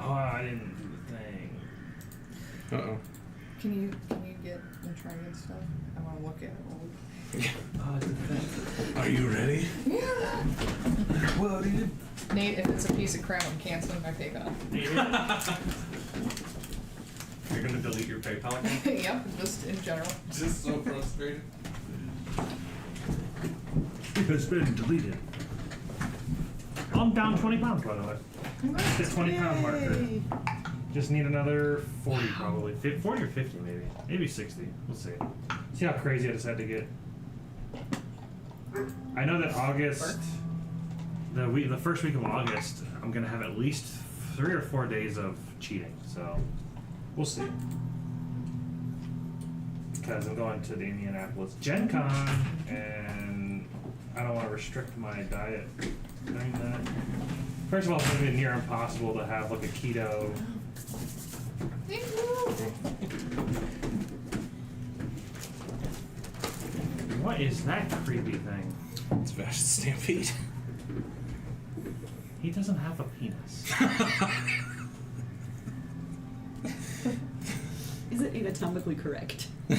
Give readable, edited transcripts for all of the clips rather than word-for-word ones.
Oh, I didn't do the thing. Uh-oh. Can you get the Dragon stuff? I want to look at it. Oh, I did the thing. Are you ready? Yeah. Well, dude. Nate, if it's a piece of crap, I'm canceling my PayPal. You're gonna delete your PayPal account? Yep, just in general. Just so frustrated. It has been deleted. I'm down 20 pounds, by the way. It's 20 pound marker. Just need another 40 probably. 40 or 50 maybe. Maybe 60. We'll see. See how crazy I just had to get. I know that August, the first week of August, I'm going to have at least 3 or 4 days of cheating. So we'll see. Because I'm going to the Indianapolis Gen Con and I don't want to restrict my diet during that. First of all, it's going to be near impossible to have like a keto. Thank you. What is that creepy thing? It's Vash the Stampede. He doesn't have a penis. Is it anatomically correct? No.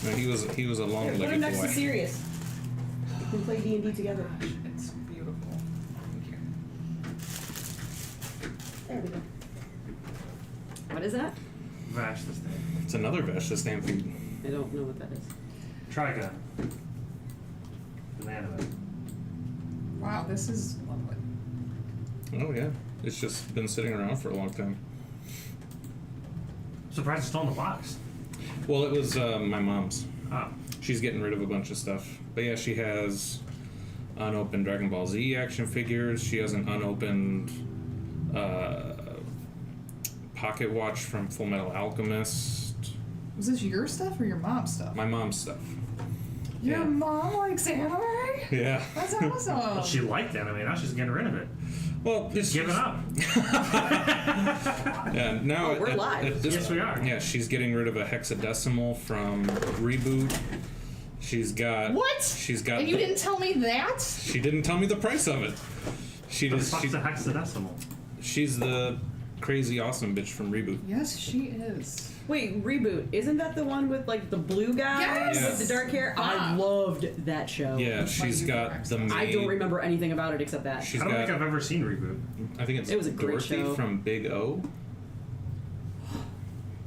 No, he was a Put him long-legged next to boy. Sirius. We can play D&D together. It's beautiful. Thank you. There we go. What is that? Vash this thing. It's another Vash the Stampede. I don't know what that is. Trigun. Banana. Wow, this is lovely. Oh yeah, it's just been sitting around for a long time. Surprised it's still in the box. Well, it was my mom's. Oh. She's getting rid of a bunch of stuff. But yeah, she has unopened Dragon Ball Z action figures. She has an unopened pocket watch from Full Metal Alchemist. Was this your stuff or your mom's stuff? My mom's stuff. Your Yeah. mom likes anime? Yeah. That's awesome. Well, she liked anime. Now she's getting rid of it. Well, Just giving up. Yeah, now Oh, we're live. at this, Yes, we are. Yeah, she's getting rid of a hexadecimal from Reboot. She's got What? She's got. And you didn't tell me that? She didn't tell me the price of it. She The just. fuck's a hexadecimal? She's the crazy awesome bitch from Reboot. Yes, she is. Wait, Reboot. Isn't that the one with like the blue guy Yes! with the dark hair? I Ah. loved that show. Yeah, she's got the maid. I don't remember anything about it except that. She's I don't got. think I've ever seen Reboot. I think it's It was a great Dorothy show. from Big O.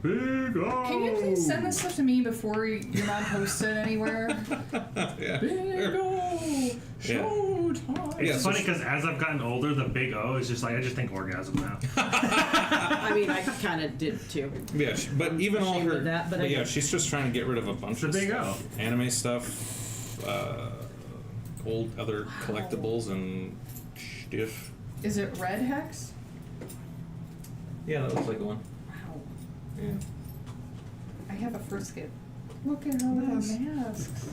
Big O. Can you please send this stuff to me before your mom posts it anywhere? Yeah. Big O! Showtime! It's Yeah, so funny because as I've gotten older, the Big O is just like, I just think orgasm now. I mean, I kind of did too. Yeah, but even all ashamed her. of that, but I yeah, did. she's just trying to get rid of a bunch It's a of Big stuff. Anime stuff, old other collectibles and stuff. Is it Red Hex? Yeah, that looks like one. Wow. Yeah. I have a first kid. Look at all the masks.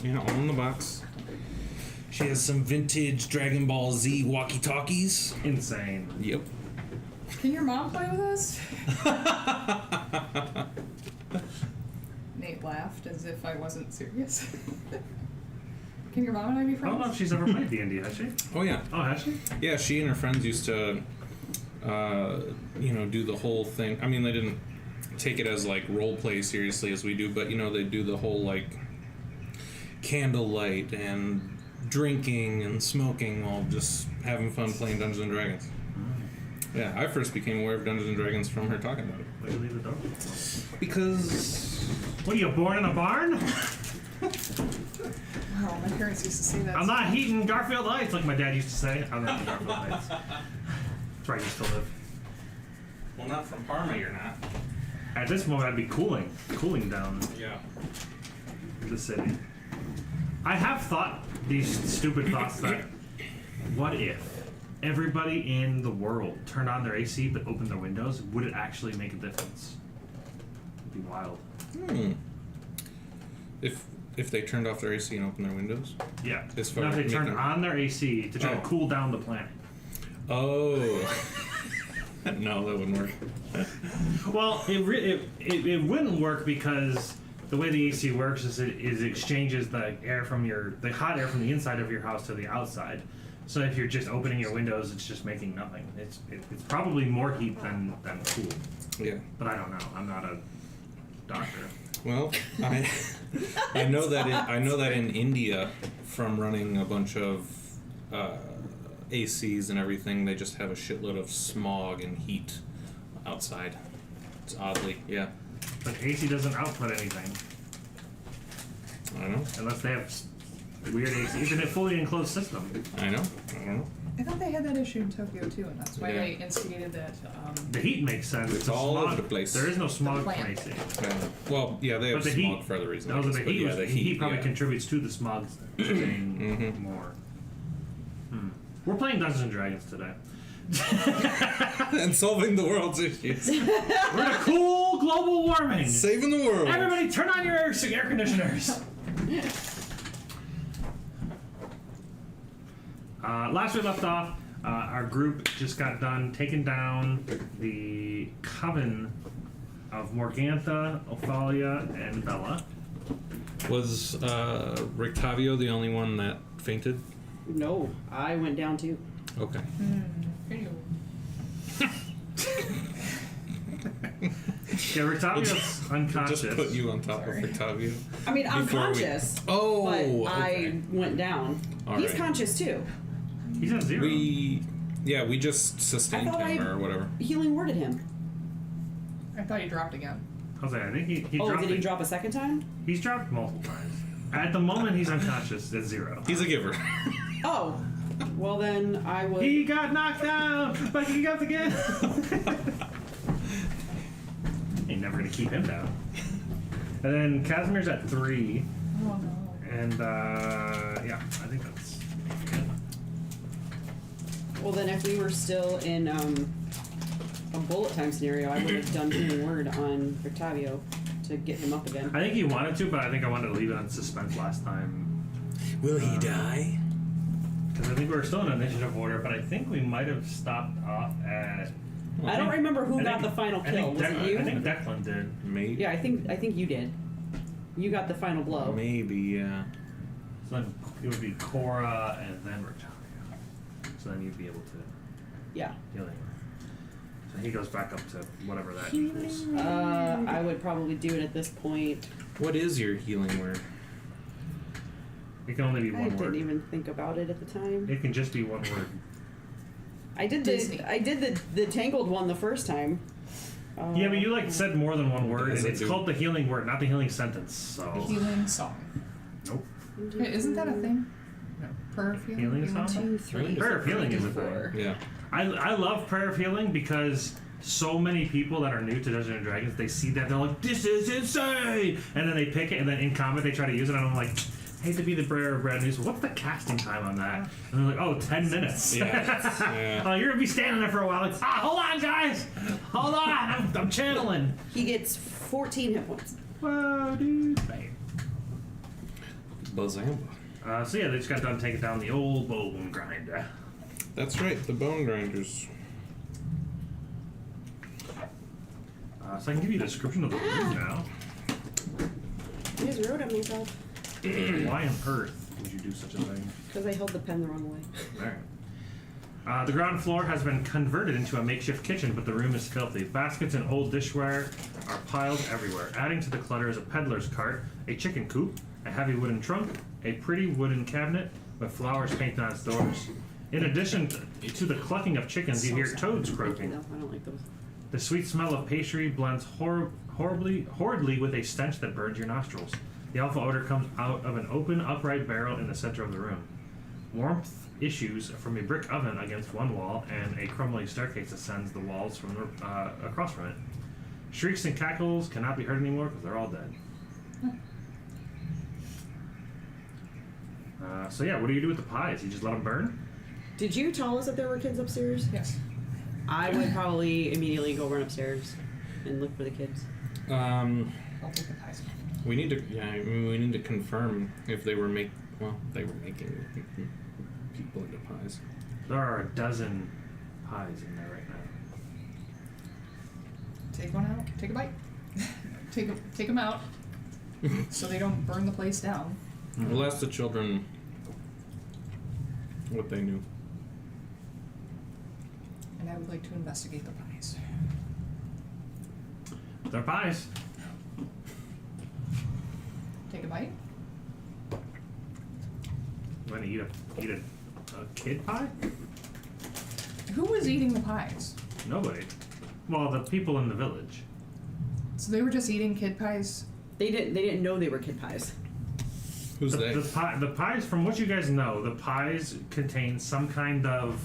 Yeah, all in the box. She has some vintage Dragon Ball Z walkie-talkies. Insane. Yep. Can your mom play with us? Nate laughed as if I wasn't serious. Can your mom and I be I don't know if friends? she's ever played D&D, has she? Oh yeah. Oh, has she? Yeah, she and her friends used to, do the whole thing. I mean, they didn't take it as like role play seriously as we do, but they do the whole like candlelight and drinking and smoking while just having fun playing Dungeons and Dragons. Yeah, I first became aware of Dungeons and Dragons from her talking about it. Why do you leave the door? Because What are you, born in a barn? Wow, my parents used to say that. I'm not heating Garfield Heights like my dad used to say. I'm not heating Garfield Heights. That's where I used to live. well, not from Parma, you're not. At this moment, I'd be cooling down Yeah. the city. I have thought these stupid thoughts that, what if everybody in the world turned on their AC but opened their windows? Would it actually make a difference? It'd be wild. If they turned off their AC and opened their windows. Yeah. As far Now if as they turned making- on their AC to try to Oh. cool down the planet. Oh. No, that wouldn't work. Well, it wouldn't work because the way the AC works is it exchanges the air from the hot air from the inside of your house to the outside. So if you're just opening your windows, it's just making nothing. It's probably more heat than cool. Yeah. But I don't know. I'm not a doctor. Well, I know that in India, from running a bunch of ACs and everything, they just have a shitload of smog and heat outside. It's oddly, yeah. But AC doesn't output anything I don't know. unless they have weird AC. It's a fully enclosed system. I don't know. I thought they had that issue in Tokyo too, and that's why Yeah. they instigated that. The heat makes sense. It's the all smog, over the place. There is no smog from plant. AC. Well, yeah, they have But the smog heat, for other reasons. No, but the but heat, yeah, the heat probably yeah. contributes to the smog staying more. We're playing Dungeons and Dragons today. and solving the world's issues, We're in a cool global warming. saving the world. Everybody, turn on your air conditioners. Last we left off, our group just got done taking down the coven of Morgantha, Ophalia, and Bella. Was Rictavio the only one that fainted? No, I went down too. Okay. Ew. Yeah, Rictavio's unconscious. Just put you on top Sorry. of Rictavio. I mean, I'm Before we- conscious, Oh, but okay. I went down. All He's right. conscious too. He's at 0. We just sustained I thought him I- or whatever. Healing worded him. I thought he dropped again. I was like, I think he Oh, dropped did he it. drop a second time? He's dropped multiple times. At the moment, he's unconscious at 0. He's a giver. Oh, well then I would. He got knocked down, but he got again. Ain't never gonna keep him down. And then Casimir's at 3, Oh no. and yeah, I think that's good. Well then, if we were still in a bullet time scenario, I would have done healing word on Rictavio to get him up again. I think he wanted to, but I think I wanted to leave it on suspense last time. Will he die? Because I think we were still in initiative order, but I think we might have stopped off at. I don't remember who I got think- the final I kill. think Was it you? I think Declan did. Maybe. Yeah, I think you did. You got the final blow. Maybe, yeah. So then it would be Cora and then Rictavio. So then you'd be able to Yeah. heal him. So he goes back up to whatever that equals. I would probably do it at this point. What is your healing word? It can only be I one didn't word. even think about it at the time. It can just be one word. I did Disney. the tangled one the first time. Yeah, but you like said more than one word, Yes, and I it's do. called the healing word, not the healing sentence. So Healing song. nope. Wait, isn't that a thing? No. Prayer of healing. Healing song? 2, 3. Prayer of healing is a four. thing. Yeah. I love prayer of healing because so many people that are new to Dungeons and Dragons, they see that they're like, "This is insane," and then they pick it, and then in combat they try to use it, and I'm like, I hate to be the bearer of bad news. What's the casting time on that? And they're like, oh, 10 minutes. Yeah. Oh, you're gonna be standing there for a while. Like, hold on, guys. Hold on. I'm channeling. He gets 14 hit points. Whoa, dude. Bang. Bazamba. So yeah, they just got done taking down the old bone grinder. That's right, the bone grinders. So I can give you a description of the room now. I just wrote it myself Why on earth would you do such a thing? because I held the pen the wrong way. Alright. The ground floor has been converted into a makeshift kitchen, but the room is filthy. Baskets and old dishware are piled everywhere. Adding to the clutter is a peddler's cart, a chicken coop, a heavy wooden trunk, a pretty wooden cabinet with flowers painted on its doors. In addition to the clucking of chickens, you hear toads croaking. No, I don't like those. The sweet smell of pastry blends horridly with a stench that burns your nostrils. The awful odor comes out of an open, upright barrel in the center of the room. Warmth issues from a brick oven against one wall, and a crumbling staircase ascends the walls from the, across from it. Shrieks and cackles cannot be heard anymore because they're all dead. So yeah, what do you do with the pies? You just let them burn? Did you tell us that there were kids upstairs? Yes. I would probably immediately go run upstairs and look for the kids. I'll take the pies. We need to, we need to confirm if they were they were making people into pies. There are a dozen pies in there right now. Take one out. Take a bite. take them out, so they don't burn the place down. We'll ask the children what they knew. like to investigate the pies. They're pies. Take a bite. You want to eat a kid pie? Who was eating the pies? Nobody. Well, the people in the village. So they were just eating kid pies. They didn't know they were kid pies. Who's they? The pies, from what you guys know, the pies contain some kind of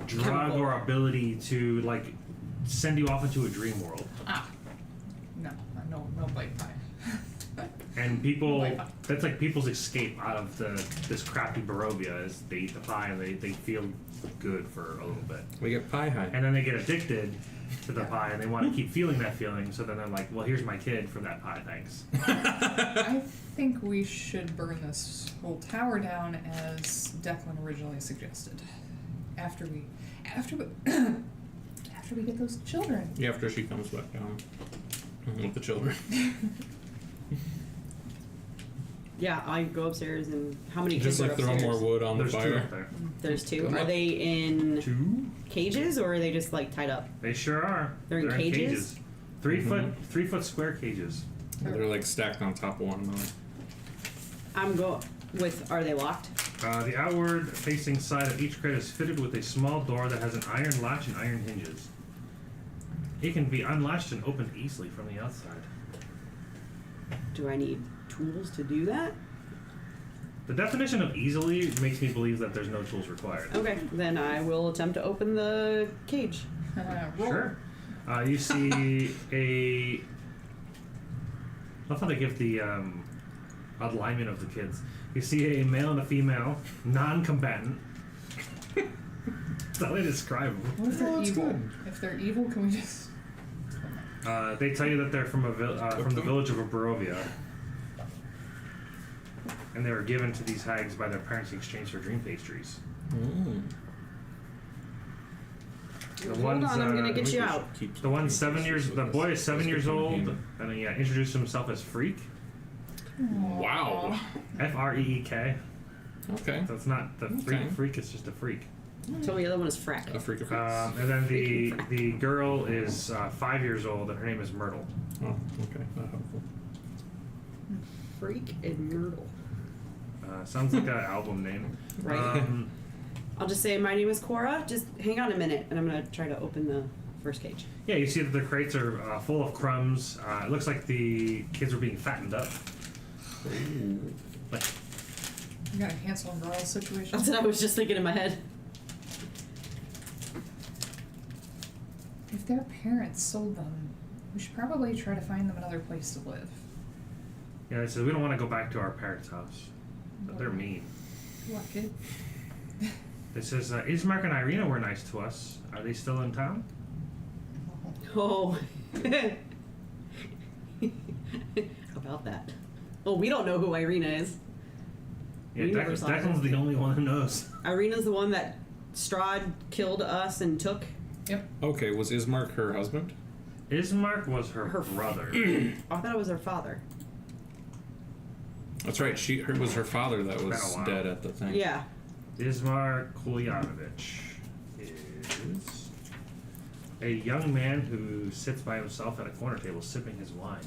drug Chemical. or ability to like send you off into a dream world. Ah. No bite pie. And people, Bite pie. that's like people's escape out of this crappy Barovia is they eat the pie and they feel good for a little bit. We get pie high. And then they get addicted to the pie and they want to keep feeling that feeling, so then they're like, well, here's my kid for that pie, thanks. I think we should burn this whole tower down as Declan originally suggested. After we get those children. Yeah, after she comes back down with the children. Yeah, I go upstairs and how many Just kids are like throw upstairs? more wood on There's the two fire. up there. There's two. Come Are up. they in Two? cages or are they just like tied up? They sure are. They're in cages? 3 Mhm. foot 3 foot square cages. They're like stacked on top of one another. I'm going with. Are they locked? The outward facing side of each crate is fitted with a small door that has an iron latch and iron hinges. It can be unlatched and opened easily from the outside. Do I need tools to do that? The definition of easily makes me believe that there's no tools required. Okay, then I will attempt to open the cage. Roll. Sure. You see a. That's how they give the alignment of the kids. You see a male and a female, non-combatant. That's how they describe them. What if they're that's evil? good. If they're evil, can we just? They tell you that they're from from the village of Barovia, and they were given to these hags by their parents in exchange for dream pastries. Mm. The Hold one's, on, I'm gonna I get think you we out. The one's 7 years. The boy is 7 years old, Game. and he introduced himself as Freak. Wow. Freek. Okay. So it's not the Okay. freak. It's just a freak. Tell me the other one is Frack. A freak of freaks. And then the girl is 5 years old, and her name is Myrtle. Oh, okay. Not helpful. Freak and Myrtle. Sounds like an album name. Right. I'll just say my name is Cora. Just hang on a minute, and I'm gonna try to open the first cage. Yeah, you see that the crates are full of crumbs. It looks like the kids are being fattened up. Like, We got a Hansel and Gretel situation. That's what I was just thinking in my head. If their parents sold them, we should probably try to find them another place to live. yeah, they said we don't want to go back to our parents' house. But they're mean. What, kid? It says Ismark and Irina were nice to us. Are they still in town? Oh. How about that? Oh, we don't know who Irina is. Yeah, We never saw Declan's her. the only one who knows. Irina's the one that Strahd killed us and took. Yep. Okay, was Ismark her husband? Ismark was her Her brother. Oh, I thought it was her father. That's right. It was her father that Been a was while. dead at the thing. Yeah. Ismark Kulyanovich is a young man who sits by himself at a corner table sipping his wine.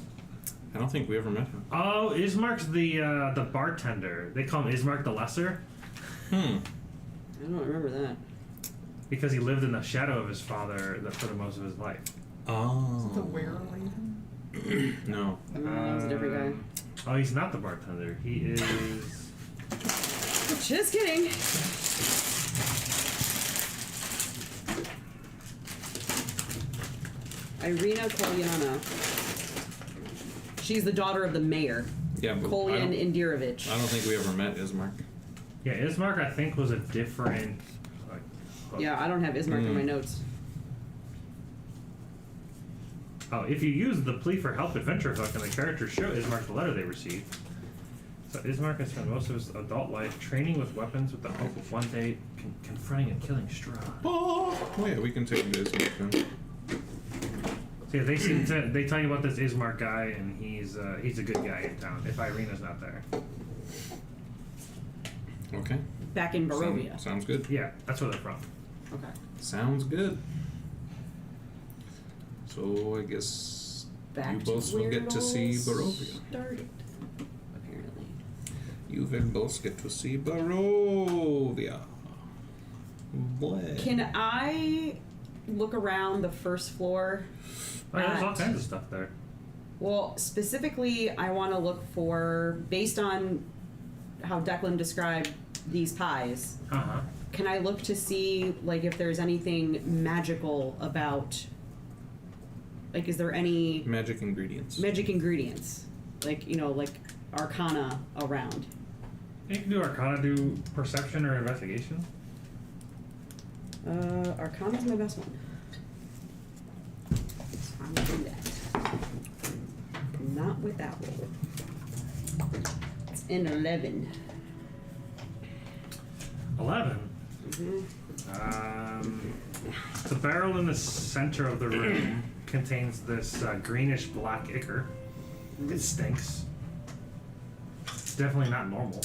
I don't think we ever met him. Oh, Ismark's the bartender. They call him Ismark the Lesser Hmm. I don't remember that. because he lived in the shadow of his father for the most of his life. Oh. The were-raven? No. That was a different Oh, he's not the bartender. He is. guy. Just kidding. Irina Kolyana. She's the daughter of the mayor, Yeah, but Kolyan I Indirovich. don't think we ever met Ismark. Yeah, Ismark I think was a different. Like, Yeah, I don't have Ismark in my notes. Oh, if you use the plea for help adventure hook and the characters show Ismark the letter they received. So Ismark has spent most of his adult life training with weapons with the hope of one day confronting and killing Strahd. Oh yeah, we can take him to Ismark then. So yeah, they tell you about this Ismark guy, and he's a good guy in town. If Irina's not there, Okay. Back in Barovia. Sounds good. yeah, that's where they're from. Okay. Sounds good. So I guess Back you to both will where get it to all see Barovia. started, apparently. You will both get to see Barovia. Bleh. Can I look around the first floor? Oh, yeah, there's all at- kinds of stuff there. Well, specifically, I want to look for, based on how Declan described these pies, Uh-huh. can I look to see, like, if there's anything magical about, like, is there any Magic ingredients. magic ingredients? Like, you know, like arcana around. You can do Arcana, do Perception or Investigation. Arcana's my best one. So I'm gonna do that. Not with that roll. It's an 11. 11. The barrel in the center of the room contains this greenish black ichor. It stinks. It's definitely not normal.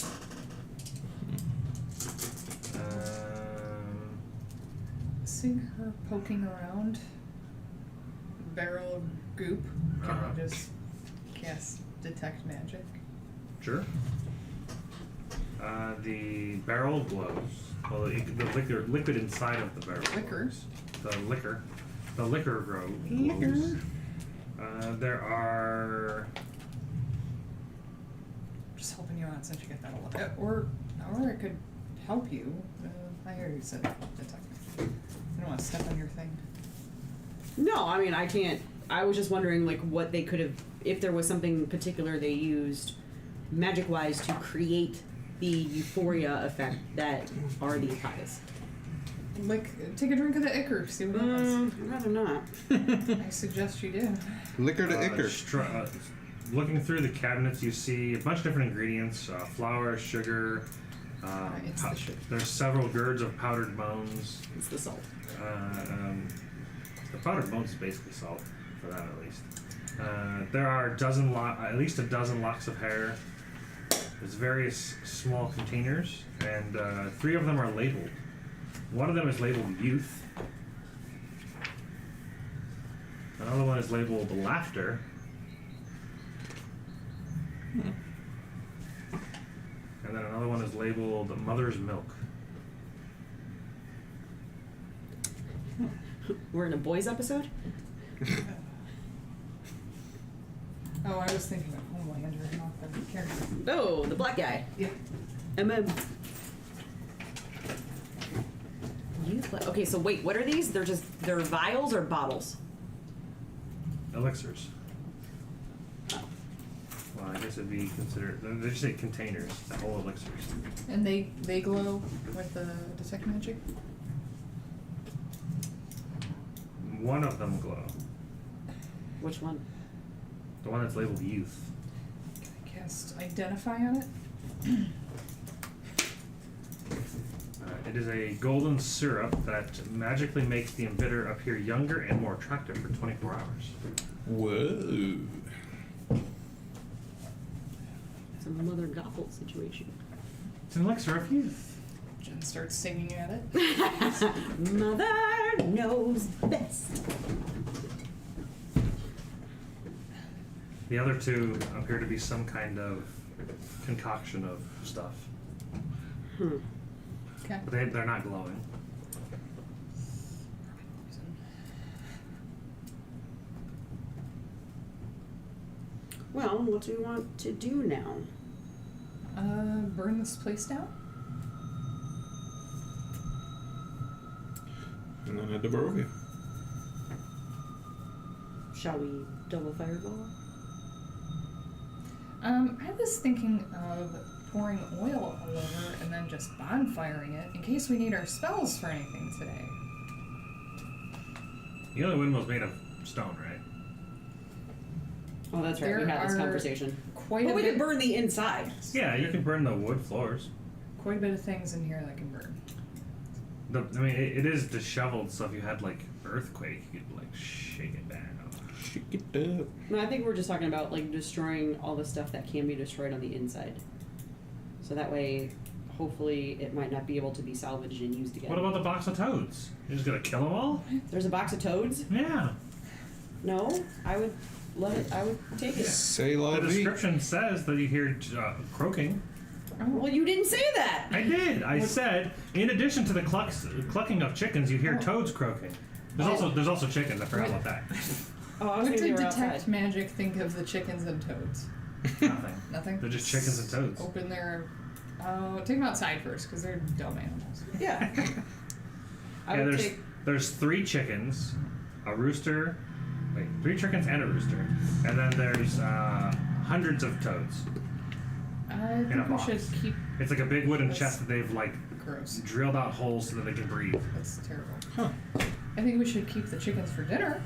Seeing her poking around the barrel of goop, can Uh-huh. I just cast Detect Magic? Sure. The barrel glows. Well, the liquid inside of the barrel. Liquors? The liquor glows. There are. Just helping you out since you get that a lot. Or it could help you. I already said Detect Magic. I don't want to step on your thing. No, I mean, I can't. I was just wondering, like, what they could have, if there was something particular they used magic wise to create the euphoria effect that are these pies. Take a drink of the ichor, see what happens. I'd rather not. I suggest you do. Liquor to ichor. Looking through the cabinets, you see a bunch of different ingredients: flour, sugar. It's the sugar. There's several gourds of powdered bones. It's the salt. The powdered bones is basically salt, for that at least. There are at least a dozen locks of hair. There's various small containers, and 3 of them are labeled. One of them is labeled youth. Another one is labeled laughter. And then another one is labeled mother's milk. We're in a boys episode? Oh, I was thinking of Homelander, not the character. Oh, the black guy. Yeah. Okay, so wait, what are these? They're vials or bottles? Elixirs. Well, I guess it'd be considered. They just say containers, the whole elixirs. And they glow with the Detect Magic? One of them glow. Which one? The one that's labeled youth. Can I cast Identify on it? It is a golden syrup that magically makes the embidder appear younger and more attractive for 24 hours. Whoa. It's a Mother Gothel situation. It's an elixir of youth. Jen starts singing at it. Mother knows best. The other 2 appear to be some kind of concoction of stuff. Okay. But they're not glowing. Well, what do we want to do now? Burn this place down? And then head to Barovia. Shall we double fireball? I was thinking of pouring oil all over and then just bonfiring it in case we need our spells for anything today. The other windmill's made of stone, right? Oh, that's right. We There had this are conversation. Quite But a we bit, could burn the inside. Yeah, you can burn the wood floors. quite a bit of things in here that can burn. It is disheveled, so if you had like earthquake, you could like shake it down. Shake it up. No, I think we're just talking about like destroying all the stuff that can be destroyed on the inside. So that way, hopefully it might not be able to be salvaged and used again. What about the box of toads? You're just gonna kill them all? There's a box of toads? Yeah. No, I would let it. I would take it. Say The la vie. description says that you hear croaking. Well, you didn't say that. I did. I said, in addition to the clucking of chickens, you hear toads croaking. There's also chickens. I forgot about that. Oh, I was What thinking did they were detect outside. magic think of the chickens and toads? Nothing. Nothing. They're just chickens and toads. Open their. Take them outside first because they're dumb animals. Yeah. I Yeah, would there's take. there's 3 chickens, a rooster. Wait, 3 chickens and a rooster, and then there's hundreds of toads. I In a think we box. should keep. It's like a big wooden That's- chest that they've like Gross. drilled out holes so that they can breathe. That's terrible. Huh. I think we should keep the chickens for dinner.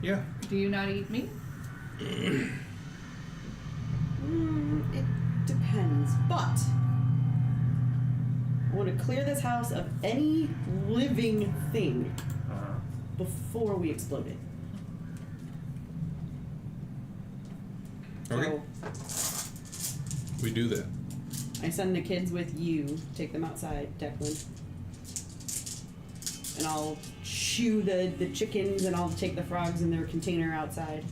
Yeah. Do you not eat meat? It depends, but I want to clear this house of any living thing Uh-huh. before we explode it. Okay. So We do that. I send the kids with you. Take them outside, Declan. And I'll shoo the chickens and I'll take the frogs in their container outside.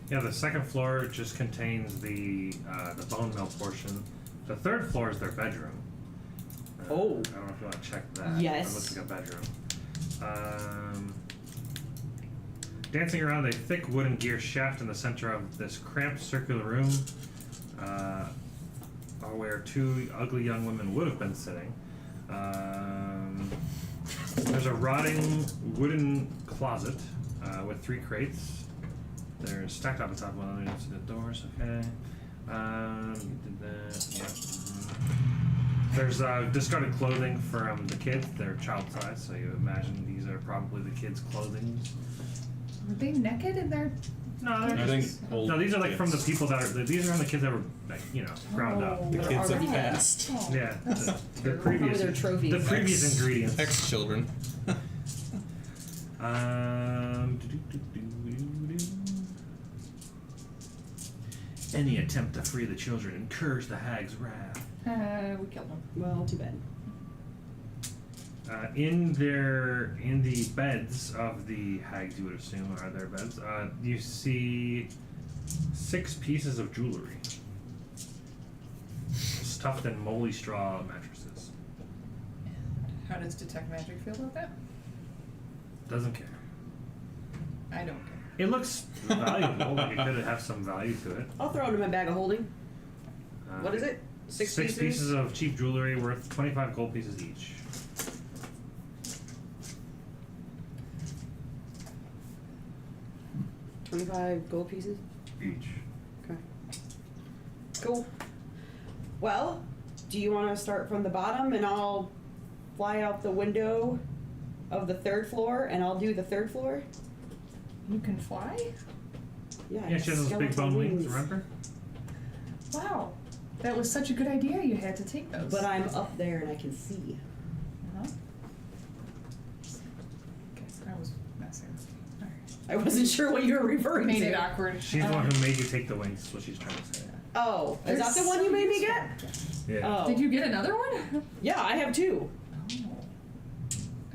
Yeah, the second floor just contains the bone mill portion. The third floor is their bedroom. Oh. I don't know if you want to check that. Yes. It looks like a bedroom. Dancing around a thick wooden gear shaft in the center of this cramped circular room, are where 2 ugly young women would have been sitting. There's a rotting wooden closet with 3 crates. They're stacked on the top of one another to the doors. Okay. Did that. Yeah. There's discarded clothing from the kids. They're child size, so you imagine these are probably the kids' clothing. Were they naked in their? No, they're I think just, old no. These are like from the kids. people that are. These are from the kids that were, like, ground up. The They're kids have already dead. passed. Oh, Yeah, that's the terrible. Probably previous, their trophies. the previous ingredients. Ex-children. Any attempt to free the children incurs the hag's wrath. We killed them. Well, too bad. In the beds of the hags, you would assume are their beds. You see 6 pieces of jewelry stuffed in moldy straw mattresses. How does detect magic feel about that? Doesn't care. I don't care. It looks valuable. Like it could have some value to it. I'll throw it in my bag of holding. What is it? 6 pieces of cheap jewelry worth 25 gold pieces each. $25 gold pieces? Each. Okay. Cool. Well, do you want to start from the bottom and I'll fly out the window of the 3rd floor and I'll do the 3rd floor? You can fly? Yeah, Yeah, she has those big skeleton bone wings, remember? Wow. That was such a good idea. You had to take those. But I'm up there and I can see. Uh-huh. Okay, I was messing. All right. I wasn't sure what you were referring Made to. it awkward. She's the one who made you take the wings, is what she's trying to say. Oh, is that the They're one you so made me useful. get? Yeah. Oh. Did you get another one? Yeah, I have 2. Oh.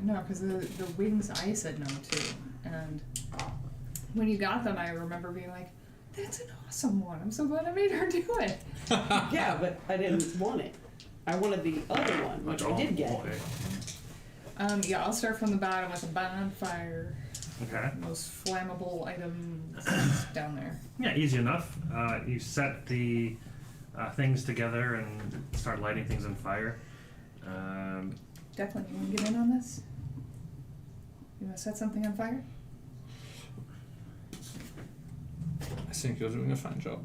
No, because the wings I said no to. And when you got them, I remember being like, that's an awesome one. I'm so glad I made her do it. Yeah, but I didn't want it. I wanted the other one, which I did get. Okay. Yeah, I'll start from the bottom with a bonfire. Okay. Most flammable items down there. Yeah, easy enough. You set the things together and start lighting things on fire. Declan, you want to get in on this? You want to set something on fire? I think you're doing a fine job.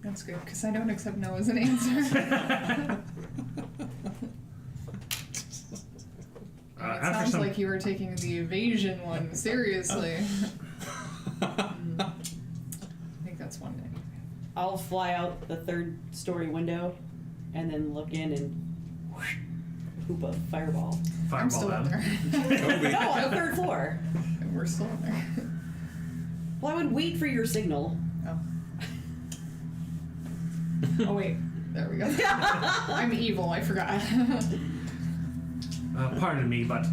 That's good, because I don't accept no as an answer. It After sounds some, like you were taking the evasion one seriously. I think that's one thing. I'll fly out the 3rd story window and then look in and whoosh, hoop a fireball. I'm fireball still up them. there. Kobe. No, on the 3rd floor. We're still up there. Well, I would wait for your signal. Oh. Oh wait. There we go. I'm evil, I forgot. Pardon me, but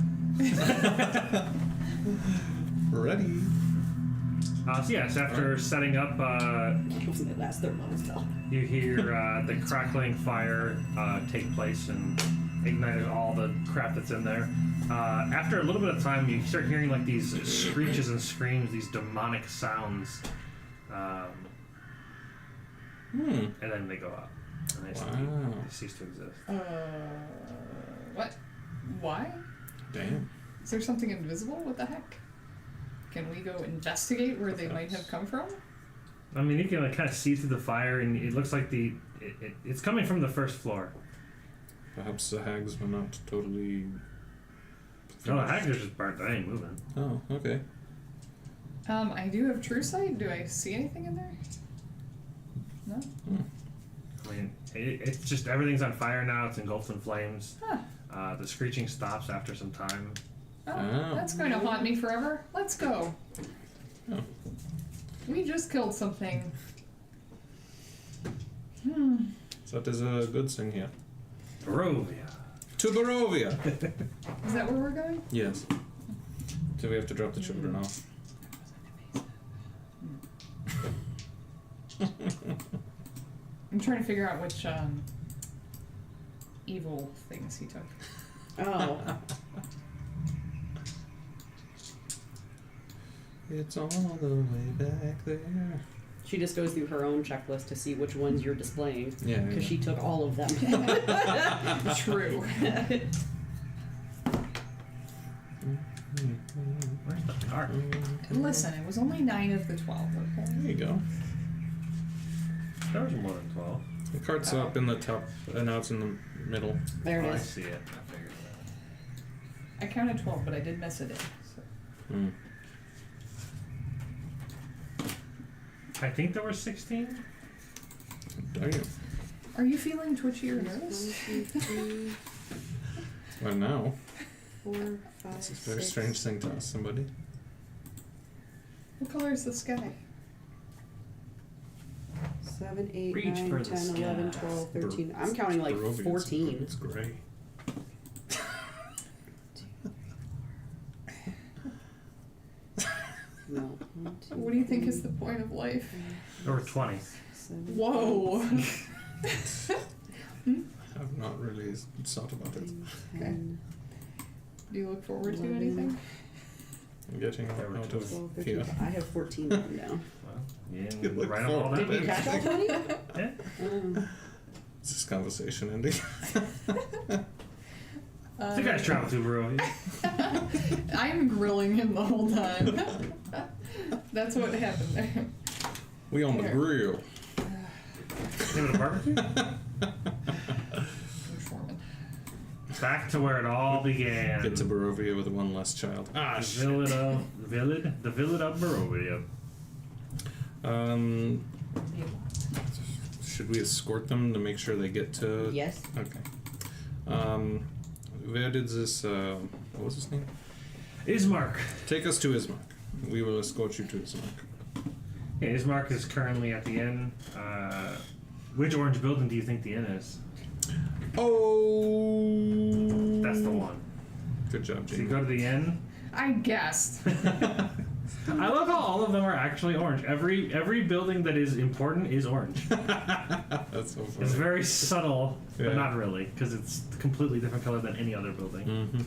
Ready. so yes, after setting up, Wasn't it last third month still? you hear the crackling fire take place and ignite all the crap that's in there. After a little bit of time, you start hearing like these screeches and screams, these demonic sounds, and then they go out and they cease to exist. What? Why? Damn. Is there something invisible? What the heck? Can we go investigate where they might have come from? I mean, you can like kind of see through the fire, and it looks like it's coming from the first floor. Perhaps the hags were not totally. No, the hags are just burnt. They ain't moving. Oh, okay. I do have true sight. Do I see anything in there? No? I mean, it's just everything's on fire now. It's engulfed in flames. Huh. The screeching stops after some time. Oh, that's going to haunt me forever. Let's go. Oh. We just killed something. So that is a good thing here. Barovia. To Barovia! Is that where we're going? Yes. So we have to drop the children off. I'm trying to figure out which evil things he took. Oh. It's all the way back there. She just goes through her own checklist to see which ones you're displaying. Yeah. Because she took all of them. True. Where's the cart? Listen, it was only 9 of the 12, okay? There you go. There was more than 12. The cart's up in the top, and now it's in the middle. There it Oh, I is. see it. I figured it out. I counted 12, but I did miss a day. So. I think there were 16. Damn. Are you feeling twitchy or nervous? 1, 2, 3, Well, now. 4, 5, It's a very 6. strange thing to ask somebody. What color is the sky? 7, 8, Reach 9, for the 10, 11, sky. 12, 13. I'm counting like Barovia's 14. It's gray. No. 1, 2, What do you think is the point of life? There were 20. 7, Whoa! I've not really thought about it. 10, Do you look forward to 11. anything? I'm getting There were out 12, of 12, 13. here. I have 14 written down. Well, yeah, You look write them all forward. down. Did you catch all 20? Yeah. Is this conversation ending? So you guys travel to Barovia. I'm grilling him the whole time. That's what happened there. We on the Here. grill. Name of the barbecue? Foreman. Back to where it all began. Get to Barovia with one less child. Ah, the shit. village of Barovia. Should we escort them to make sure they get to? Yes. Okay. Where did this? What was his name? Ismark. Take us to Ismark. We will escort you to Ismark. Yeah, Ismark is currently at the inn. Which orange building do you think the inn is? Oh. That's the one. Good job, So you Jamie. go to the inn. I guessed. I love how all of them are actually orange. Every building that is important is orange. That's so funny. It's very subtle, Yeah. but not really, because it's a completely different color than any other building. Mm-hmm.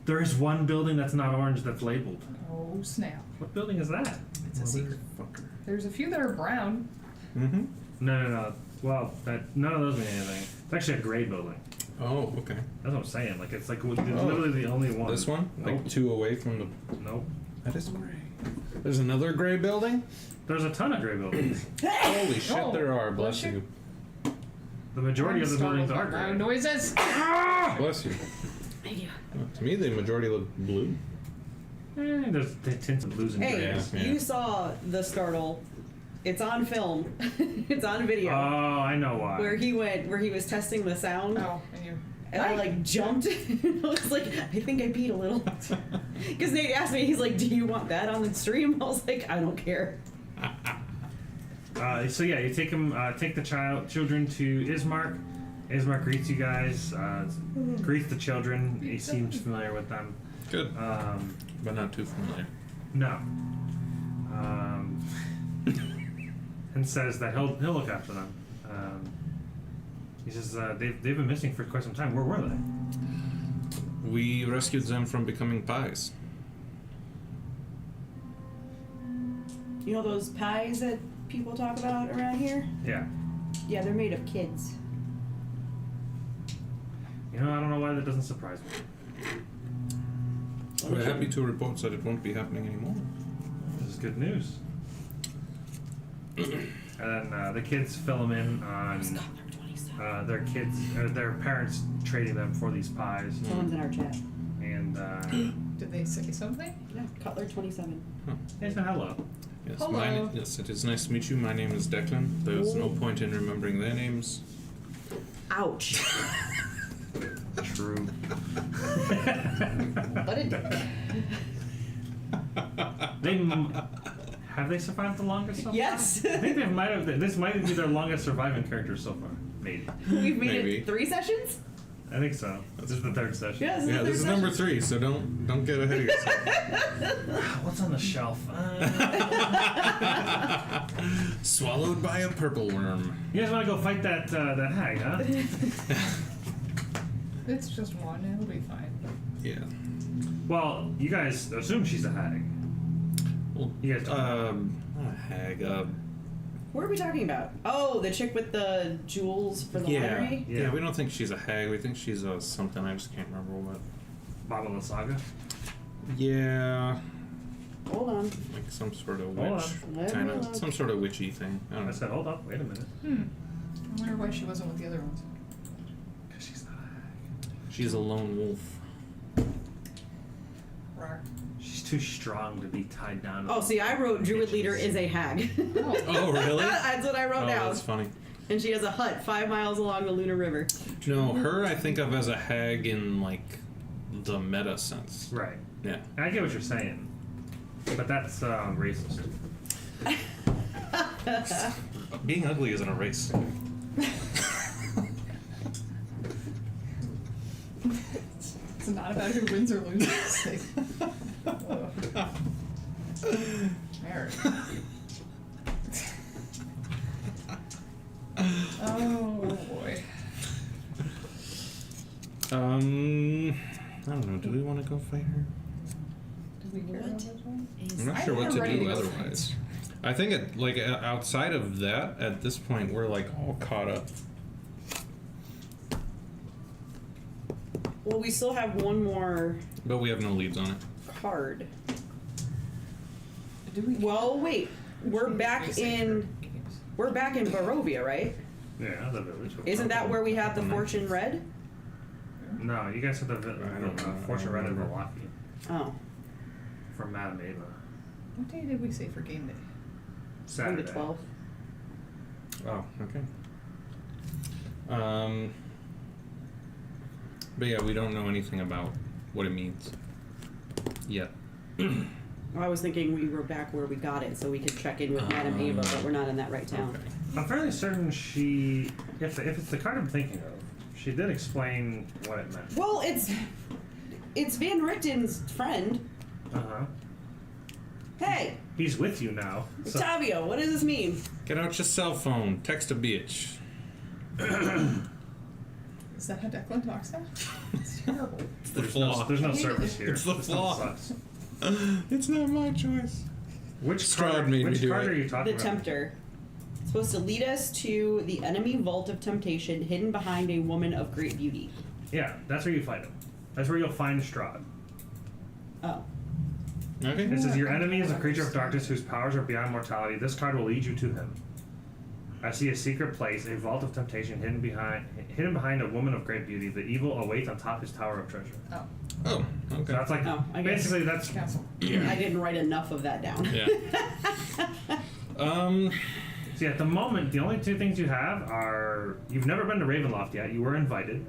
There is one building that's not orange that's labeled. Oh snap! What building is that? It's a secret. Fucker. There's a few that are brown. Mm-hmm. No. Well, none of those mean anything. It's actually a gray building. Oh, okay. That's what I'm saying. Like it's literally the only one. This one? Nope. Like 2 away from the. Nope. That is gray. There's another gray building? There's a ton of gray buildings. Holy shit, Oh, there are. bless Bless you. you. The majority of the buildings are Loud gray. noises. Bless you. Thank you. To me, the majority look blue. There's the tints of blues and Hey, grays. Yeah. you saw the startle. It's on film. It's on video. Oh, I know why. where he was testing the sound. Oh, and you. And I like jumped. I was like, I think I peed a little. Because Nate asked me, he's like, do you want that on the stream? I was like, I don't care. So yeah, you take him, take the children to Ismark. Ismark greets you guys, greets the children. He seems familiar with them. Good. But not too familiar. No. And says that he'll look after them. He says they've been missing for quite some time. Where were they? We rescued them from becoming pies. You know those pies that people talk about around here? Yeah. Yeah, they're made of kids. You know, I don't know why that doesn't surprise me. We're happy to report that it won't be happening anymore. This is good news. And then the kids fill them in on their parents trading them for these pies. Someone's in our chat. And Did they say something? Yeah, Cutler 27. they said hello. Yes, Hello. yes, it is nice to meet you. My name is Declan. There's no point in remembering their names. Ouch. True. What a dick. Have they survived the longest so far? Yes. I think they might have. This might be their longest surviving character so far. Maybe. We've made Maybe. it 3 sessions? I think so. This is the third session. Yeah, Yeah, this is number 3, so don't get ahead of yourself. What's on the shelf? Swallowed by a purple worm. You guys want to go fight that hag, huh? It's just one, it'll be fine. Yeah. Well, you guys assume she's a hag. Well, You guys don't. not a hag. What are we talking about? Oh, the chick with the jewels for the library? Yeah, we don't think she's a hag. We think she's a something. I just can't remember what. Bottom of the saga. Yeah, Hold on. like some sort of Hold witch, on. kind Let me of look. some sort of witchy thing. I don't I know. said, hold up, wait a minute. I wonder why she wasn't with the other ones. Because she's not a hag. She's a lone wolf. Rar. She's too strong to be tied down. Oh, see, I wrote Druid Leader is a hag. Oh. Oh, really? That's what I wrote Oh, down. that's funny. And she has a hut 5 miles along the Lunar River. No, her I think of as a hag in like the meta sense. Right. Yeah. I get what you're saying. But that's racist. Being ugly isn't a race. It's not about who wins or loses. Mary. Oh boy. I don't know. Do we want to go fight her? Did we care about this one? I'm not I sure what am to ready do to go otherwise. I think it, like outside of that, at this point, we're like all caught up. Well, we still have one more But we have no leads on it. card. Do we? Well, wait. We're back in Barovia, right? Yeah, the village. Isn't that where we have the Fortune Red? No, you guys have the I don't know. Fortune Red in remember. Milwaukee Oh. from Madame Ava. What day did we say for game day? 1 Saturday. to 12. Oh, okay. But yeah, we don't know anything about what it means yet. I was thinking we were back where we got it, so we could check in with Madame Ava, but we're not in that right town. Okay. I'm fairly certain she, if it's the card I'm thinking of, she did explain what it meant. Well, it's Van Richten's friend. Uh-huh. Hey, He's with you now. So Octavio, what does this mean? Get out your cell phone. Text a bitch. Is that how Declan talks now? It's terrible. It's the there's flaw. no service here. It's the This flaw. stuff sucks. It's not my choice. Which Strahd card, made me which do card it. are you talking The about? Tempter. It's supposed to lead us to the enemy vault of temptation hidden behind a woman of great beauty. Yeah, that's where you fight him. That's where you'll find Strahd. Oh. Okay. It says your enemy is a creature of darkness whose powers are beyond mortality. This card will lead you to him. I see a secret place, a vault of temptation hidden behind a woman of great beauty. The evil awaits on top his tower of treasure. Oh, Oh, So okay. that's like Oh, I guess. basically that's castle. I didn't write enough of that down. Yeah. See, at the moment, the only two things you have are you've never been to Ravenloft yet. You were invited.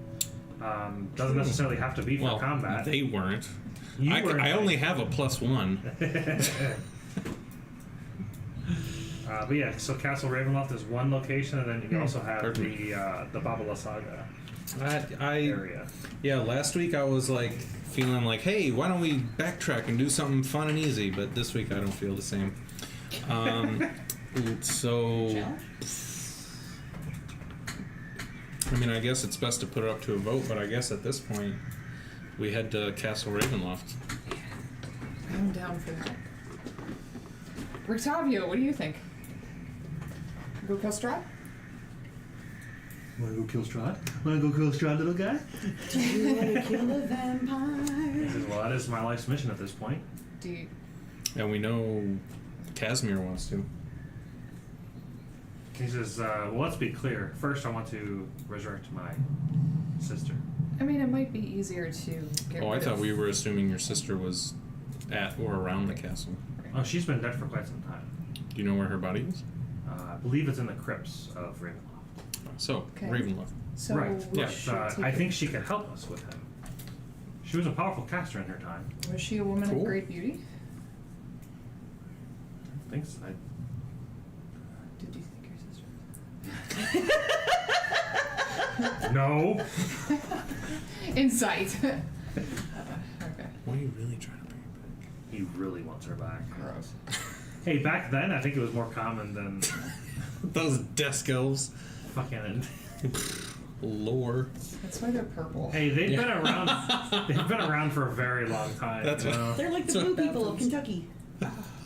Doesn't necessarily have to be for Well, combat. they weren't. You were I only invited. have a +1. But yeah, so Castle Ravenloft is one location, and then you also have Perfect. the Babala Saga I area. yeah, last week I was like feeling like, hey, why don't we backtrack and do something fun and easy? But this week I don't feel the same. So Challenge? I mean, I guess it's best to put it up to a vote, but I guess at this point we head to Castle Ravenloft. I'm down for that. Rictavio, what do you think? Go kill Strahd? Wanna go kill Strahd? Wanna go kill Strahd, little guy? Do you want to kill a vampire? He says, well, that is my life's mission at this point. Do you, And we know Casimir wants to. He says, well, let's be clear. First, I want to resurrect my sister. I mean, it might be easier to get Oh, I rid thought of- we were assuming your sister was at or around the castle. Oh, she's been dead for quite some time. Do you know where her body is? I believe it's in the crypts of Ravenloft. So, Okay. Ravenloft. So right. we Yes. should take I it- think she could help us with him. She was a powerful caster in her time. Was she a woman Cool. of great beauty? I think so. Did you think your sister? No. Insight. Okay. What are you really trying to bring back? He really wants her back. Gross. Hey, back then I think it was more common than Those desk elves. fucking. Lore. That's why they're purple. Hey, they've Yeah. been around. They've been around for a very long time. That's you what- know? They're like the That's blue what people of happens. Kentucky.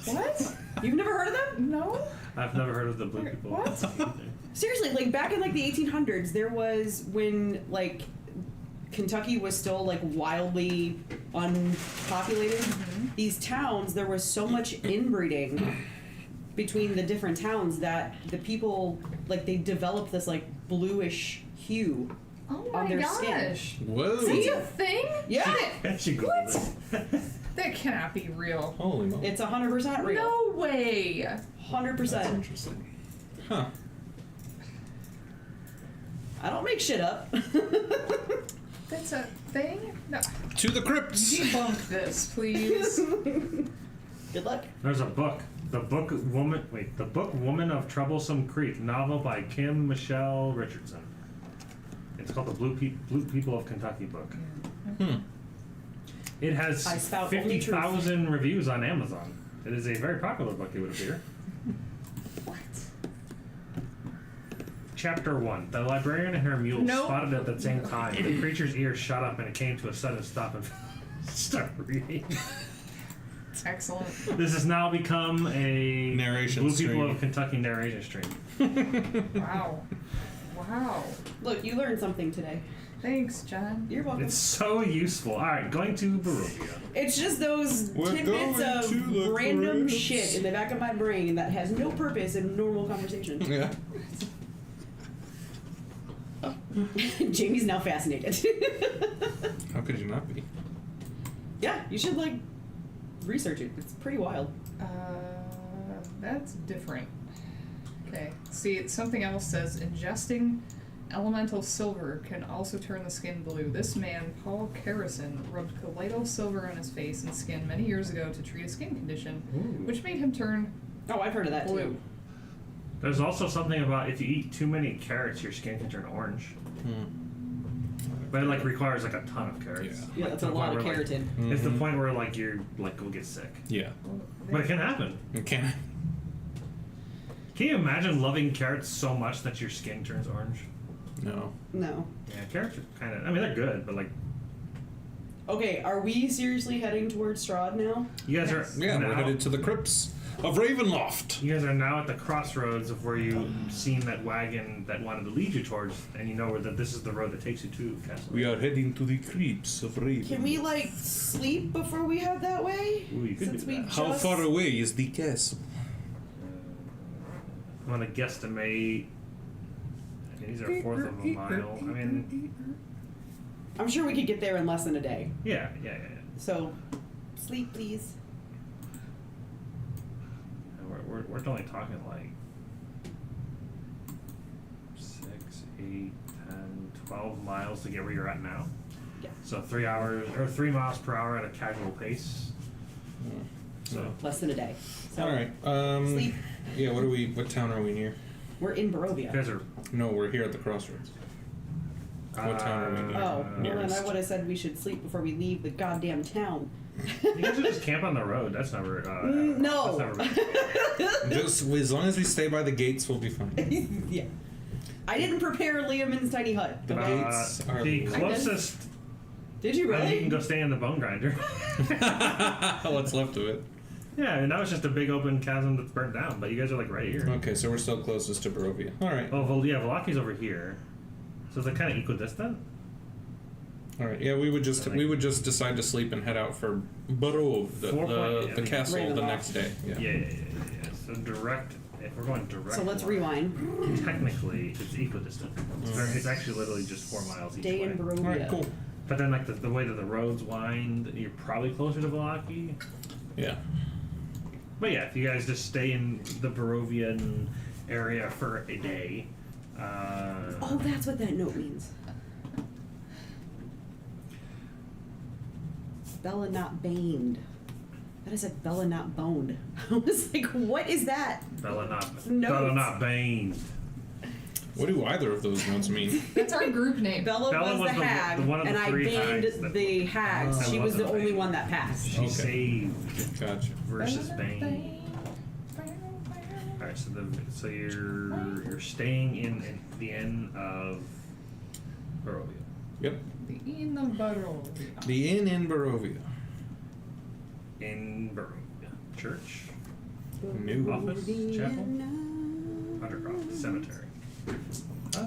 What? You've never heard of them? No? I've never heard of the blue people. What? Seriously, like back in like the 1800s, there was when like Kentucky was still like wildly unpopulated. These towns, there was so much inbreeding between the different towns that the people like they developed this like bluish hue. Oh On my their skin. gosh. Whoa. That's a thing? Yeah, She googled it. That cannot be real. Holy moly. it's 100% real. No way. 100%. That's interesting. Huh. I don't make shit up. That's a thing? No. To the crypts! Debunk this, please. Good luck. There's a book. The book Woman of Troublesome Creek, novel by Kim Michelle Richardson. It's called the Blue People of Kentucky book. Hmm. It has I spout only 50,000 reviews on Amazon. It is a very popular book, it would appear. What? Chapter 1. The librarian and her mule Nope. spotted at the same time. The creature's ears shut up and it came to a sudden stop and start reading. It's excellent. This has now become a Narration Blue stream. People of Kentucky narration stream. Wow. Wow. Look, you learned something today. Thanks, John. You're welcome. It's so useful. Alright, going to Barovia. It's just those We're tidbits going to the of random crypts. shit in the back of my brain that has no purpose in normal conversation. Yeah. Jamie's now fascinated. How could you not be? Yeah, you should like research it. It's pretty wild. That's different. Okay. See, something else says ingesting elemental silver can also turn the skin blue. This man, Paul Carrison, rubbed colloidal silver on his face and skin many years ago to treat a skin condition, Ooh. which made him turn Oh, I've heard of that blue. too. There's also something about if you eat too many carrots, your skin can turn orange. But it like requires like a ton of carrots. Yeah. Yeah, that's To a the lot point of where, like, keratin. It's the point where like you're like go get sick. Yeah. But it can happen. Okay. Can you imagine loving carrots so much that your skin turns orange? No. No. Yeah, carrots are kind of. I mean, they're good, but like Okay, are we seriously heading towards Strahd now? you guys Yes. are. Yeah, now, we're headed to the crypts of Ravenloft. You guys are now at the crossroads of where you seen that wagon that wanted to lead you towards, and you know where that this is the road that takes you to Castle. We are heading to the crypts of Ravenloft. Can we like sleep before we head that way? Ooh, you could Since do we that. How just- far away is the castle? I'm gonna guesstimate. These are a fourth of a mile. I mean, I'm sure we could get there in less than a day. yeah. So, sleep, please. We're only talking like 6, 8, 10, 12 miles to get where you're at now. Yeah. So 3 hours or 3 miles per hour at a casual pace. So less than a day. So All right. sleep. Yeah. What town are we near? We're in you Barovia. guys are. No, we're here at the crossroads. What town are we near? Oh, well then nearest? I would have said we should sleep before we leave the goddamn town. You guys should just camp on the road. That's never. No. That's never Just as long as we stay by the gates, we'll be fine. Yeah. I didn't prepare Liamon's tiny hut. The Okay? gates are the locked. closest. Did you You can really? go stay in the bone grinder. What's left of it? Yeah, and that was just a big open chasm that's burnt down. But you guys are like right here. Okay, so we're still closest to Barovia. All right. Oh, yeah, Valaki's over here. So they're kind of equidistant. All right. Yeah, we would just decide to sleep and head out for Barov, the castle, the Ravenloft. next day. Yeah. So direct. If we're going direct. So let's rewind. Technically, it's equidistant. It's actually literally just 4 miles each Stay way. in Barovia. All right. Cool. But then, like the way that the roads wind, you're probably closer to Valaki. Yeah. But yeah, if you guys just stay in the Barovian area for a day. Oh, that's what that note means. Bella not baned. That is like Bella not boned. I was like, what is that? Bella not Notes. Bane. What do either of those notes mean? That's our group name. Bella, Bella was was the the hag, one of the and I 3 baned hags that- the hags. Oh. She was the Wasn't only Bane. one that passed. She Okay. saved Gotcha. versus Bane. All right, so you're staying in the inn of Barovia. Yep. The Inn of Barovia. The inn in Barovia. In Barovia. Church, New. office, chapel, Undercroft, cemetery.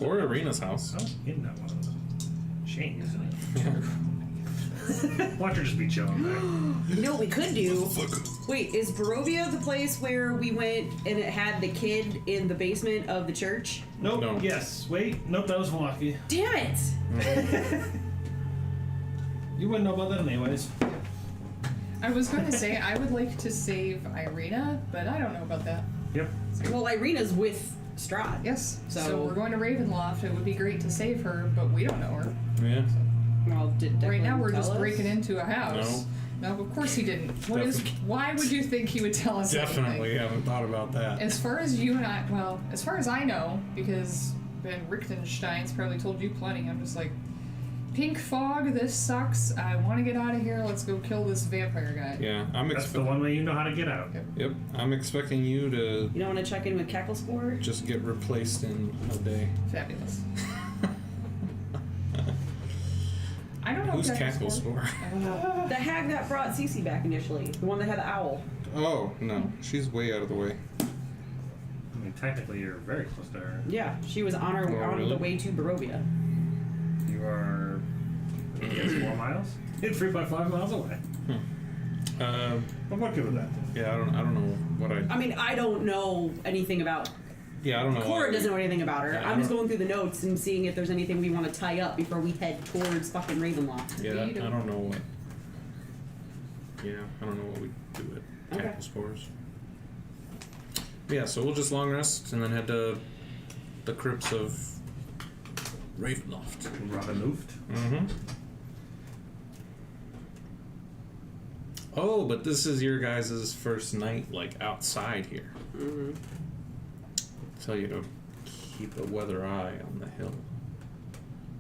Or Arena's house. Oh, in that one. Shame, isn't it? Watch her just be chilling there. You know what we could do? Wait, is Barovia the place where we went and it had the kid in the basement of the church? Nope. No. Yes. Wait. Nope. That was Milwaukee. Damn it! You wouldn't know about that anyways. I was going to say I would like to save Irina, but I don't know about that. Yep. Well, Irina's with Strahd. Yes. So So- we're going to Ravenloft. It would be great to save her, but we don't know her. Yeah. Well, did Right now Declan we're tell just us? breaking into a house. No, of course he didn't. Why would you think he would tell us Definitely anything? haven't thought about that. As far as you and I, well, as far as I know, because Ben Richtenstein's probably told you plenty, I'm just like, pink fog, this sucks. I want to get out of here. Let's go kill this vampire guy. Yeah, I'm That's the one way you know how to get out. Yep, I'm expecting you to You don't want to check in with Cacklespore? just get replaced in a day. Fabulous. I don't know. Who's what that is Cackle's for. for? I don't know. The hag that brought Cece back initially. The one that had the owl. Oh no, she's way out of the way. I mean, technically, you're very close to her. Yeah, she was on her Oh, on really? the way to Barovia. You are, I guess, 4 miles. It's 3 by 5 miles away. I'm okay with that. Yeah, I don't know what I mean, I don't know anything about. Yeah, I don't know. Cora why- doesn't know anything about her. Yeah, I I'm just don't- going through the notes and seeing if there's anything we want to tie up before we head towards fucking Ravenloft. Yeah, I don't know what. Yeah, I don't know what we do at Okay. Cackle Spores. Yeah, so we'll just long rest and then head to the crypts of Ravenloft. Ravenloft. Mm-hmm. Oh, but this is your guys' first night, like, outside here. Mm-hmm. Tell you to keep a weather eye on the hill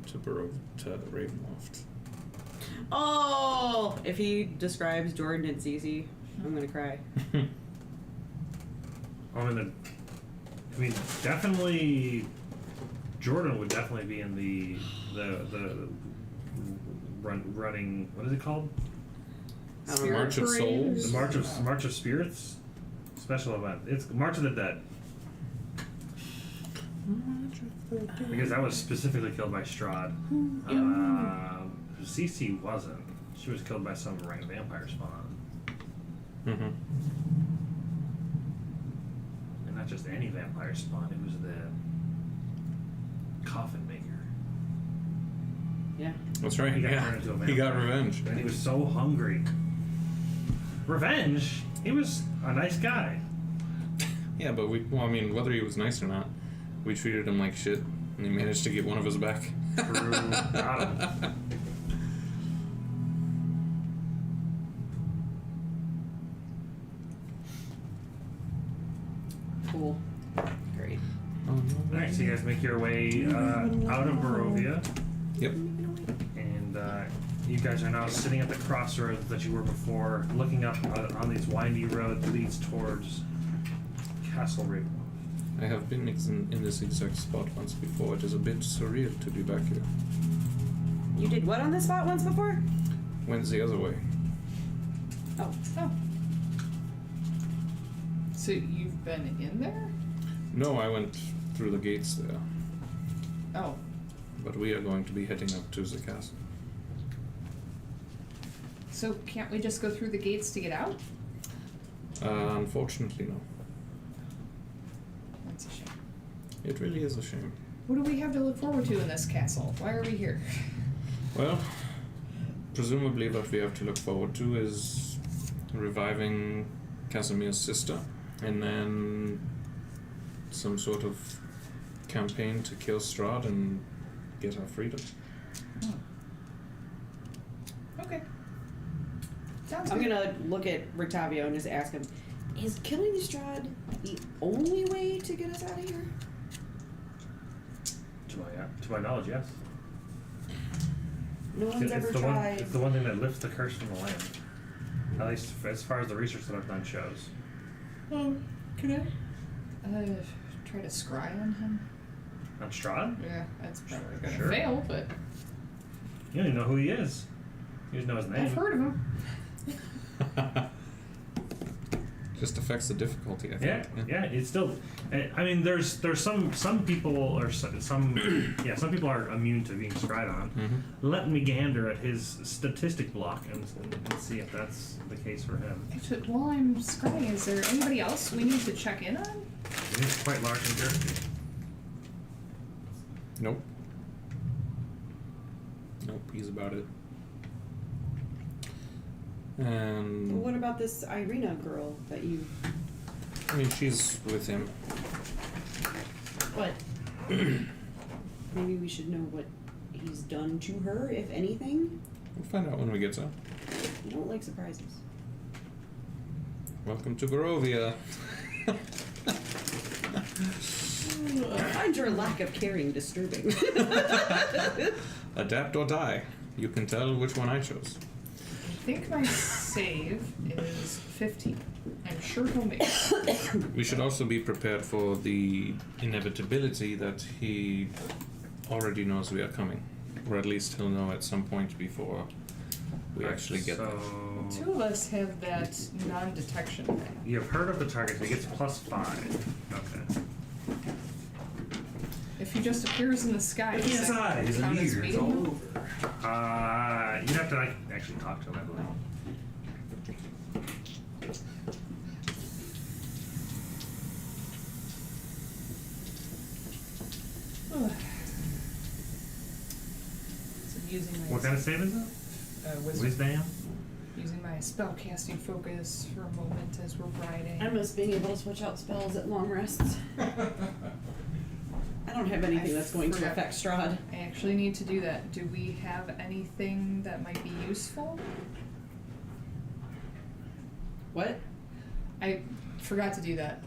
to Ravenloft. Oh, if he describes Jordan and Cece, I'm gonna cry. I mean, definitely. Jordan would definitely be in the running. What is it called? I don't know. March of Parade? Souls? The March of Spirits special event. It's March of the Dead because that was specifically killed by Strahd. Cece wasn't. She was killed by some rank vampire spawn, Mm-hmm. and not just any vampire spawn. It was the coffin maker. Yeah. That's right. He got Yeah, turned into a he got vampire. revenge. And he was so hungry. Revenge? He was a nice guy. Yeah, but I mean, whether he was nice or not, we treated him like shit, and he managed to get one of us back. True. Got him. guys make your way out of Barovia, Yep. and you guys are now sitting at the crossroads that you were before, looking up on these windy road that leads towards Castle Ravenloft. I have been in this exact spot once before. It is a bit surreal to be back here. You did what on this spot once before? Went the other way. Oh. Oh. So you've been in there? No, I went through the gates there. Oh. But we are going to be heading up to the castle. So can't we just go through the gates to get out? Unfortunately, no. That's a shame. It really is a shame. What do we have to look forward to in this castle? Why are we here? Well, presumably what we have to look forward to is reviving Casimir's sister, and then some sort of campaign to kill Strahd and get our freedom. Oh. Okay. Sounds I'm good. gonna look at Rictavio and just ask him, is killing Strahd the only way to get us out of here? To my knowledge, yes. No one's ever it's tried. it's the one thing that lifts the curse from the land. At least as far as the research that I've done shows. Can I? Try to scry on him? On Strahd? Yeah, that's probably gonna Sure. fail, but You don't even know who he is. You just know his name. I've heard of him. Just affects the difficulty, I think. Yeah. It's still. I mean, there's some people or some people are immune to being scryed on. Mm-hmm. Let me gander at his statistic block and see if that's the case for him. Actually, while I'm scrying, is there anybody else we need to check in on? He's quite large and girthy. Nope. Nope, he's about it. And What about this Irina girl that you... I mean, she's with him. What? Maybe we should know what he's done to her, if anything. We'll find out when we get there. I don't like surprises. Welcome to Barovia. I find your lack of caring disturbing. Adapt or die. You can tell which one I chose. I think my save is 15. I'm sure he'll make it. We should also be prepared for the inevitability that he already knows we are coming. Or at least he'll know at some point before we actually get there. So Two of us have that non-detection thing. you've heard of the target. He gets +5. Okay. If he just appears in the sky, does His that eyes count and as ears meeting all him? over. You'd have to actually talk to him, I believe. So I'm using my What kind of save is it? wisdom. Wisdom? Using my spellcasting focus for a moment as we're riding. I miss being able to switch out spells at long rests. I don't have anything that's going to forgot. affect Strahd. I actually need to do that. Do we have anything that might be useful? What? I forgot to do that.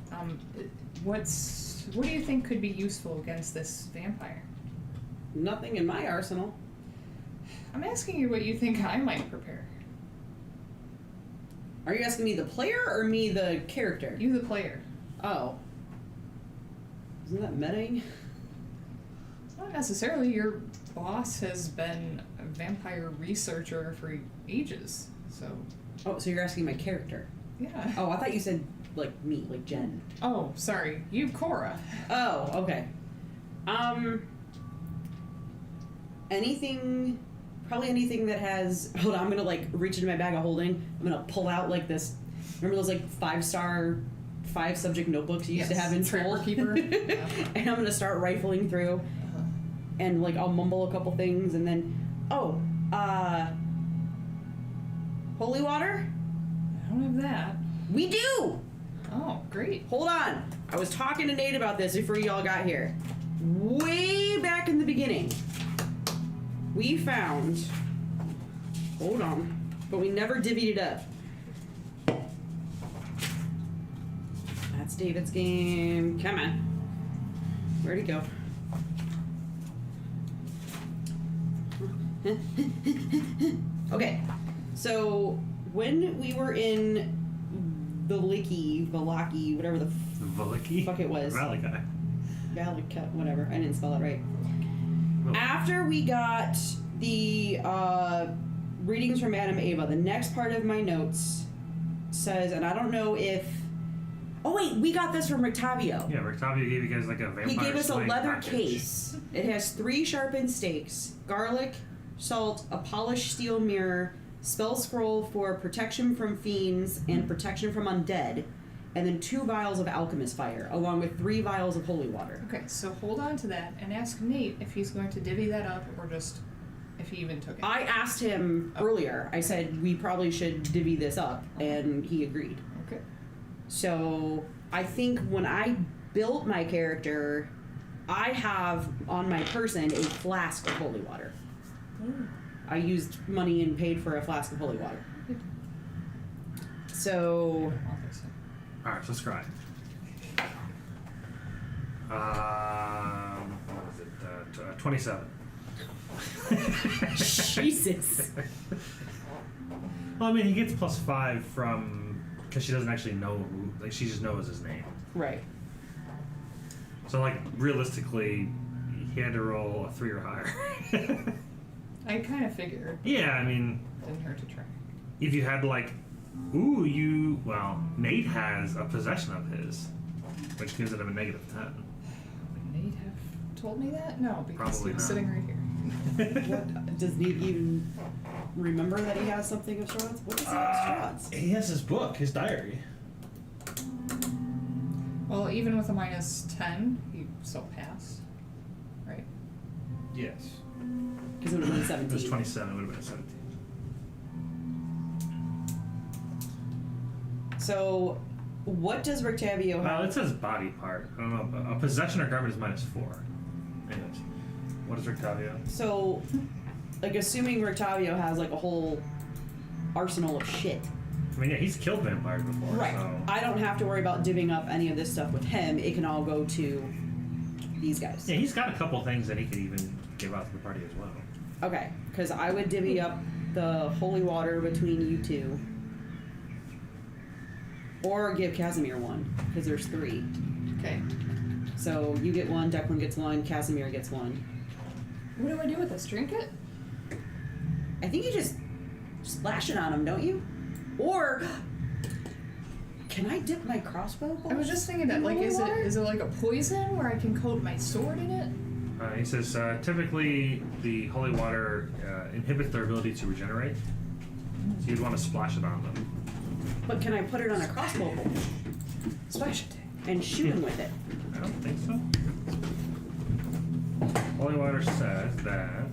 What do you think could be useful against this vampire? Nothing in my arsenal. I'm asking you what you think I might prepare. Are you asking me the player or me the character? You, the player. Oh. Isn't that meting? Not necessarily. Your boss has been a vampire researcher for ages, so Oh, so you're asking my character. yeah. Oh, I thought you said, like, me, like Jen. Oh, sorry. You, Cora. Oh, okay. Anything, probably anything that has, hold on, I'm gonna, like, reach into my bag of holding. I'm gonna pull out, like, this, remember those, like, 5-subject notebooks you used to Yes, have in Trapper school? Keeper. Yeah. And I'm gonna start rifling through, and, like, I'll mumble a couple things, and then, holy water? I don't have that. We do! Oh, great. Hold on. I was talking to Nate about this before y'all got here. Way back in the beginning, we found... Hold on. But we never divvied it up. That's David's game. Come on. Where'd he go? Okay, so when we were in Valaki, whatever the Valaki? fuck it was. Valaki. Valaka, whatever. I didn't spell it right. Oh. After we got the readings from Madame Ava, the next part of my notes says, and I don't know if. Oh wait, we got this from Rictavio. Yeah, Rictavio gave you guys like a vampire. He gave us a slaying leather package. case. It has 3 sharpened stakes, garlic, salt, a polished steel mirror, spell scroll for protection from fiends and protection from undead, and then 2 vials of alchemist fire, along with 3 vials of holy water. Okay, so hold on to that and ask Nate if he's going to divvy that up or just if he even took it. I asked him earlier. I said we probably should divvy this up, and he agreed. Okay. So I think when I built my character, I have on my person a flask of holy water. I used money and paid for a flask of holy water. So Alright, so Strahd. What was it? 27. Jesus. Well, I mean, he gets +5 from because she doesn't actually know who, like she just knows his name. Right. So like realistically, he had to roll a 3 or higher. I kind of figured. Yeah, I mean, Didn't hurt to try. if you had like, well, Nate has a possession of his, which gives it a -10. Would Nate have told me that? No, because Probably he was not. sitting right here. What, does Nate even remember that he has something of Strahd's? What does he have of Strahd's? He has his book, his diary. Well, even with a -10, he still passed. Right? Yes. Because it would have been It 17. was 27. It would have been 17. So, what does Rictavio Well, have? it says body part. I don't know. But a possession or garment is -4. Anyways, what is Rictavio? So, like, assuming Rictavio has, like, a whole arsenal of shit. I mean, yeah, he's killed vampires before. Right. So. I don't have to worry about divvying up any of this stuff with him. It can all go to these guys. Yeah, he's got a couple things that he could even give out to the party as well. Okay, because I would divvy up the holy water between you two. Or give Casimir one, because there's 3. Okay. So you get 1, Declan gets 1, Casimir gets 1. What do I do with this? Drink it? I think you just splash it on him, don't you? Or can I dip my crossbow bolt? I was just thinking that, in like, holy is water? it like a poison where I can coat my sword in it? He says typically the holy water inhibits their ability to regenerate, so you'd want to splash it on them. But can I put it on a crossbow bolt Splash it. and shoot him with it? I don't think so. Holy water says that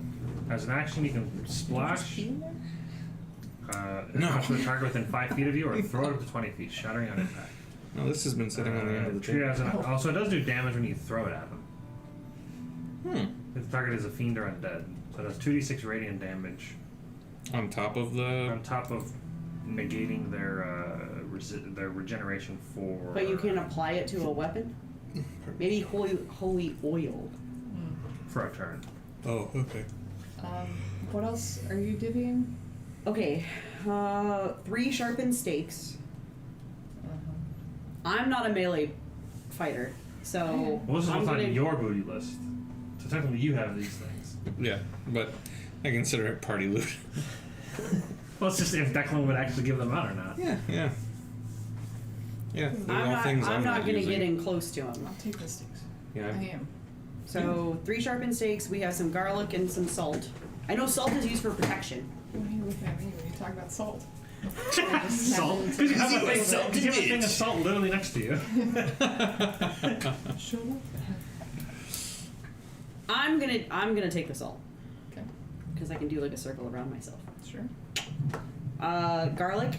as an action you can splash No. to the target within 5 feet of you, or throw it up to 20 feet, shattering on impact. No, this has been sitting on the end of the Treat it table. as also, it does do damage when you throw it at them. If the target is a fiend or undead, so it does 2d6 radiant damage On top of the. on top of negating their regeneration for. But you can apply it to a weapon? Maybe holy oil. for a turn. Oh, okay. What else are you divvying? Okay, 3 sharpened stakes. I'm not a melee fighter, so Well, this is I'm what's gonna, on your booty list. So technically, you have these things. Yeah, but I consider it party loot. Well, it's just if Declan would actually give them out or not. Yeah, yeah. Yeah, they're I'm all not, things I'm not gonna using. get in close to him. I'll take the sticks. Yeah, I am. So 3 sharpened stakes. We have some garlic and some salt. I know salt is used for protection. Why are you looking at me when you talk about salt? Salt? Because you have a thing, Salt you have a thing of bitch. salt literally next to you. Shut up. I'm gonna take the salt Okay. because I can do like a circle around myself. Sure. Garlic.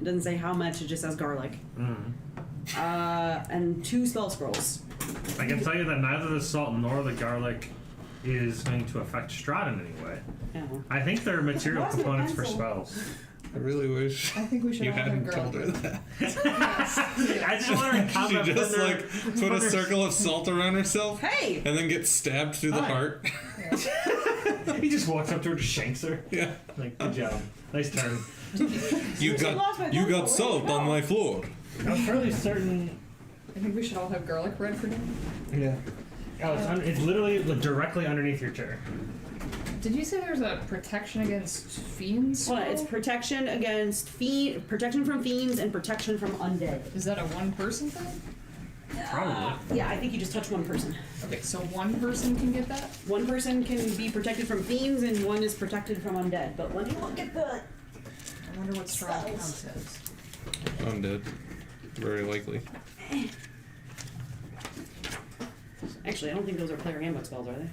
It doesn't say how much. It just says garlic. And 2 spell scrolls. I can tell you that neither the salt nor the garlic is going to affect Strahd in any way. Oh. I think they're material Lost my components for pencil. spells. I really wish I think we should you all have hadn't garlic told her bread. that. Yes. I just want her in She combat. just with her- like put a with her- circle of salt around herself Hey! and then gets stabbed through the Hi. heart. He just walks up to her, just shanks her. Yeah. Like, good job, nice turn. You lost my got pencil. salt on my floor. I was fairly certain. I think we should all have garlic bread for dinner. Yeah. Oh, it's literally directly underneath your chair. Did you say there's a protection against fiends? Hold on, it's spell? protection against protection from fiends and protection from undead. Is that a one-person thing? Probably. Yeah, I think you just touch one person. Okay, so one person can get that? One person can be protected from fiends and one is protected from undead. But let me look at the... I wonder what Strahd count says. Undead. Very likely. Actually, I don't think those are player handbook spells, are they?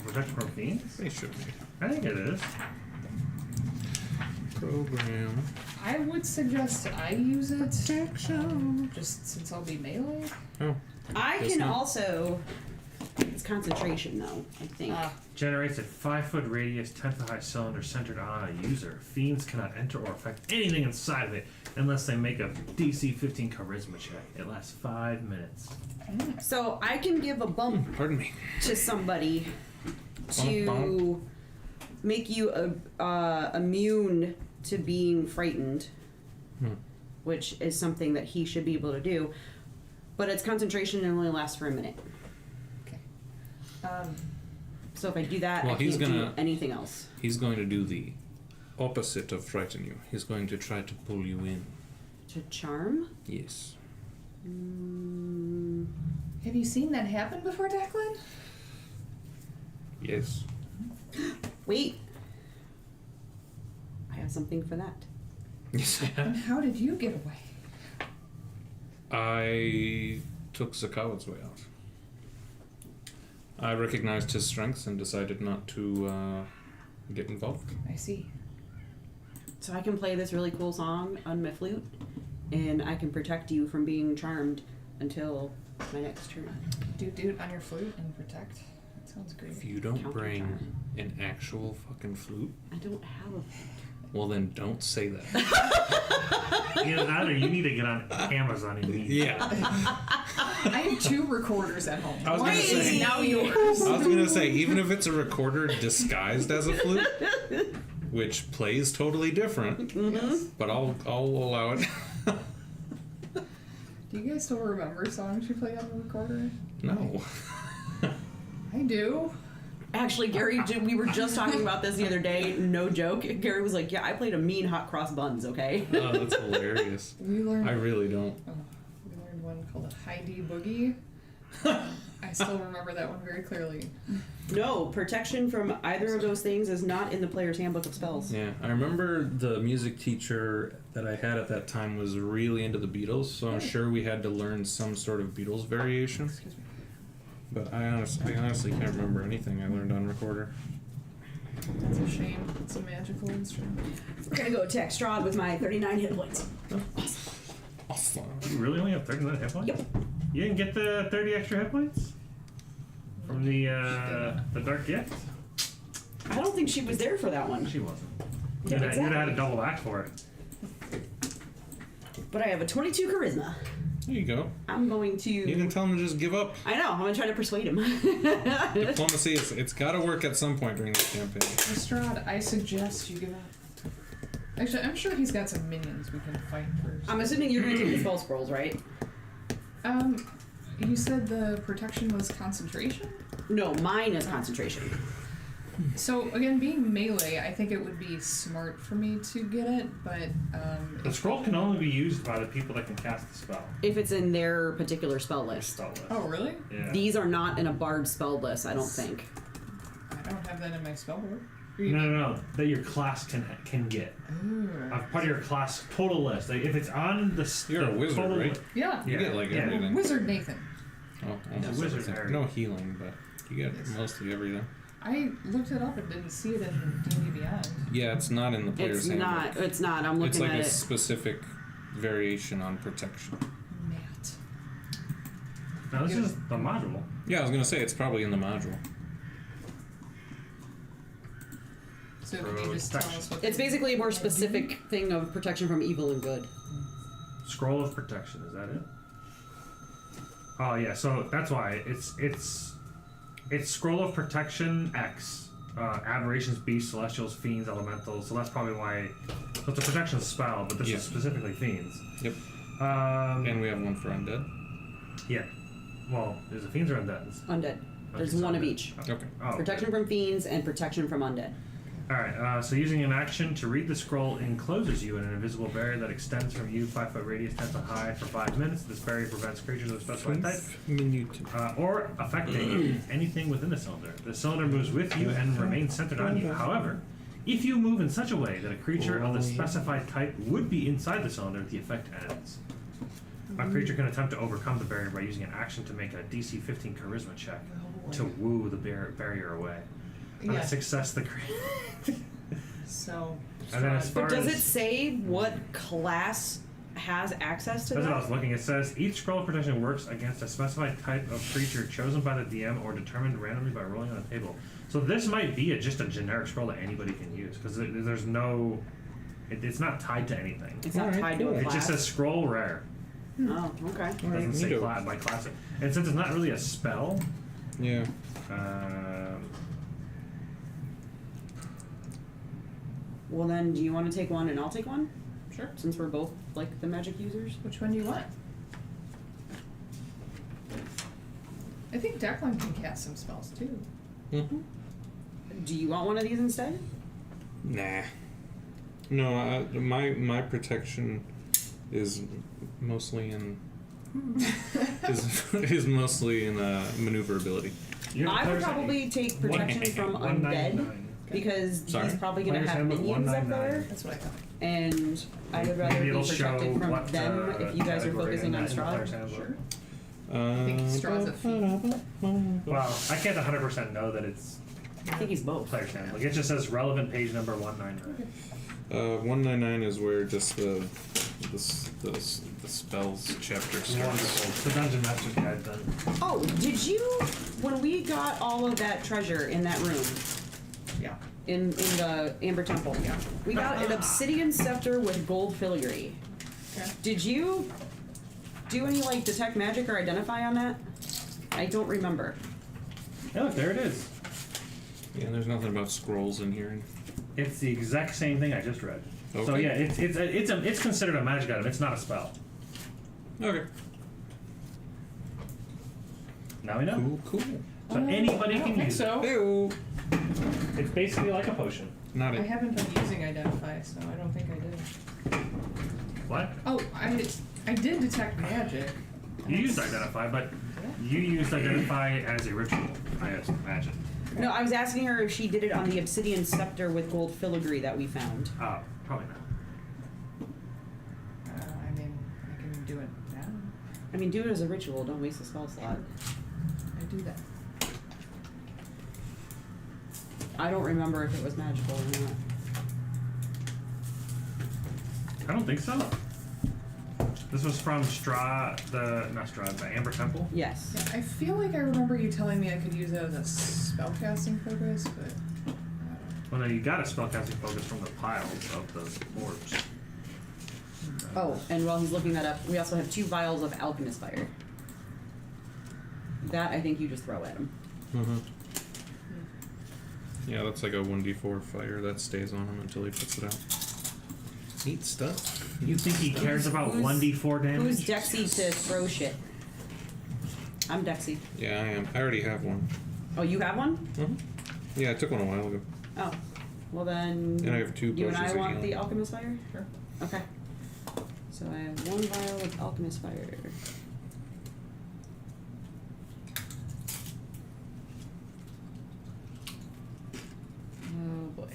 Protection from fiends? They should be. I think it is. Program. I would suggest I use it, just since I'll be melee. Oh. I Guess can not. also... It's concentration, though, I think. Generates a 5-foot radius, 10-foot high cylinder centered on a user. Fiends cannot enter or affect anything inside of it unless they make a DC 15 charisma check. It lasts 5 minutes. So I can give a bump Pardon me. to somebody to Bump. make you immune to being frightened, which is something that he should be able to do. But its concentration and only lasts for a minute. Okay. So if I do that, Well, I he's can't do gonna- anything else. He's going to do the opposite of frighten you. He's going to try to pull you in. To charm? Yes. Have you seen that happen before, Declan? Yes. Wait. I have something for that. Yes. And how did you get away? I took Zakawat's way out. I recognized his strengths and decided not to get involved. I see. So I can play this really cool song on my flute, and I can protect you from being charmed until my next turn. Do it on your flute and protect. That sounds great. If you don't Counter bring charm. an actual fucking flute, I don't have a... well then don't say that. Either that or you need to get on Amazon immediately. Yeah. I have 2 recorders at home. I was One gonna is say- now yours. I was gonna say, even if it's a recorder disguised as a flute, which plays totally different, Yes. but I'll allow it. Do you guys still remember songs you played on the recorder? No. I do. Actually, Gary, we were just talking about this the other day. No joke. Gary was like, "Yeah, I played a mean hot cross buns." Okay. Oh, that's hilarious. We learned. I really don't. We learned one called a high D boogie. I still remember that one very clearly. No, protection from either of those things is not in the player's handbook of spells. Yeah, I remember the music teacher that I had at that time was really into the Beatles, so I'm sure we had to learn some sort of Beatles variation. Excuse me. But I honestly can't remember anything I learned on recorder. That's a shame. It's a magical instrument. We're gonna go attack Strahd with my 39 hit points. Awesome. You really only have 39 hit points? Yep. You didn't get the 30 extra hit points? From the Dark Gift? I don't think she was there for that one. She wasn't. Yeah, You'd have had exactly. to double back for it. But I have a 22 charisma. There you go. I'm going to... You can tell him to just give up. I know. I'm gonna try to persuade him. Diplomacy, it's got to work at some point during this campaign. Strahd, I suggest you give up. Actually, I'm sure he's got some minions we can fight first. I'm assuming you're gonna take the spell scrolls, right? You said the protection was concentration? No, mine is concentration. So, again, being melee, I think it would be smart for me to get it, but, The scroll can only be used by the people that can cast the spell. If it's in their particular spell Or list. spell list. Oh, really? Yeah. These are not in a bard spell list, I don't think. I don't have that in my spellbook. No. That your class can get. Ooh. Part of your class total list. Like if it's on the You're a wizard, total right? Yeah. You get like yeah. everything. Wizard Nathan. Oh, It's a almost wizard everything. area. No healing, but you get Yes. mostly everything. I looked it up and didn't see it in D&D Beyond. Yeah, it's not in the player's handbook. It's not. I'm It's looking like at a it. specific variation on protection. Matt. No, this is the module. Yeah, I was gonna say it's probably in the module. So can you just tell us what? It's basically a more specific thing of protection from evil and good. Scroll of Protection, is that it? Oh yeah, so that's why it's Scroll of Protection X. Aberrations, beasts, celestials, fiends, elementals. So that's probably why. So it's a protection spell, but this Yeah. is specifically fiends. Yep. Um, And we have one for undead. yeah. Well, there's a fiends or undead. Undead. There's just one of undead. each. Okay. Oh, Protection from fiends and protection from undead. Alright, so using an action to read the scroll encloses you in an invisible barrier that extends from you 5 foot radius, 10 foot high for 5 minutes. This barrier prevents creatures of a specified type or affecting anything within the cylinder. The cylinder moves with you and remains centered on you. However, if you move in such a way that a creature of the specified type would be inside the cylinder, the effect ends. A creature can attempt to overcome the barrier by using an action to make a DC 15 charisma check to woo the barrier away. On Yeah. a success, the So. And then as Strahd. far But does as- it say what class has access to That's what I that? was looking. It says each scroll of protection works against a specified type of creature chosen by the DM or determined randomly by rolling on a table. So this might be just a generic scroll that anybody can use because there's no. It's not tied to anything. It's not Alright, tied to cool. a It class. just says scroll rare. Oh, okay. It doesn't say neato. by class. And since it's not really a spell, Yeah. Well, then, do you want to take one and I'll take one? Sure. Since we're both, like, the magic users? Which one do you want? I think Declan can cast some spells too. Mm-hmm. Do you want one of these instead? Nah. No, my protection is mostly in is mostly in maneuverability. you know, I would players- probably take protection from undead 199. because Sorry? he's probably going to Player's have handbook minions up 199. there, That's what I thought. and I would rather Maybe be it'll protected show from what them if you guys are category focusing on in the player's Strahd. handbook. Sure. I think Strahd's a fiend. Well, I can't 100% know that it's I think he's both. player's handbook. It just says relevant page number 199. 199 is where just the spells chapter starts. Wonderful. It's the Dungeon Master's Guide then. Oh, did you, when we got all of that treasure in that room, Yeah. in the Amber Temple, Yeah. we got an obsidian scepter with gold filigree. Okay. Did you do any, like, detect magic or identify on that? I don't remember. Yeah, look, there it is. Yeah, there's nothing about scrolls in here. It's the exact same thing I just read. So Okay. yeah, it's considered a magic item. It's not a spell. Okay. Now we know. Cool. So anybody I don't can think use so. Ew. it. It's basically like a potion. Not I it. haven't been using Identify, so I don't think I did. What? Oh, I did detect magic. You used Identify, but you used Identify as a ritual, I imagine. No, I was asking her if she did it on the obsidian scepter with gold filigree that we found. Oh, probably not. I mean, I can do it now. I mean, do it as a ritual, don't waste a spell slot. I do that. I don't remember if it was magical or not. I don't think so. This was from Strahd, the Amber Temple. Yes. Yeah, I feel like I remember you telling me I could use it as a spellcasting focus, but I don't know. Well, no, you got a spellcasting focus from the piles of the orbs. Oh, and while he's looking that up, we also have 2 vials of alchemist fire. That I think you just throw at him. Mm-hmm. Yeah, that's like a 1d4 fire that stays on him until he puts it out. Neat stuff. You think he cares about Who's- 1d4 damage? Who's Dexy to throw shit? I'm Dexy. Yeah, I am. I already have one. Oh, you have one? Mm-hmm. Yeah, I took one a while ago. Oh. Well then, And I have 2 you and potions I of want healing. the alchemist fire? Sure. Okay. So I have 1 vial of alchemist fire. Oh boy.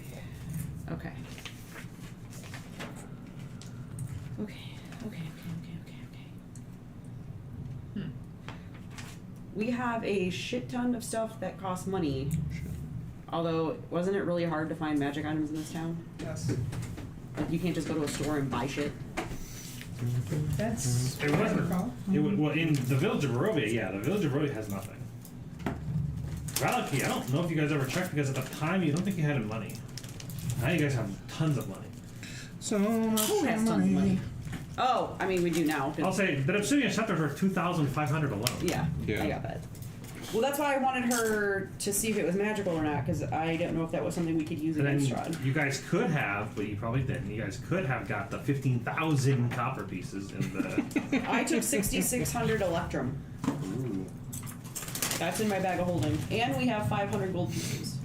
Okay. Okay. We have a shit ton of stuff that costs money. Although, wasn't it really hard to find magic items in this town? Yes. Like, you can't just go to a store and buy shit. That's It what I wasn't. recall. Well, in the village of Barovia, yeah, the village of Barovia has nothing. Valaki, I don't know if you guys ever checked because at the time you don't think you had any money. Now you guys have tons of money. So much Who has tons of money? Oh, I mean, we do now. 'cause- I'll say the obsidian scepters are 2,500 alone. Yeah, Yeah. I got that. Well, that's why I wanted her to see if it was magical or not, because I don't know if that was something we could use And against then Strahd. you guys could have, but you probably didn't. You guys could have got the 15,000 copper pieces in the. I took 6,600 electrum. Ooh. That's in my bag of holding. And we have 500 gold pieces.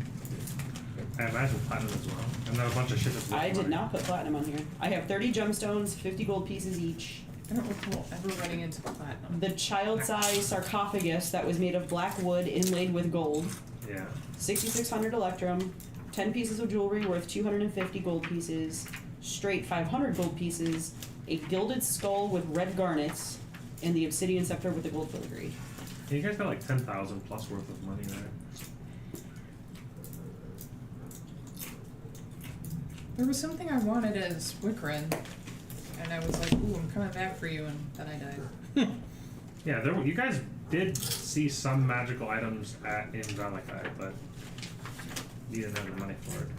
I imagine platinum as well, and then a bunch of shit that's worth I did money. not put platinum on here. I have 30 gemstones, 50 gold pieces each. I don't recall ever running into platinum. The child-size sarcophagus that was made of black wood inlaid with gold. Yeah. 6,600 electrum. 10 pieces of jewelry worth 250 gold pieces. Straight 500 gold pieces. A gilded skull with red garnets. And the obsidian scepter with the gold filigree. Yeah, you guys got like 10,000 plus worth of money there. There was something I wanted as Wicran, and I was like, ooh, I'm coming back for you, and then I died. Yeah, there were, you guys did see some magical items in Valakai, but you didn't have the money for it.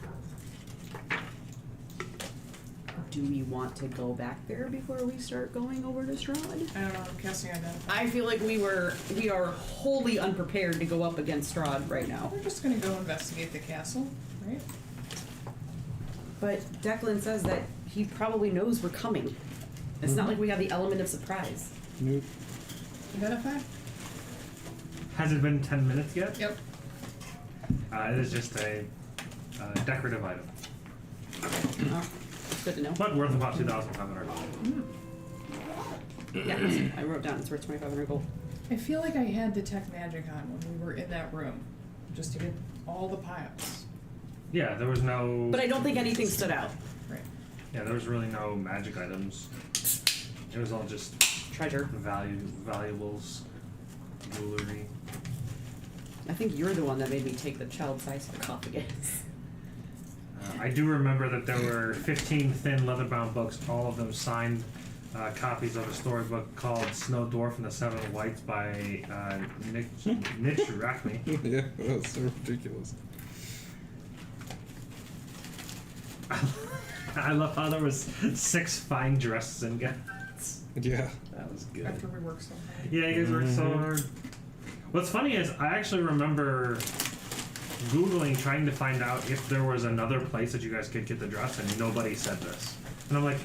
Do we want to go back there before we start going over to Strahd? I don't know, I'm casting identify. I feel like we are wholly unprepared to go up against Strahd right now. We're just gonna go investigate the castle, right? But Declan says that he probably knows we're coming. It's not like we have the element of surprise. Nope. Identify? Has it been 10 minutes yet? Yep. It is just a decorative item, Oh, good to know. but worth about 2,500. Yeah, I wrote down it's worth 2,500 gold. I feel like I had detect magic on when we were in that room, just to get all the piles. Yeah, there was no. But I don't think anything stood out. Right. Yeah, there was really no magic items. It was all just Treasure. valuables, jewelry. I think you're the one that made me take the child-sized sarcophagus. I do remember that there were 15 thin leather-bound books, all of them signed copies of a storybook called Snow Dwarf and the Seven Whites by Nick Rachmi. Yeah, that's so ridiculous. I love how there was 6 fine dresses and guys. Yeah. That was good. After we worked so hard. Yeah, you guys worked so hard. What's funny is I actually remember Googling trying to find out if there was another place that you guys could get the dress, and nobody said this. And I'm like,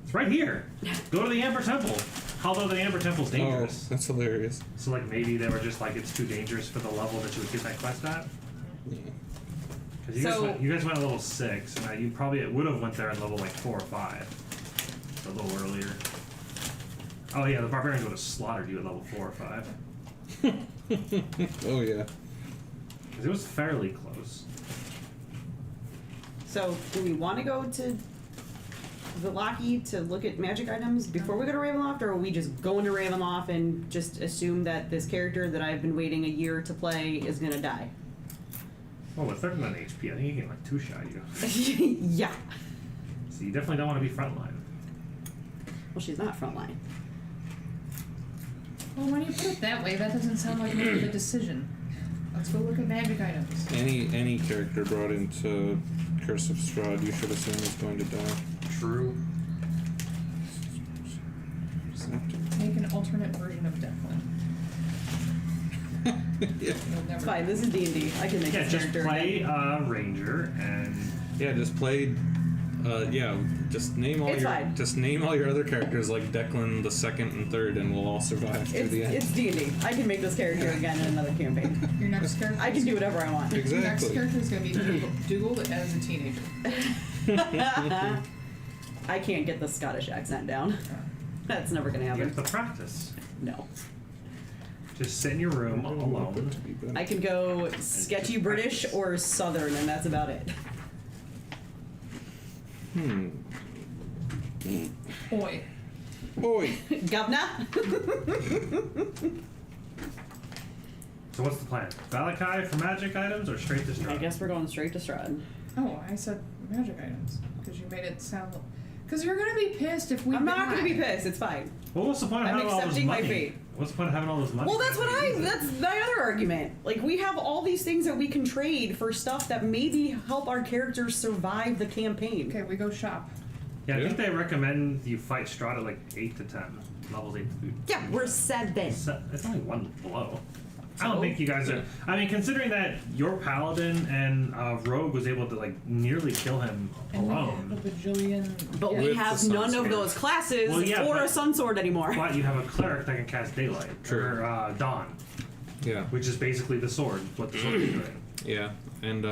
it's right here. Go to the Amber Temple. Although the Amber Temple's dangerous. Oh, that's hilarious. So like maybe they were just like, it's too dangerous for the level that you would get that quest at. Yeah. Because you guys went a level 6, and you probably would have went there at level like 4 or 5. A little earlier. Oh yeah, the barbarians would have slaughtered you at level 4 or 5. Oh yeah. Because it was fairly close. So, do we want to go to Vallaki to look at magic items before we go to Ravenloft, or are we just going to Ravenloft and just assume that this character that I've been waiting a year to play is gonna die? Oh, with 39 HP, I think you get like 2 shot you. Yeah. So you definitely don't want to be frontline. Well, she's not frontline. Well, when you put it that way, that doesn't sound like much of a decision. Let's go look at magic items. Any character brought into Curse of Strahd, you should assume is going to die. True. Make an alternate version of Declan. Yeah. You'll never It's fine. This is D&D. I can make Yeah, this just character play again. Ranger and Yeah, just play. Just name all It's your fine. just name all your other characters like Declan the second and third, and we'll all survive through the end. It's D&D. I can make this character again in another campaign. Your next character. I can do whatever I want. Your next Exactly. character is going to be Dougal as a teenager. I can't get the Scottish accent down. That's never gonna you happen. have to practice. No. Just sit in your room alone. I can go sketchy just British practice. or Southern, and that's about it. Oi. Oi! Governor? So what's the plan? Valakai for magic items or straight to Strahd? I guess we're going straight to Strahd. Oh, I said magic items because you made it sound. Because you're gonna be pissed if we. I'm not die. gonna be pissed. It's fine. Well, what's the point of I'm having all this accepting my money? fate. What's the point of having all this money? Well, that's my other argument. Like, we have all these things that we can trade for stuff that maybe help our characters survive the campaign. Okay, we go shop. Yeah, I think they recommend you fight Strahd at like 8 to 10. Levels 8 to 10. Yeah, we're 7. It's only one below. I don't So? think you guys are. I mean, considering that your paladin and Rogue was able to like nearly kill him And alone, the bajillion. But yeah. we With have the none of sunsword. those classes Well, yeah, or but- a sun sword anymore. but you have a cleric that can cast daylight True. or dawn, Yeah. which is basically the sword. What the sword is doing. Yeah. And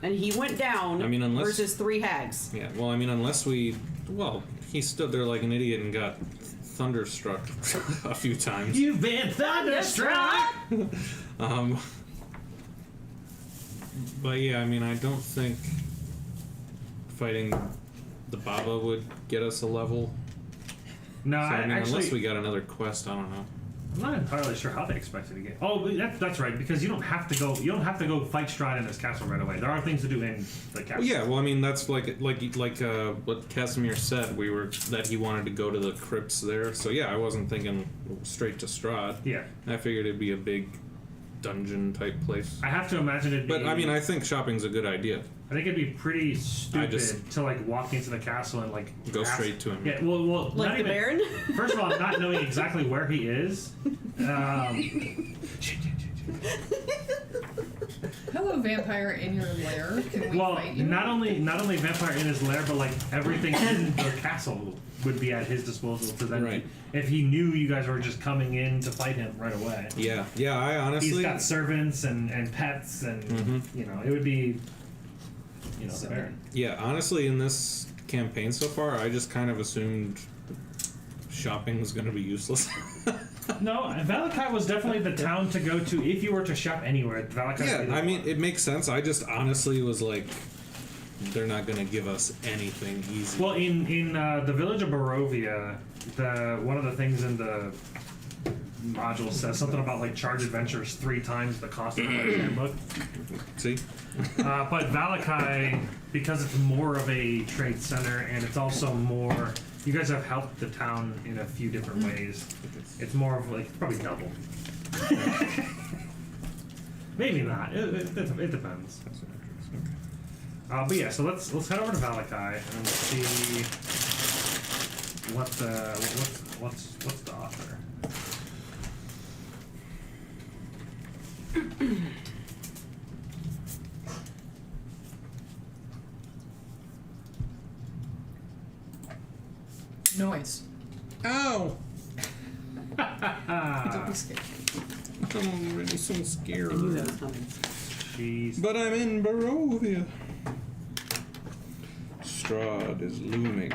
And he went down I mean, unless- versus 3 hags. yeah. Well, I mean, unless we, well, he stood there like an idiot and got thunderstruck a few times. You've been thunderstruck. But yeah, I mean, I don't think fighting the Baba would get us a level. No, So, I I mean, actually. unless we got another quest, I don't know. I'm not entirely sure how they expected to get. Oh, but that's right because you don't have to go. You don't have to go fight Strahd in his castle right away. There are things to do in the castle. Yeah, well, I mean, that's like what Casimir said. That he wanted to go to the crypts there. So yeah, I wasn't thinking straight to Strahd. Yeah. I figured it'd be a big dungeon type place. I have to imagine it. But I mean, I think shopping's a good idea. I think it'd be pretty stupid just- to like walk into the castle and like Go ask- straight to him. Yeah, well, Like not the even, Baron? First of all, not knowing exactly where he is. Hello, vampire in your lair. Can we Well, fight you? not only vampire in his lair, but like everything in the castle would be at his disposal to then. Right. If he knew you guys were just coming in to fight him right away. Yeah, I honestly. He's got servants and pets and you know it would be the Baron. Yeah, honestly, in this campaign so far, I just kind of assumed shopping was going to be useless. No, Valakai was definitely the town to go to if you were to shop anywhere. Valakai would be Yeah, the I mean, one. it makes sense. I just honestly was like, they're not going to give us anything easy. Well, in the village of Barovia, one of the things in the module says something about like charge adventures 3 times the cost of the player's handbook. See? But Valakai, because it's more of a trade center and it's also more, you guys have helped the town in a few different ways. It's more of like probably double. Maybe not. It depends. But yeah, so let's head over to Valakai and see what's the offer. Noise. Ow! Don't be scared. I'm already so scared. I knew that was coming. Jeez. But I'm in Barovia. Strahd is looming.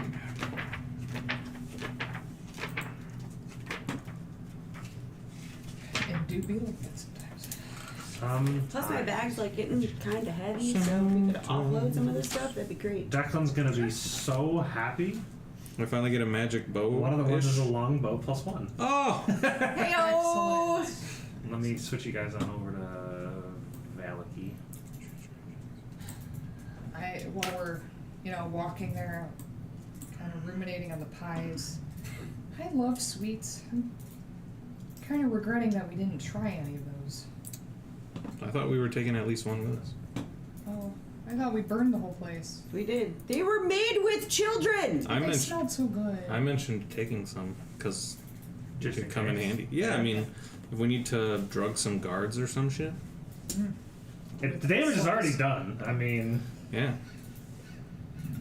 And do be like that sometimes. Plus, my bag's like getting kind of heavy, so if we could offload some of this stuff, that'd be great. Declan's gonna be so happy. I finally get a magic bow. One of the ones is a long bow +1. Oh! Heyo! Excellent. Let me switch you guys on over to Valaki. While we're, walking there, kind of ruminating on the pies. I love sweets. I'm kind of regretting that we didn't try any of those. I thought we were taking at least one with us. Oh, I thought we burned the whole place. We did. They were made with children! I They mentioned smelled so good. I mentioned taking some because it Just could in come in case. handy. Yeah, I mean, if we need to drug some guards or some shit. The damage is already done. I mean, Yeah.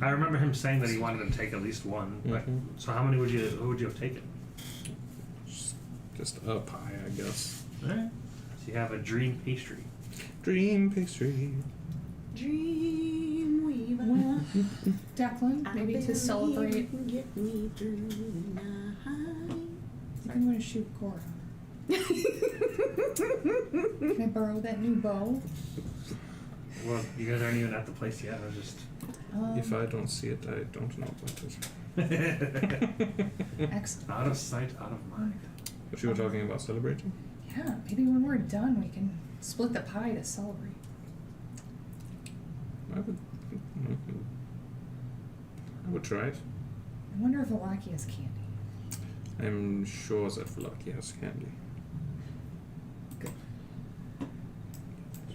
I remember him saying that he wanted to take at least one. But, Mhm. so how many would you have taken? Just a pie, I guess. Alright. So you have a dream pastry. Dream pastry. Dreamweaver. Well, Declan, I maybe to believe celebrate, you can get me through the night. I'm going to shoot Cora. Can I borrow that new bow? Well, you guys aren't even at the place yet. I was just. If I don't see it, I don't know what it. Excellent. Out of sight, out of mind. But you were talking about celebrating? Yeah, maybe when we're done, we can split the pie to celebrate. I would try it. I wonder if Alaki has candy. I'm sure that Vlad has candy.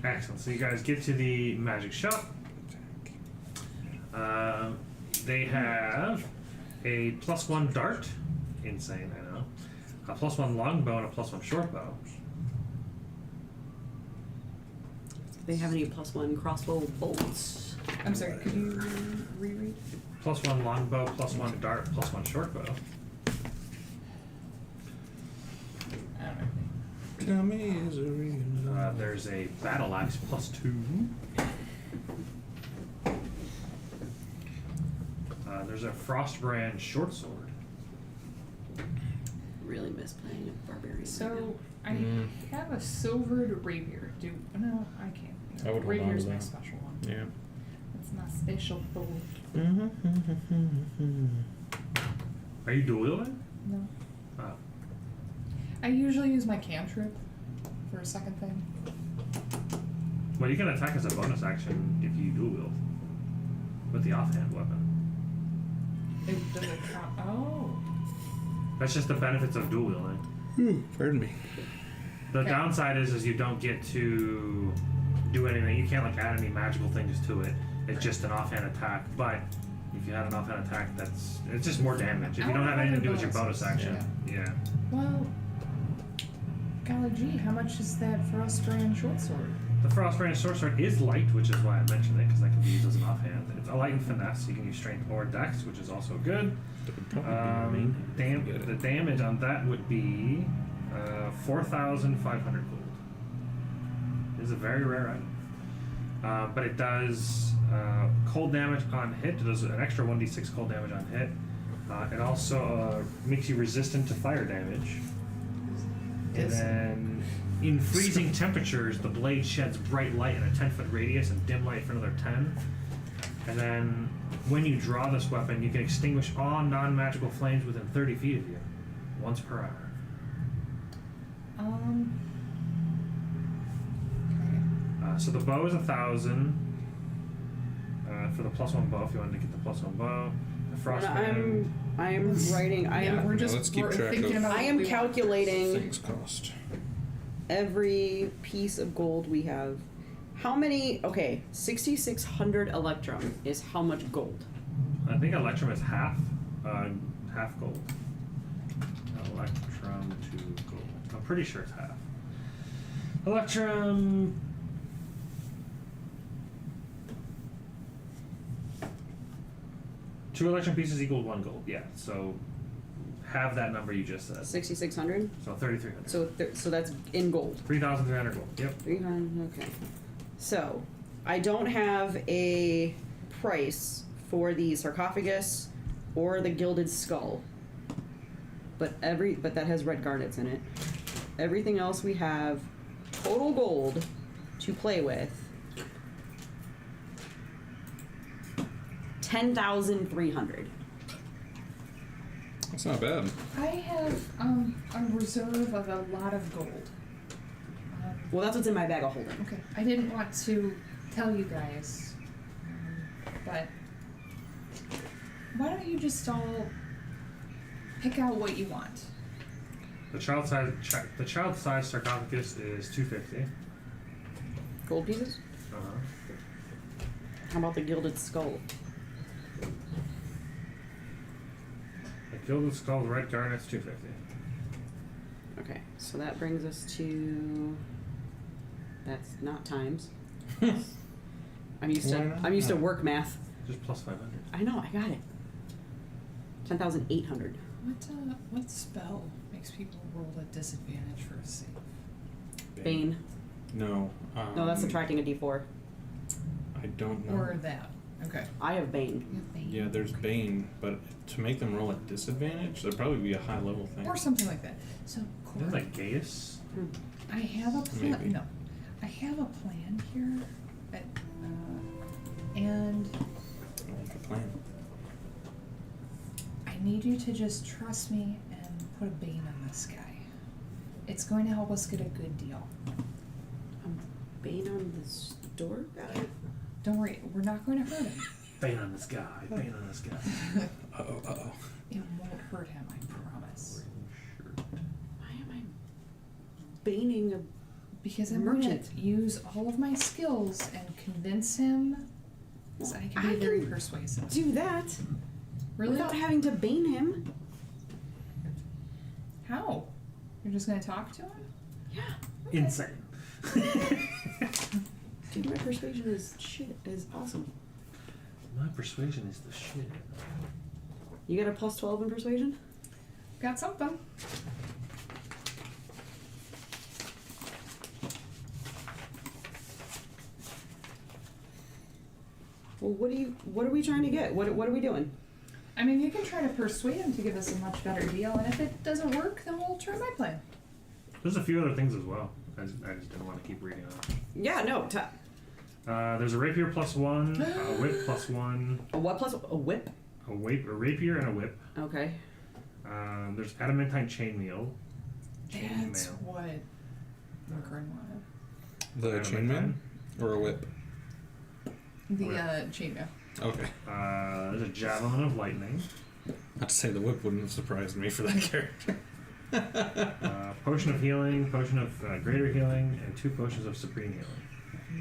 Excellent. So you guys get to the magic shop. They have a +1 dart. Insane, I know. A +1 longbow and a +1 shortbow. Do they have any +1 crossbow bolts? I'm sorry, could you reread? +1 longbow, +1 dart, +1 shortbow. I don't know. Tell me, is it real? There's a battle axe +2. There's a Frostbrand short sword. Really miss playing a barbarian. So, I Mm. have a silvered rapier. No, I can't. I would hold on Rapier's to my that. special one. Yeah. It's my special bow. Are you dual wielding? No. Oh. I usually use my cantrip for a second thing. Well, you can attack as a bonus action if you dual wield with the offhand weapon. It doesn't count. Oh. That's just the benefits of dual wielding. Pardon me. The Okay. downside is you don't get to do anything. You can't like add any magical things to it. It's just an offhand attack. But if you had an offhand attack, it's just more damage. If you don't have anything to do with your bonus action, yeah. Well, golly gee, how much is that Frostbrand short sword? The Frostbrand short sword is light, which is why I mentioned it, because that can be used as an offhand. It's a light and finesse. You can use strength or dex, which is also good. That would probably be my main. The damage on that would be 4,500 gold. It is a very rare item. But it does cold damage on hit. It does an extra 1d6 cold damage on hit. It also makes you resistant to fire damage. And then, in freezing temperatures, the blade sheds bright light in a 10-foot radius and dim light for another 10. And then, when you draw this weapon, you can extinguish all non-magical flames within 30 feet of you, once per hour. Okay. So the bow is 1,000 for the +1 bow. If you wanted to get the +1 bow, the frostbrand. I'm writing. Yeah, we're just let's keep we're track thinking of- about I what am we want. calculating Things cost. every piece of gold we have. How many? Okay, 6,600 electrum is how much gold? I think electrum is half gold. Electrum to gold. I'm pretty sure it's half. Electrum. Two electrum pieces equal 1 gold. Yeah, so have that number you just said. 6,600. So 3,300. So that's in gold. 3,300 gold. Yep. 300. Okay. So I don't have a price for the sarcophagus or the gilded skull, but that has red garnets in it. Everything else we have total gold to play with. 10,300. That's not bad. I have a reserve of a lot of gold. Well, that's what's in my bag of holding. Okay. I didn't want to tell you guys, but why don't you just all pick out what you want? The child size sarcophagus is 250. Gold pieces? How about the gilded skull? The gilded skull red garnet's 250. Okay, so that brings us to. That's not times. I'm used Why to. not? I'm used to work math. Just plus 500. I know. I got it. 10,800. What spell makes people roll a disadvantage for a save? Bane. No. No, that's subtracting a D4. I don't know. Or that. Okay. I have Bane. You have Bane. Yeah, there's Bane, but to make them roll at disadvantage, that'd probably be a high level thing. Or something like that. So, Isn't that like Gaius? I have a plan. Maybe. No, I have a plan here, and I like the plan. I need you to just trust me and put a bane on this guy. It's going to help us get a good deal. Bane on the store guy? Don't worry, we're not going to hurt him. Bane on this guy. Bane on this guy. Uh-oh. It won't hurt him, I promise. baning a Because I'm Merchant. gonna use all of my skills and convince him. So I can be I very can persuasive. do that Really? without having to bane him? How? You're just gonna talk to him? Yeah. Insane. Dude, my persuasion is awesome. My persuasion is the shit. You got a plus 12 in persuasion? Got something. Well, what are we trying to get? What are we doing? I mean, you can try to persuade him to give us a much better deal, and if it doesn't work, then we'll try my plan. There's a few other things as well. I just didn't want to keep reading on. Yeah, no. There's a rapier +1, a whip +1, A what plus a whip? a rapier and a whip. Okay. There's adamantine chainmail. That's Chainmail. what McCurn wanted. The chainman or a whip? The Whip. chainmail. Okay. There's a javelin of lightning. Not to say the whip wouldn't have surprised me for that character. Potion of healing, potion of greater healing, and 2 potions of supreme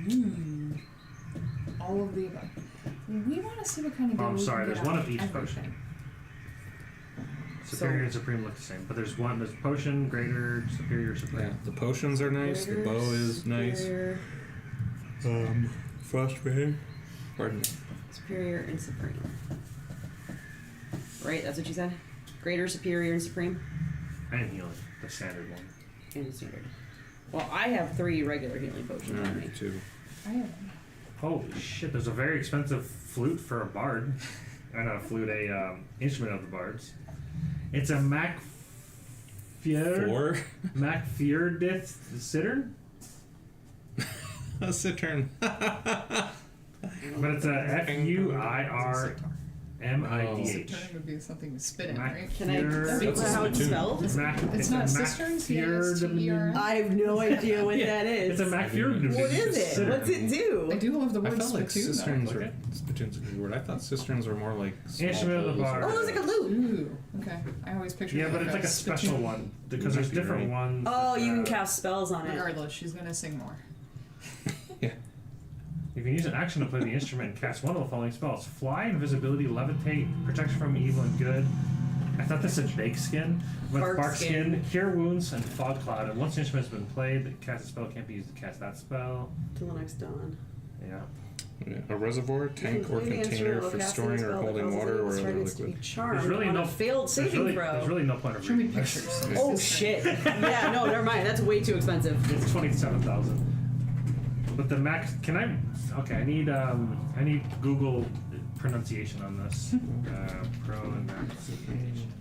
healing. All of the above. We want to see what kind of deal I'm we sorry, can there's get one out of each everything. Superior and supreme look the same, but there's potion, greater, superior, supreme. Yeah, the potions are nice. The bow is nice. Frostbane. Pardon me. Superior and supreme. Right, that's what you said? Greater, superior, and supreme? And healing, the standard one. And standard. Well, I have 3 regular healing potions on me. Alright, 2. I have one. Holy shit! There's a very expensive flute for a bard, or not a flute, a instrument of the bards. It's a Four. Macfeardith cittern, A cittern. but it's a FUIRMIDH. Turn would be something to spit in, right? Can I see That's a how it's spittoon. spelled? It's not a cistern, C-I-S-T-E-R-N. I have no idea what that It's is. a Macfeardith. What is it? cittern. What's it I do? do love the I word felt like spittoon, cisterns though. are spittoons a good word. I thought cisterns were more like small Instrument of the holes. bard. Oh, it's like a lute. Ooh, okay. I always picture Yeah, but it's like a special one because there's different ones. Oh, that, you can cast spells on it. Regardless, she's gonna sing more. Yeah. You can use an action to play the instrument and cast one of the following spells: fly, invisibility, levitate, protection from evil and good. I thought this said bake skin, but Bark bark skin. skin, cure wounds, and fog cloud. And once the instrument has been played, the cast a spell can't be used to cast that spell. Till the next dawn. Yeah. Yeah. A reservoir, tank, or Play the container instrument for while casting storing a or spell that holding causes water or enemies' other targets to be liquid. charmed There's really on no a failed there's saving really, throw. There's really no point of Show me reading this. pictures. Oh shit! Yeah, no, never mind. That's way too expensive. It's 27,000. But the max, can I? Okay, I need Google pronunciation on this. Pronunciation.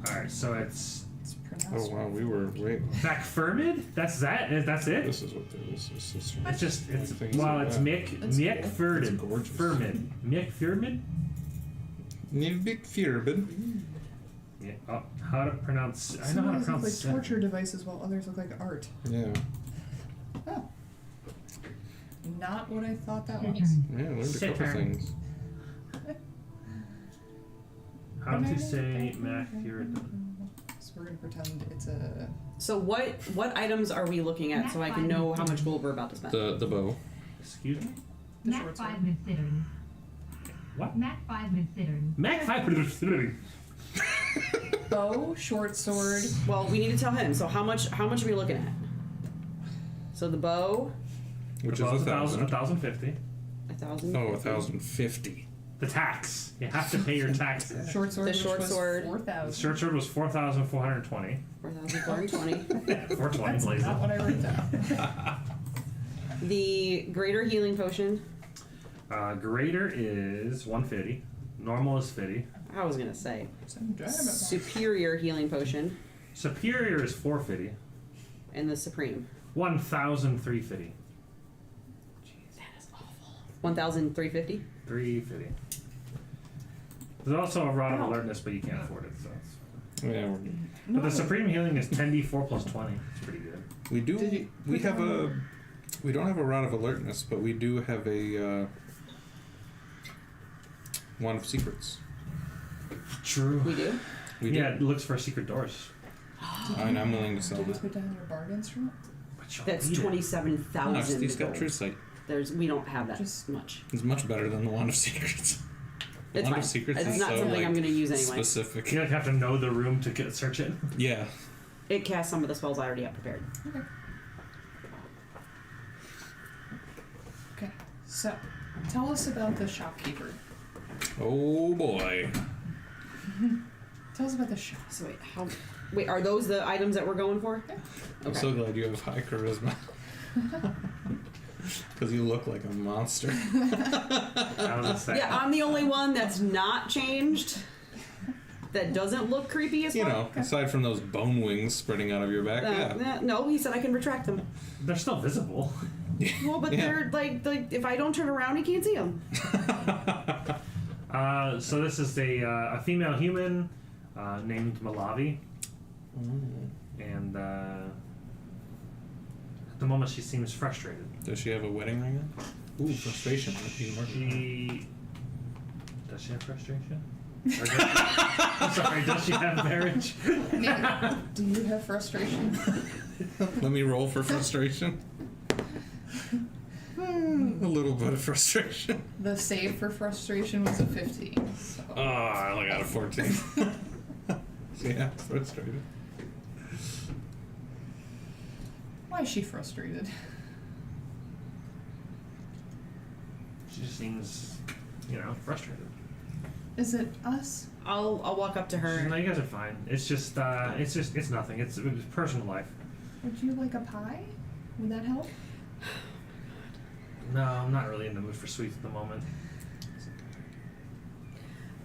All right, so it's It's Oh pronounced. wow, we were way. Macfermid. That's that. That's it. This is what this is. Cistern. It's just it's Things well, like it's that. Mick That's cool. Fermid. It's gorgeous. Fermid. Mick Fermid. Big Fierbid. Yeah. Oh, how to pronounce? I know how to Some of these look pronounce. like torture devices, while others look like art. Yeah. Oh. Not what I thought that was. Yeah, learned a couple Cittern. things. How to say Macfermid? So we're gonna pretend it's a. So what items are we looking at so I can know how much gold we're about to spend? The bow. Excuse me. The Mac short sword. 5 mid-cittern. What? Mac 5 mid-cittern. Mac 5. Bow, short sword. Well, we need to tell him. So how much are we looking at? So the bow, Which is Above 1,000. 1,050. 1,000. Oh, 1,050. The tax. You have to pay your taxes. Short sword. The which short was sword. The 4,000. short sword was 4,420. 4,420. 420, That's blaze not it. what I wrote down. The greater healing potion. Greater is 150. Normal is 50. I was gonna say. Some giant amount. Superior healing potion. Superior is 450. And the supreme. 1,350. That is awful. 1,350. 350. There's also a rod of Ow. alertness, but you can't afford it, so it's fine. Yeah, But the supreme healing is 10d4 plus 20. It's pretty good. we do. Did you We put have down a. We don't have a rod of alertness, but we do have a wand of secrets. True. We do. We Yeah, did. it looks for secret doors. And I'm willing to sell Did you that. put down your bargain instrument? But you'll That's need it. 27,000. He's got gold. true sight. We don't have that Just- much. It's much better than the Wand of Secrets. It's Wand fine. of Secrets It's is not so, something like, I'm going to use anyway. Specific. You have to know the room to search it. Yeah. It casts some of the spells I already have prepared. Okay. Okay. So, tell us about the shopkeeper. Oh boy. Tell us about the shop. So wait, are those the items that we're going for? Yeah. I'm Okay. so glad you have high charisma. Because you look like a monster. How does that? Yeah, I'm the only one that's not changed. That doesn't look creepy as You fuck. know, aside from those bone wings spreading out of your back, yeah. No, he said I can retract them. They're still visible. Well, but Yeah. they're like if I don't turn around, he can't see them. So this is a female human named Malavi, and at the moment she seems frustrated. Does she have a wedding ring on? Ooh, frustration. Even worse. Does she have frustration? Or sorry, does she have marriage? Nick, do you have frustration? Let me roll for frustration. A little bit of frustration. The save for frustration was a 15. So. Oh, I only got a 14. So yeah, frustrated. Why is she frustrated? She just seems, frustrated. Is it us? I'll walk up to her. No, you guys are fine. It's just it's nothing. It's personal life. Would you like a pie? Would that help? No, I'm not really in the mood for sweets at the moment.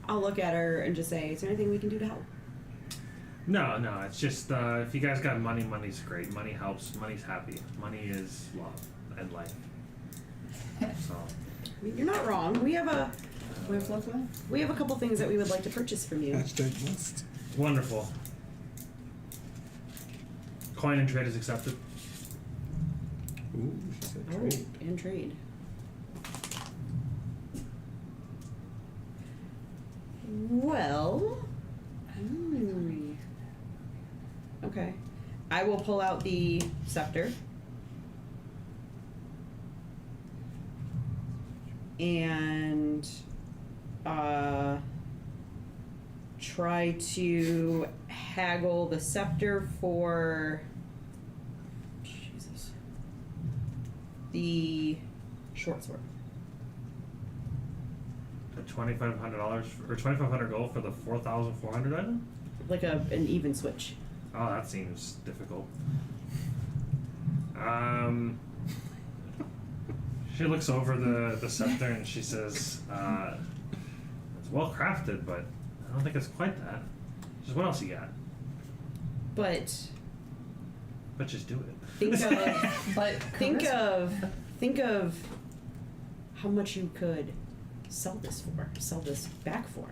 I'll look at her and just say, "Is there anything we can do to help?" No, it's just if you guys got money, money's great. Money helps. Money's happy. Money is love and life. So I mean, you're not wrong. We have a couple things that we would like to purchase from you. Hashtag must. wonderful. Coin and trade is accepted. Ooh, she said Oh, trade. and trade. Well, okay. I will pull out the scepter. And try to haggle the scepter for the short sword. $2,500 or 2,500 gold for the 4,400 item. Like an even switch. Oh, that seems difficult. She looks over the scepter and she says, "It's well crafted, but I don't think it's quite that. Just what else you got? But Just do it." think of But think of how much you could sell this back for.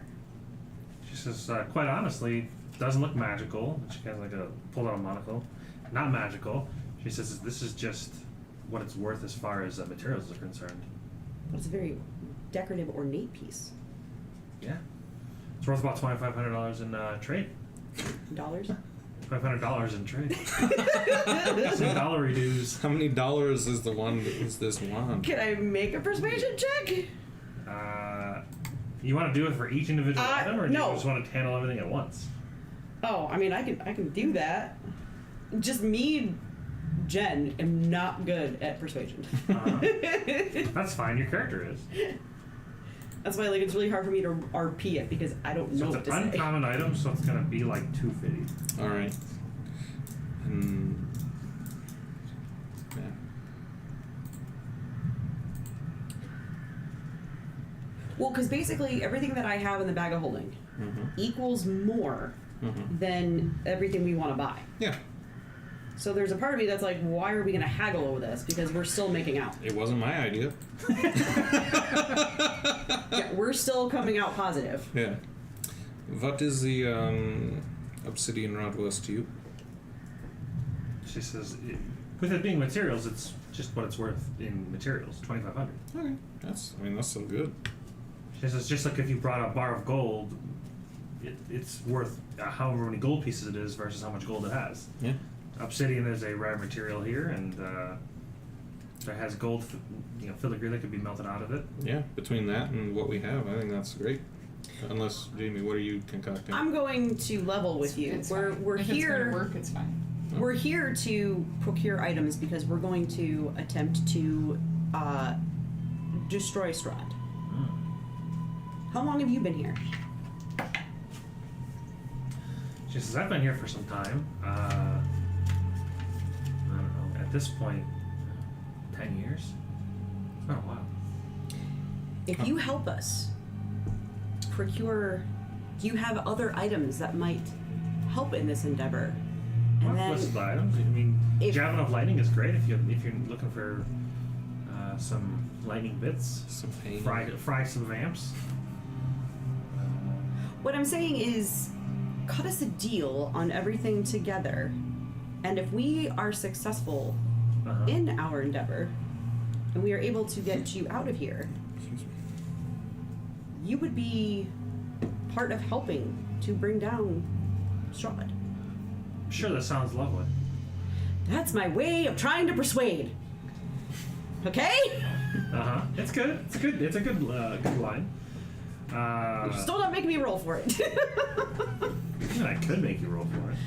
She says, "Quite honestly, doesn't look magical." She kind of pulled out a monocle. Not magical. She says, "This is just what it's worth as far as materials are concerned." But it's a very decorative, ornate piece. Yeah, it's worth about $2,500 in trade. Dollars? $500 in trade. Some dollar dues. How many dollars is the wand? Is this wand? Can I make a persuasion check? You want to do it for each individual item, or do no. you just want to handle everything at once? Oh, I mean, I can do that. Just me, Jen, am not good at persuasion. That's fine. Your character is. That's why, it's really hard for me to RP it because I don't know So what it's to an say. uncommon item, so it's gonna be like 250. All right. Yeah. Well, because basically everything that I have in the bag of holding equals more than everything we want to buy. Yeah. So there's a part of me that's like, why are we going to haggle over this? Because we're still making out. It wasn't my idea. Yeah, we're still coming out positive. Yeah. What is the obsidian rod worth to you? She says, with it being materials, it's just what it's worth in materials, 2,500. Okay. That's still good. She says, just like if you brought a bar of gold, it's worth however many gold pieces it is versus how much gold it has. Yeah. Obsidian is a rare material here, and that has gold, filigree that could be melted out of it. Yeah. Between that and what we have, I think that's great. Unless, Jamie, what are you concocting? I'm going to level with you. It's We're fine. we're if here. It's gonna work. It's fine. We're here to procure items because we're going to attempt to destroy Strahd. How long have you been here? She says, I've been here for some time. I don't know. At this point, 10 years? It's been a while. If you help us procure, do you have other items that might help in this endeavor? And Well, listed then, items. I mean, if- Javelin of Lightning is great if you're looking for some lightning bits. Some pain. Fry some vamps. what I'm saying is, cut us a deal on everything together, and if we are successful Uh-huh. in our endeavor, and we are able to get you out of here, Excuse me. you would be part of helping to bring down Strahd. Sure, that sounds lovely. That's my way of trying to persuade. Okay? Uh-huh. It's good. It's good. It's a good line. You're still not making me roll for it. I could make you roll for it.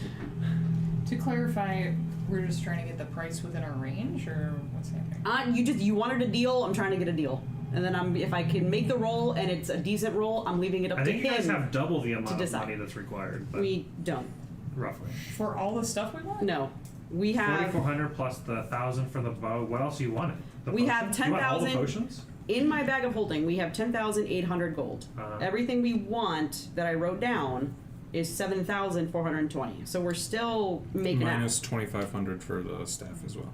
To clarify, we're just trying to get the price within our range, or what's happening? You wanted a deal. I'm trying to get a deal, and then if I can make the roll and it's a decent roll, I'm leaving it up I to think you guys him. have double the amount of decide. money that's required, but We don't. roughly. For all the stuff we want? No, we have 4,400 plus the 1,000 for the bow. What else you wanted? The We have potions? You want all the 10,000 potions? in my bag of holding. We have 10,800 gold. Uh-huh. Everything we want that I wrote down is 7,420. So we're still making Minus out. 2,500 for the staff as well.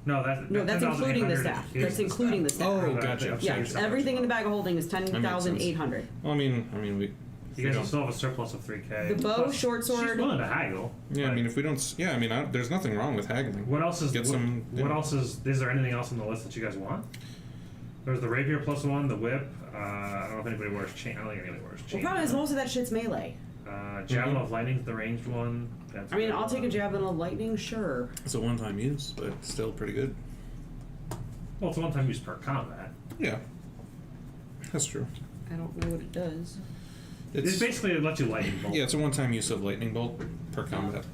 No, that's including the 10,800 staff. is That's including the staff. Oh, The- gotcha. the Yeah, upstairs stuff everything in as the well. bag of holding is sense. 10,800. Well, I mean, we. You guys will still have a surplus of 3K. The bow, Plus, short sword- She's willing to haggle. Yeah, I but mean, if we don't. Yeah, I mean, there's nothing wrong with haggling. What else is? Get some. What else is? Is there anything else on the list that you guys want? There's the rapier plus one, the whip. I don't know if anybody wears chain. I don't think anybody wears The chain. problem is most of that shit's melee. Javelin of Lightning's the ranged one. That's I mean, a good I'll take a one. javelin of lightning, sure. It's a one-time use, but still pretty good. Well, it's a one-time use per combat. Yeah, that's true. I don't know what it does. It's basically it lets you lightning bolt. Yeah, it's a one-time use of lightning bolt per combat.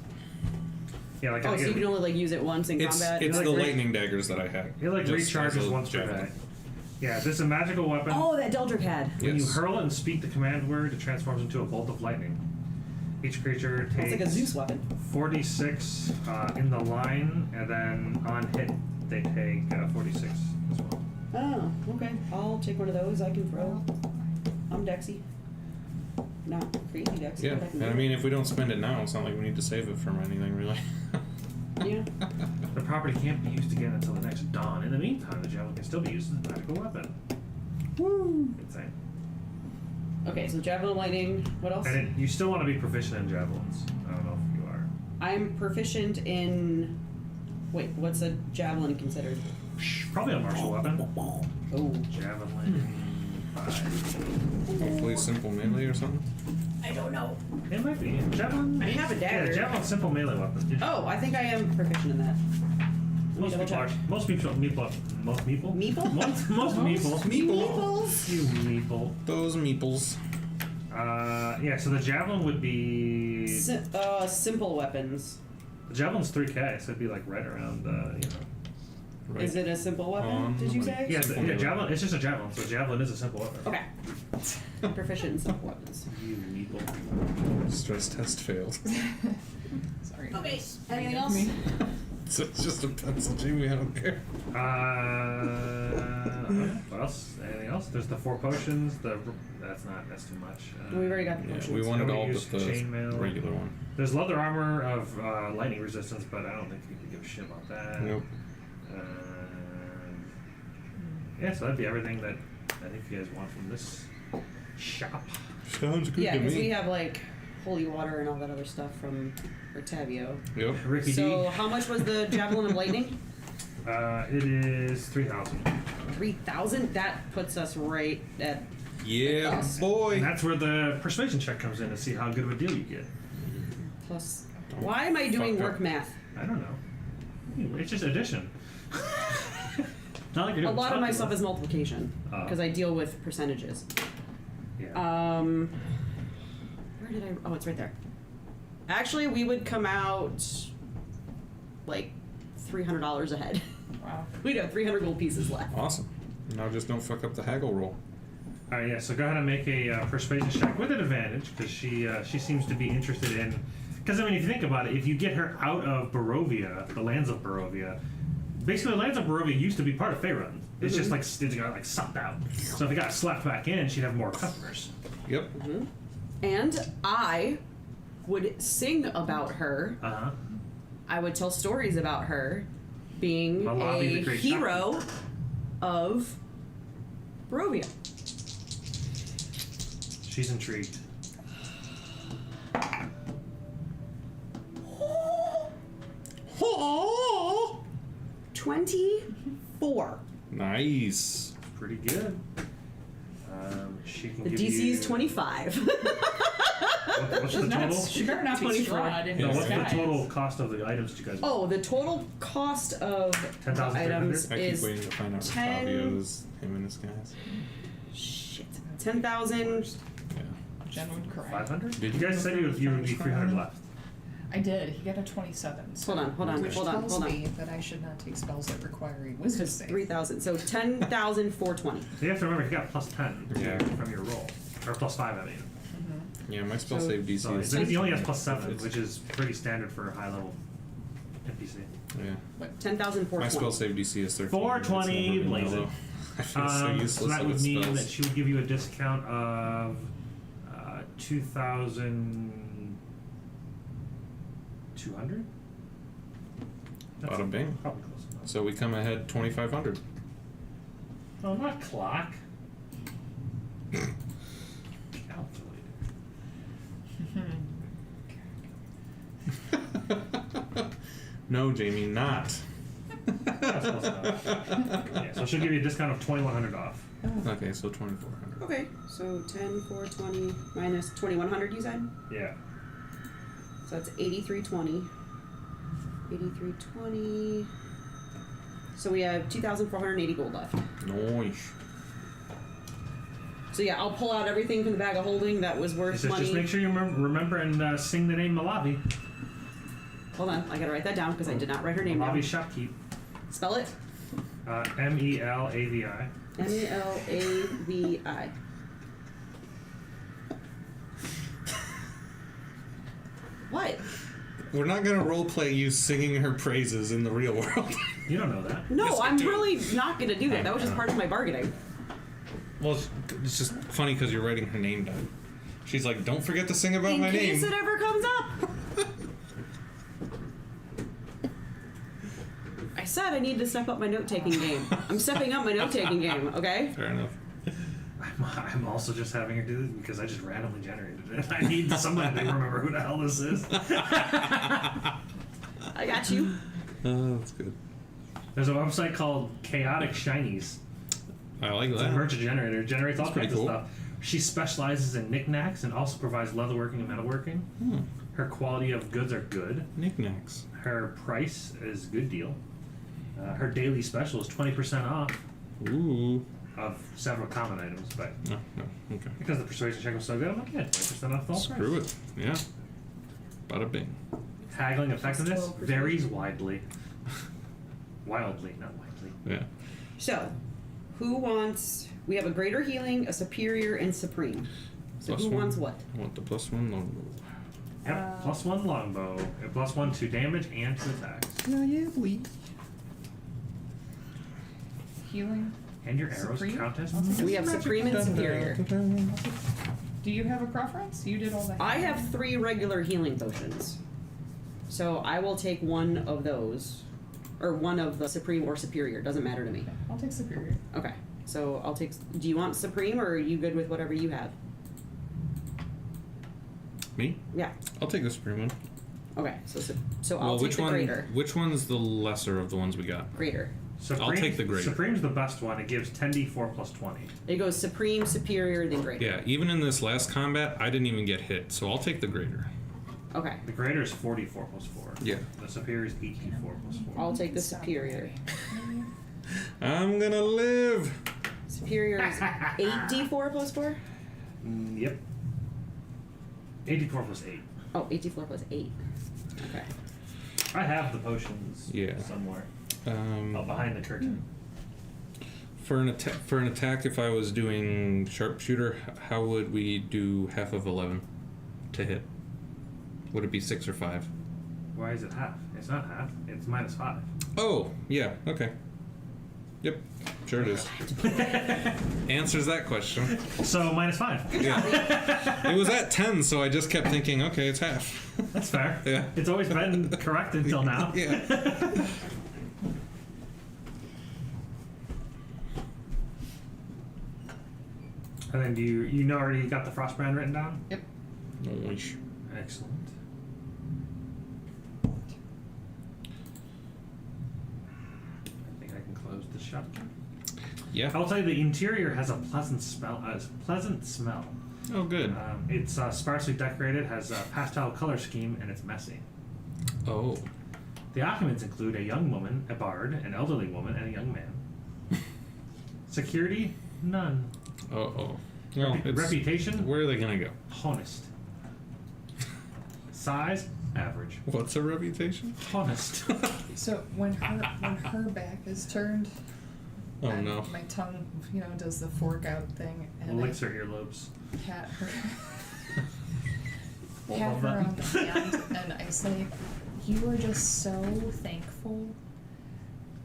Yeah, like Oh, I so you can only use it once in It's combat? it's Like the re- lightning daggers that I had. it like just as recharges a once per javelin. day. Yeah, this is a magical weapon. Oh, that Deldrick had. When you Yes. hurl it and speak the command word, it transforms into a bolt of lightning. Each creature It's takes like a Zeus weapon. 46 in the line, and then on hit they take 46 as well. Oh, okay. I'll take one of those. I can throw. I'm Dexy. Not crazy Dexy. Yeah, but I can and I do mean, if we don't spend it now, it's not like we need to save it from anything, really. it. Yeah. The property can't be used again until the next dawn. In the meantime, the javelin can still be used as a magical weapon. Woo. Insane. Okay, so javelin of lightning. What else? And you still want to be proficient in javelins. I don't know if you are. I'm proficient in. Wait, what's a javelin considered? Probably a martial weapon. Oh. Javelin 5. Hopefully, simple melee or something. I don't know. It might be. Javelin. I have a dagger. Yeah, javelin's simple melee weapon. Oh, I think I am proficient in that. Most double people are. check. Most people. Meeple. Meeple? Most meeple. Meeples. You meeple. Those meeples. Yeah. So the javelin would be. Simple weapons. The javelin's 3K, so it'd be like right around. Right. Is it a simple weapon? Did you say? Yeah, Simple yeah, melee. javelin. It's just a javelin, so javelin is a simple weapon. Okay. I'm proficient in simple weapons. You meeple. Stress test failed. Sorry. Okay. Just Anything read it else? to me. So it's just a pencil, Jamie. I don't care. What else? Anything else? There's the 4 potions. That's too much. We've already got the Yeah, potions. we wanted Nobody all used but the chainmail. regular one. There's leather armor of lightning resistance, but I don't think you can give a shit about that. Nope. Yeah, so that'd be everything that I think you guys want from this shop. Sounds good Yeah, to because me. we have like holy water and all that other stuff from Octavio. Yep. Ricky So how much was the javelin of lightning? D. It is 3,000. 3,000. That puts us right at Yeah, Plus. boy. And that's where the persuasion check comes in to see how good of a deal you get. Plus. Why am I doing fuck work up. math? I don't know. It's just addition. Not like you're A doing lot of my calculus. stuff is multiplication Oh. because I deal with percentages. Yeah. Where did I? Oh, it's right there. Actually, we would come out like $300 ahead. Wow. We'd have 300 gold pieces left. Awesome. Now just don't fuck up the haggle roll. All right, yeah. So go ahead and make a persuasion check with an advantage because she seems to be interested in. Because I mean, if you think about it, if you get her out of Barovia, the lands of Barovia, basically the lands of Barovia used to be part of Faerun. It's just like it got like sucked out. So if it got slapped back in, she'd have more customers. Yep. And I would sing about her. Uh huh. I would tell stories about her being Malavi the a Great hero of Barovia. She's intrigued. Oh. 24. Nice. Pretty good. She can The give DC you, is 25. What's the total? She better not be 24. Strahd in No, what's the disguise. total cost of the items that you guys want? Oh, the total cost of the 10,300? items I keep is waiting to find out 10 Fabio's him and his guys. shit 10,000. Yeah. Jen would cry. 500? Did You guys said you would be 300 left. I did. He got a 27. So Hold on, which hold on, tells hold on. me that I should not take spells that require a wisdom Because save. 3,000. So 10,420. So you have to remember, he got plus 10 Yeah. from your roll. Or plus 5, I mean. Yeah, my spell So- save DC So is. he only has plus 7, It's- which is pretty standard for a high level NPC. Yeah. 10,420. My spell save DC is 13. 420 It's never been blazing. low. I feel so useless So that with would mean spells. that she would give you a discount of 2,200? Bada bing. Probably close enough. So we come ahead 2,500. Oh, not clock. Calculator. No, Jamie, not. That's close enough. Yeah, so she'll give you a discount of 2,100 off. Okay, so 2,400. Okay, so 10,420 minus 2,100, you said? Yeah. So that's 8320. 8320. So we have 2,480 gold left. Nice. So yeah, I'll pull out everything from the bag of holding that was He worth says, money. just make sure you remember and sing the name Malavi. Hold on, I gotta write that down because I did not write her name down. Malavi Shopkeep. Spell it. Melavi. Melavi. What? We're not gonna roleplay you singing her praises in the real world. You don't know that. No, Yes, I I'm do. really not gonna do that. That was just part of my bargaining. Well, it's just funny because you're writing her name down. She's like, don't forget to sing about In my case name. it ever comes up. I said I need to step up my note-taking game. I'm stepping up my note-taking game, okay? Fair enough. I'm also just having her do this because I just randomly generated it. I need somebody to remember who the hell this is. I got you. Oh, that's good. There's a website called Chaotic Shinies. I like It's a that. merchant generator. It generates all That's pretty kinds cool. of stuff. She specializes in knickknacks and also provides leatherworking and metalworking. Her quality of goods are good. Knickknacks. Her price is a good deal. Her daily special is 20% off Ooh. of several common items, but No, no. Okay. because the persuasion check was so good, I'm like, yeah, 20% off the whole price. Screw it. Yeah. Bada bing. Haggling effectiveness 12%. varies widely. Wildly, not widely. Yeah. So, who wants... We have a greater healing, a superior, and supreme. So Plus who one. wants what? I want the +1 longbow. Yep, +1 longbow, and +1 to damage and to attacks. Healing. And your arrows Supreme? count as We have supreme and superior. Do you have a preference? You did all that. I have 3 regular healing potions. So I will take one of those. Or one of the supreme or superior. Doesn't matter to me. I'll take superior. Okay. So I'll take... Do you want supreme or are you good with whatever you have? Me? Yeah. I'll take the supreme one. Okay. So I'll take which the one? greater. Which one's the lesser of the ones we got? Greater. Supreme, I'll take the grader. Supreme's the best one. It gives 10d4 plus 20. It goes supreme, superior, then greater. Yeah, even in this last combat, I didn't even get hit, so I'll take the grader. Okay. The greater is 44 plus 4. Yeah. The superior is 8d4 plus 4. I'll take the superior. I'm gonna live! Superior is 8d4 plus 4? Yep. 8d4 plus 8. Oh, 8d4 plus 8. Okay. I have the potions Yeah. somewhere. Behind the curtain. For an attack, if I was doing sharpshooter, how would we do half of 11 to hit? Would it be 6 or 5? Why is it half? It's not half. It's minus 5. Oh, yeah, okay. Yep, sure it is. Answers that question. So minus 5. Yeah. It was at 10, so I just kept thinking, okay, it's half. That's fair. Yeah. It's always been correct until now. Yeah. And then do you already got the Frostbrand written down? Yep. Nice. Excellent. I think I can close the shop. Yeah. I'll tell you, the interior has a pleasant smell. Oh, good. It's sparsely decorated, has a pastel color scheme, and it's messy. Oh. The occupants include a young woman, a bard, an elderly woman, and a young man. Security? None. Uh-oh. Well, it's, Reputation? where are they gonna go? Honest. Size? Average. What's a reputation? Honest. So when her back is turned, Oh, and no. my tongue, does the fork out thing, and Licks her earlobes. I pat her, Well, pat well her done. on the hand, and I say, "You are just so thankful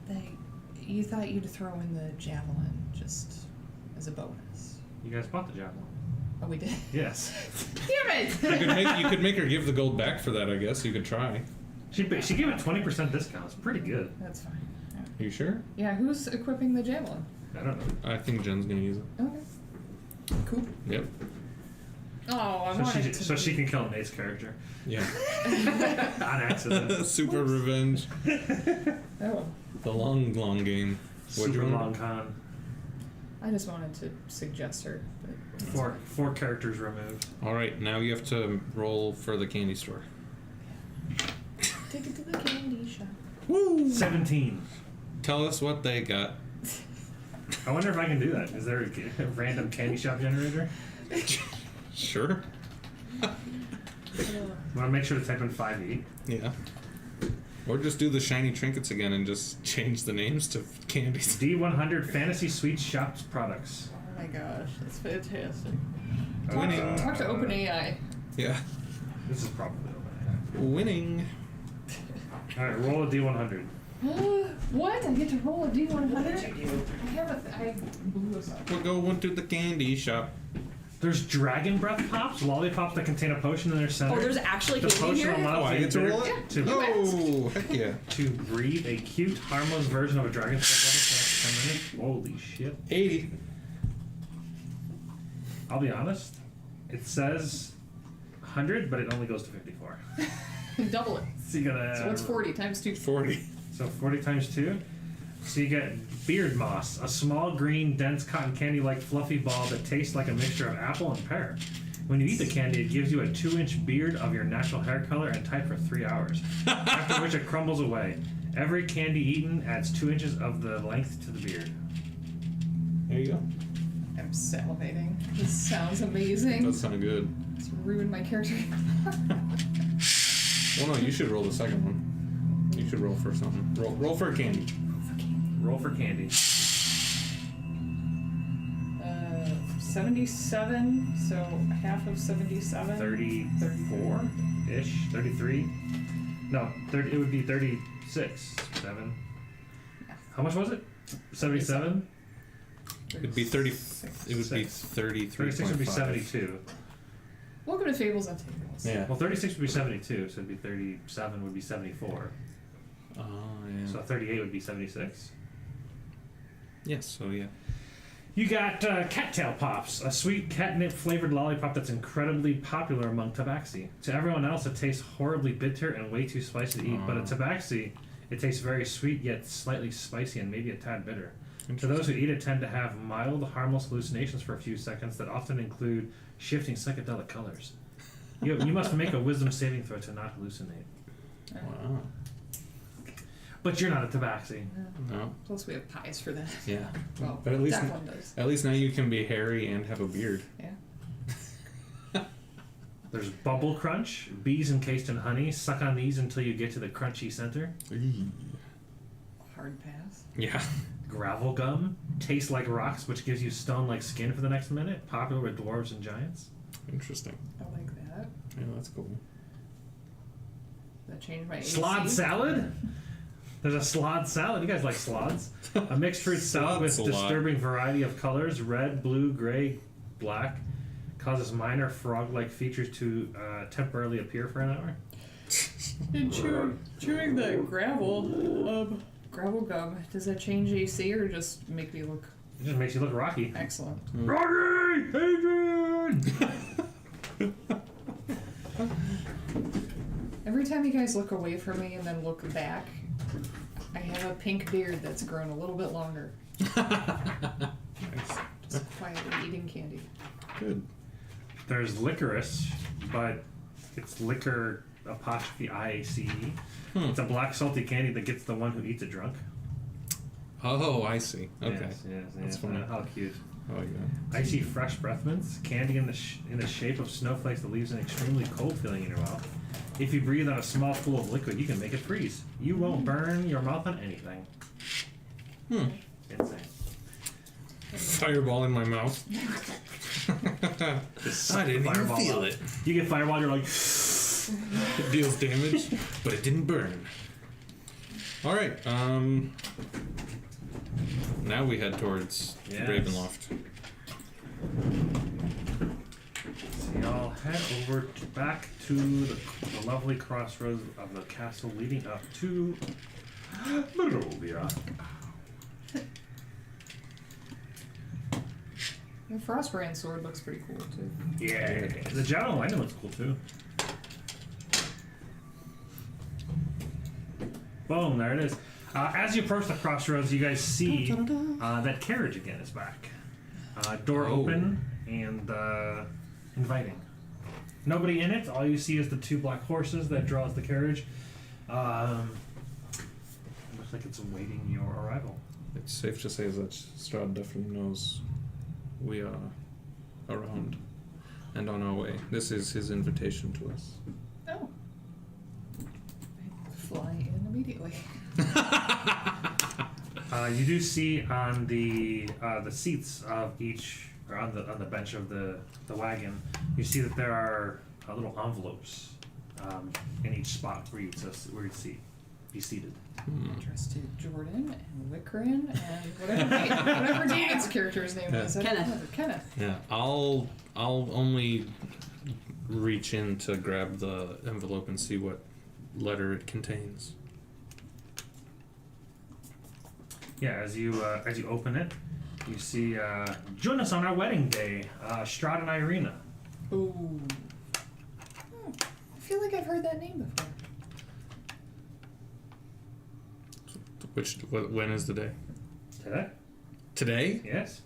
that you thought you'd throw in the javelin just as a bonus." You guys bought the javelin. Oh, we did. Yes. Damn it! You could make her give the gold back for that, I guess. You could try. She gave it 20% discount. It's pretty good. That's fine. You sure? Yeah, who's equipping the javelin? I don't know. I think Jen's gonna use it. Okay. Cool. Yep. Oh, I So wanted to. so she can kill Nate's character Yeah. on accident. Super revenge. Oh, The long, long game. What'd you Super want? long con. I just wanted to suggest her. But Four characters removed. All right, now you have to roll for the candy store. take it to the candy shop. Woo! 17. Tell us what they got. I wonder if I can do that. Is there a random candy shop generator? Sure. I want to make sure to type in 5e. Yeah. Or just do the shiny trinkets again and just change the names to candies. D100 Fantasy Suites Shops products. Oh my gosh, that's fantastic. Winning. Talk to OpenAI. Yeah. This is probably open. Winning. Alright, roll a D100. What? I get to roll a D100? What did you do? I have I blew us up. We're going to the candy shop. There's Dragon Breath Pops, lollipops that contain a potion in their center. Oh, there's actually the candy in potion here? Oh, allows I the get to roll inhibitor it? to, Oh, heck yeah. to breathe a cute, harmless version of a dragon for 10 minutes. Holy shit. 80. I'll be honest, it says 100, but it only goes to 54. Double it. So you gotta. So what's 40 times 2? 40. So 40 times 2. So you get beard moss, a small green, dense cotton candy-like fluffy ball that tastes like a mixture of apple and pear. When you eat the candy, it gives you a 2-inch beard of your natural hair color and type for 3 hours, after which it crumbles away. Every candy eaten adds 2 inches of the length to the beard. There you go. I'm salivating. This sounds amazing. That sounds good. It's ruined my character. Well, no, you should roll the second one. You should roll for something. Roll for a candy. Roll for candy. 77, so half of 77. 34-ish? 33? No, 30, it would be 36. 7. How much was it? 77? It'd be 30. It would be 36 33.5. would be 72. Welcome to Fables on Tables. Yeah. Well, 36 would be 72, so it'd be 37 would be 74. Oh, yeah. So 38 would be 76. Yes, so yeah. You got Cattail Pops, a sweet catnip flavored lollipop that's incredibly popular among tabaxi. To everyone else, it tastes horribly bitter and way too spicy to eat, but a tabaxi, It tastes very sweet yet slightly spicy and maybe a tad bitter. To those who eat it tend to have mild, harmless hallucinations for a few seconds that often include shifting psychedelic colors. You must make a wisdom saving throw to not hallucinate. Wow. But you're not a tabaxi. No. Plus we have pies for that. Yeah. Well, But at least that one does. At least now you can be hairy and have a beard. Yeah. There's Bubble Crunch, bees encased in honey. Suck on these until you get to the crunchy center. Hard pass. Yeah. Gravel Gum, tastes like rocks, which gives you stone-like skin for the next minute. Popular with dwarves and giants. Interesting. I like that. Yeah, that's cool. That changed my Slod AC. salad? There's a slod salad. You guys like slods? A mixed fruit salad with Slod. disturbing variety of colors. Red, blue, gray, black. Causes minor frog-like features to temporarily appear for an hour. And chewing the gravel gum, does that change AC or just make me look It just makes you look rocky. excellent? Rocky! Adrian! Every time you guys look away from me and then look back, I have a pink beard that's grown a little bit longer. Nice. Just quietly eating candy. Good. There's licorice, but it's liquor apostrophe IACE. It's a black salty candy that gets the one who eats it drunk. Oh, I see. Okay. Yes. That's funny. How cute. Oh, yeah. Icy fresh breath mints, candy in the shape of snowflakes that leaves an extremely cold feeling in your mouth. If you breathe on a small pool of liquid, you can make it freeze. You won't burn your mouth on anything. Insane. Fireball in my mouth. I didn't even Fireball feel out. it. You get fireball, you're like, It deals damage, but it didn't burn. All right. Now we head towards Yes. Ravenloft. so y'all head over back to the lovely crossroads of the castle leading up to Barovia. The Frostbrand sword looks pretty cool too. Yeah, the javelin lightning looks cool too. Boom, there it is. As you approach the crossroads, you guys see that carriage again is back. Door open and inviting. Nobody in it. All you see is the two black horses that draws the carriage. It looks like it's awaiting your arrival. It's safe to say that Strahd definitely knows we are around and on our way. This is his invitation to us. Oh. I fly in immediately. You do see on the seats of each, or on the bench of the wagon, you see that there are little envelopes in each spot where you'd be seated. Interested Jordan and Wickerin and whatever David's character's name was. Kenneth. Yeah, I'll only reach in to grab the envelope and see what letter it contains. Yeah, as you open it, you see join us on our wedding day, Strahd and Irina. Ooh. I feel like I've heard that name before. When is the day? Today? Today? Yes.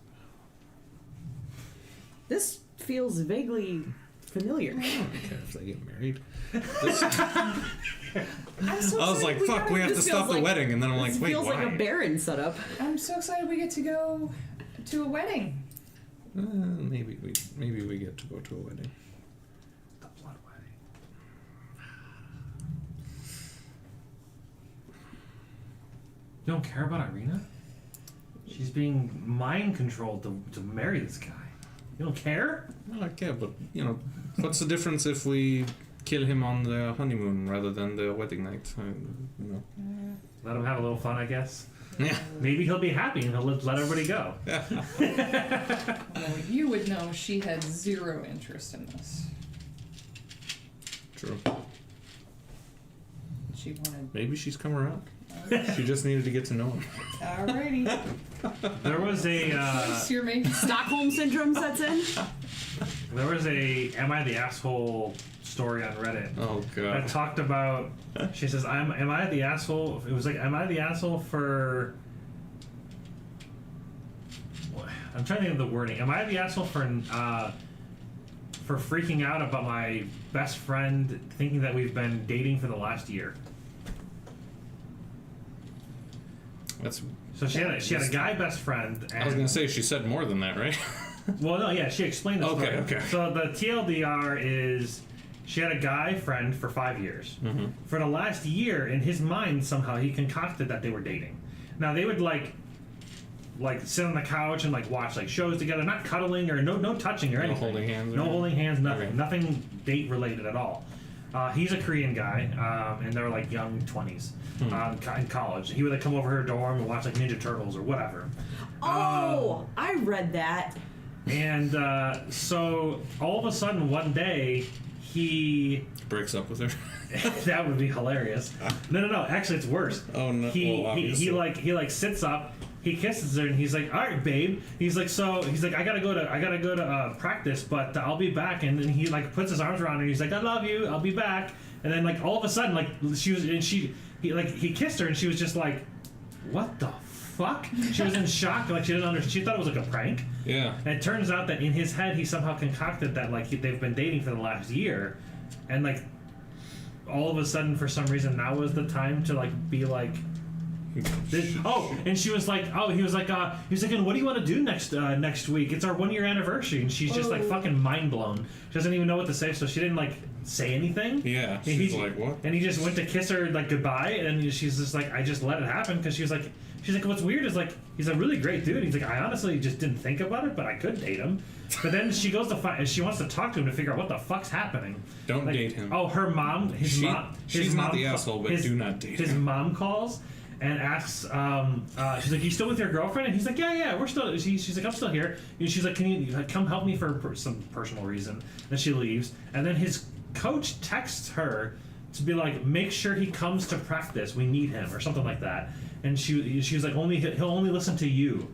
This feels vaguely familiar. I don't care if they get married. I'm so I was like, excited fuck, we have to This stop feels the like- wedding, and then I'm like, This wait, feels why? like a Baron setup. I'm so excited we get to go to a wedding. Maybe we get to go to a wedding. The blood wedding. You don't care about Irina? She's being mind controlled to marry this guy. You don't care? Well, I care, but what's the difference if we kill him on the honeymoon rather than the wedding night? Let him have a little fun, I guess. Yeah. Maybe he'll be happy and he'll let everybody go. Well, you would know she had zero interest in this. True. She wanted. Maybe she's come around. She just needed to get to know him. Alrighty. There was a You're making Stockholm syndrome sets in. There was a "Am I the Asshole" story on Reddit Oh that god. talked about. She says, "Am I the asshole?" It was like, "Am I the asshole for?" I'm trying to think of the wording. Am I the asshole for freaking out about my best friend thinking that we've been dating for the last year? That's. So she had a guy best friend. And, I was gonna say she said more than that, right? well, no, yeah, she explained the story. Okay. So the TLDR is she had a guy friend for 5 years. Mm-hmm. For the last year, in his mind, somehow he concocted that they were dating. Now they would like sit on the couch and like watch like shows together, not cuddling or no touching or No anything. holding hands or No anything? holding hands, nothing. Okay. Nothing date related at all. He's a Korean guy, and they're like young 20s in college. He would like come over her dorm and watch like Ninja Turtles or whatever. Oh, I read that. And so all of a sudden one day he Breaks up with her. that would be hilarious. No. Actually, it's worse. Oh, no. He Well, obviously. he sits up. He kisses her and he's like, "All right, babe." He's like, I gotta go to practice, but I'll be back. And then he like puts his arms around her. And he's like, "I love you. I'll be back." And then like all of a sudden like he kissed her and she was just like, "What the fuck?" She was in shock. Like she didn't understand. She thought it was like a prank. Yeah. And it turns out that in his head, he somehow concocted that like they've been dating for the last year, and like all of a sudden, for some reason, now was the time to like be like. And she was like, he was like, and what do you want to do next week? It's our 1 year anniversary, and she's just like fucking mind blown. She doesn't even know what to say, so she didn't like say anything. Yeah. And She's like, what? And he just went to kiss her like goodbye, and she's just like, I just let it happen because she's like, what's weird is like he's a really great dude. He's like, I honestly just didn't think about it, but I could date him. But then she goes to find, she wants to talk to him to figure out what the fuck's happening. Don't Like, date him. Oh, her mom, his mom. She's not the asshole, but do not date his him. mom calls and asks, she's like, "You still with your girlfriend?" And he's like, "Yeah, we're still." She's like, "I'm still here." And she's like, "Can you come help me for some personal reason?" And she leaves. And then his coach texts her to be like, "Make sure he comes to practice. We need him," or something like that. And she was like, he'll only listen to you.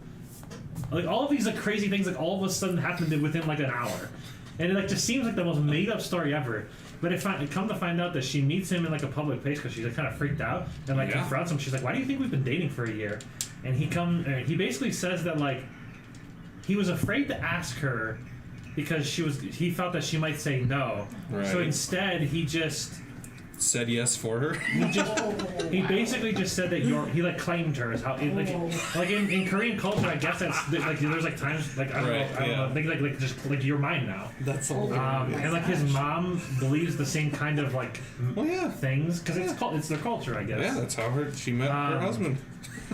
Like all of these like crazy things like all of a sudden happened within like an hour, and it like just seems like the most made up story ever. But it come to find out that she meets him in like a public place because she's like kind of freaked out and like confronts him. She's like, "Why do you think we've been dating for a year?" And he basically says that like he was afraid to ask her because he felt that she might say no. Right. So instead he just Said yes for her. he basically just said that he like claimed her as how like in Korean culture, I guess that's like there's like times like I don't know I think like just like you're mine now. That's all. And like his mom believes the same kind of like things because it's their culture, I guess. Yeah, that's how she met her husband.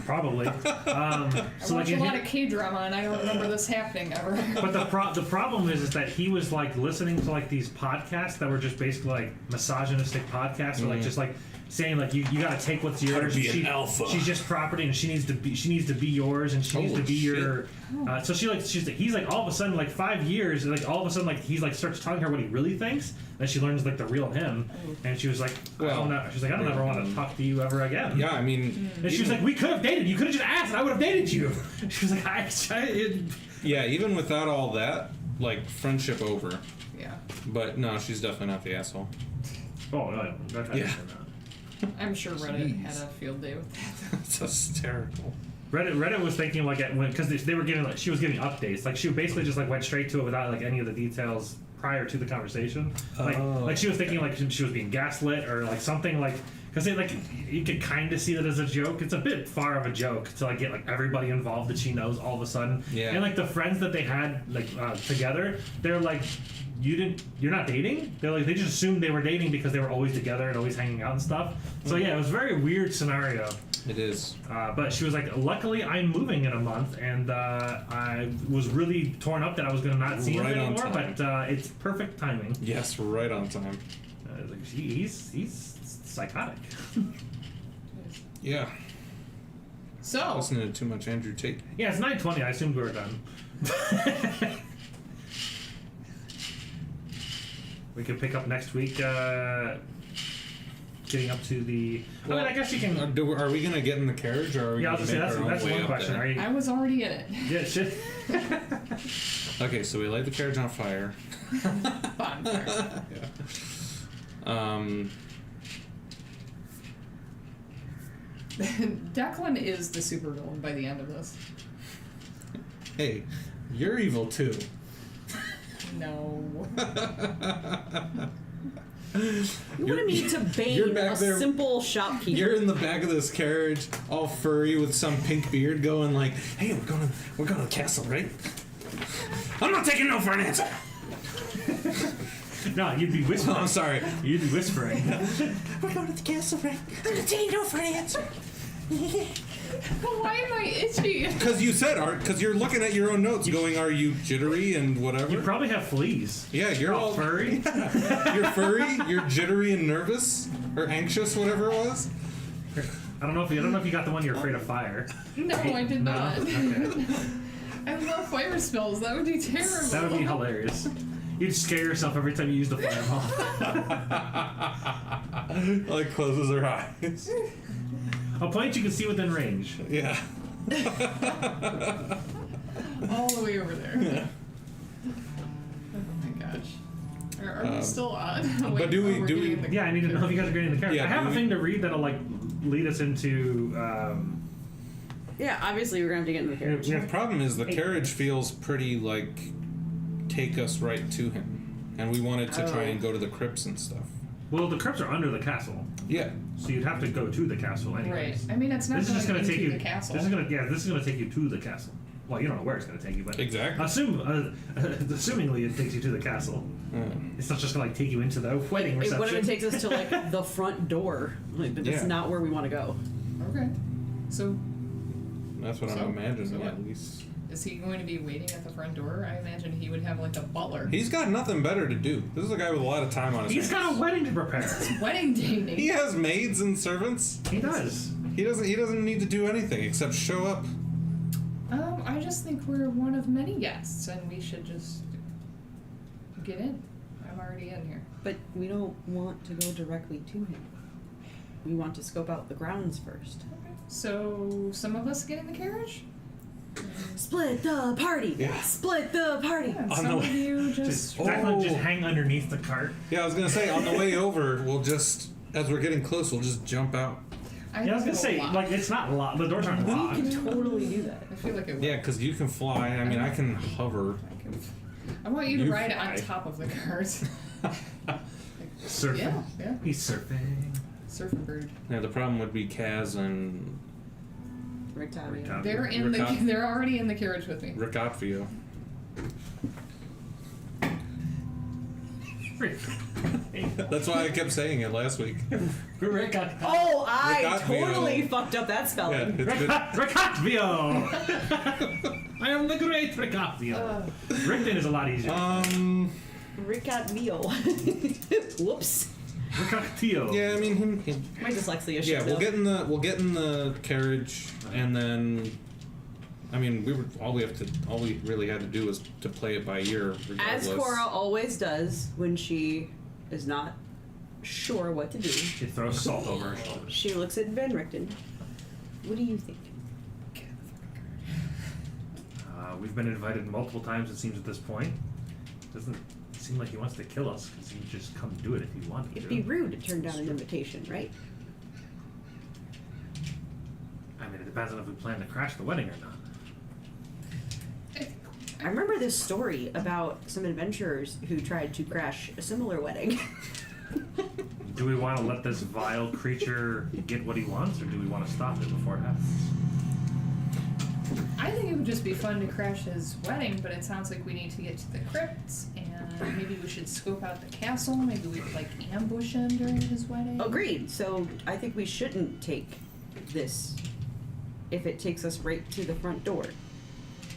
Probably. I watch a lot of K-drama and I don't remember this happening ever. But the problem is that he was like listening to like these podcasts that were just basically like misogynistic podcasts, or like just like saying like you got to take what's yours. Be an alpha. She's just property, and she needs to be yours, and she needs to be your. So he's like all of a sudden like 5 years, and like all of a sudden like he's like starts telling her what he really thinks. Then she learns like the real him, and she was like, I don't ever want to talk to you ever again. Yeah, I mean. And she was like, we could have dated. You could have just asked, and I would have dated you. She was like, Yeah, even without all that, like friendship over. Yeah. But no, she's definitely not the asshole. Oh no, that's Yeah. I'm sure Reddit had a field day with that. It's hysterical. Reddit was thinking like because they were giving like she was giving updates, like she basically just like went straight to it without like any of the details prior to the conversation. Like she was thinking like she was being gaslit or like something like because like you could kind of see that as a joke. It's a bit far of a joke to like get like everybody involved that she knows all of a sudden. Yeah. And like the friends that they had like together, they're like. You're not dating? They're like they just assumed they were dating because they were always together and always hanging out and stuff. So yeah, it was a very weird scenario. It is. But she was like, luckily I'm moving in a month, and I was really torn up that I was going to not see him Right on anymore. time. But it's perfect timing. Yes, right on time. Like, he's psychotic. Yeah. So, Listening to too much Andrew Tate. Yeah, it's 9:20. I assumed we were done. We could pick up next week, getting up to the... I mean, I guess you can... Are we going to get in the carriage, or are we Yeah, I going was to going make to say, our own that's way one up question. there? Are you... I was already in it. Yeah, shit. Okay, so we light the carriage on fire. Bonfire. Declan is the supervillain by the end of this. Hey, you're evil too. No. You wanted me to you're bane back a there- simple shopkeeper. You're in the back of this carriage, all furry with some pink beard, going like, "Hey, we're going to the castle, right? I'm not taking no for an answer." No, you'd be Oh, whispering. I'm sorry. You'd be whispering. We're going to the castle, right? I'm not taking no for an answer. Why am I itchy? Because you said art. Because you're looking at your own notes, going, "Are you jittery and whatever?" You probably have fleas. Yeah, you're all furry. You're furry. You're jittery and nervous or anxious, whatever it was. I don't know if you got the one you're afraid of fire. No, I did No? not. Okay. I love fire spells. That would be terrible. That would be hilarious. You'd scare yourself every time you use the fireball. Like closes her eyes. A point you can see within range. Yeah. All the way over there. Oh my gosh. Are we still on? but do we- we're do getting we- in the- Yeah, I need to know if you guys are getting the character. Yeah, I have do a we- thing to read that'll like lead us into. Yeah, obviously we're going to have to get in the carriage. The problem is the carriage feels pretty like take us right to him, and we wanted to try and go to the crypts and stuff. Well, the crypts are under the castle, Yeah. so you'd have to go to the castle Right. anyways. I mean, it's not This is just going gonna take into you. the castle. This is gonna take you to the castle. Well, you don't know where it's gonna take you, but Exactly. assumingly it takes you to the castle. It's not just gonna like take you into the wedding What reception. if it takes us to like the front door? Like, that's Yeah. not where we want to go. Okay. So, That's what So- I'm imagining, so what? at least. is he going to be waiting at the front door? I imagine he would have like a butler. He's got nothing better to do. This is a guy with a lot of time on his He's hands. got a wedding to prepare. Wedding dating. He has maids and servants. He does. He doesn't need to do anything except show up. I just think we're one of many guests, and we should just get in. I'm already in here. But we don't want to go directly to him. We want to scope out the grounds first. So, some of us get in the carriage? Split the party! Yeah. Split the party! Yeah, and On some the of way- you Just, just. Declan, just hang underneath the cart. Yeah, I was gonna say on the way over, we'll just as we're getting close, we'll just jump out. Yeah, I was gonna say lock. like it's not locked. The doors aren't We locked. can totally do that. I feel like it would. Yeah, because you can fly. I mean, I can hover. I want you to You ride fly. on top of the cart. Surfing. Yeah. He's surfing. Surfing bird. Yeah, the problem would be Kaz and Rictavio. Rictavio. They're in the. Riccati. They're already in the carriage with me. Rickatvio. That's why I kept saying it last week. Oh, I Rictavio. totally fucked up that Yeah, spelling. it's good. Riccatio! I am the great Riccatio. Rickton is a lot easier. Rictavio. Whoops. Riccatio. Yeah, I mean him. My dyslexia shit. Yeah, we'll though. get in the carriage, and then, I mean, all we really had to do was to play it by ear. Regardless. As Cora always does when she is not sure what to do. She throws salt over her shoulder. She looks at Van Richten. What do you think? We've been invited multiple times, it seems, at this point. Doesn't seem like he wants to kill us, because he'd just come do it if he wanted It'd to. be rude to turn down an invitation, right? I mean, it depends on if we plan to crash the wedding or not. I remember this story about some adventurers who tried to crash a similar wedding. Do we want to let this vile creature get what he wants, or do we want to stop it before it happens? I think it would just be fun to crash his wedding, but it sounds like we need to get to the crypts, and maybe we should scope out the castle. Maybe we could like ambush him during his wedding. Agreed. So I think we shouldn't take this if it takes us right to the front door.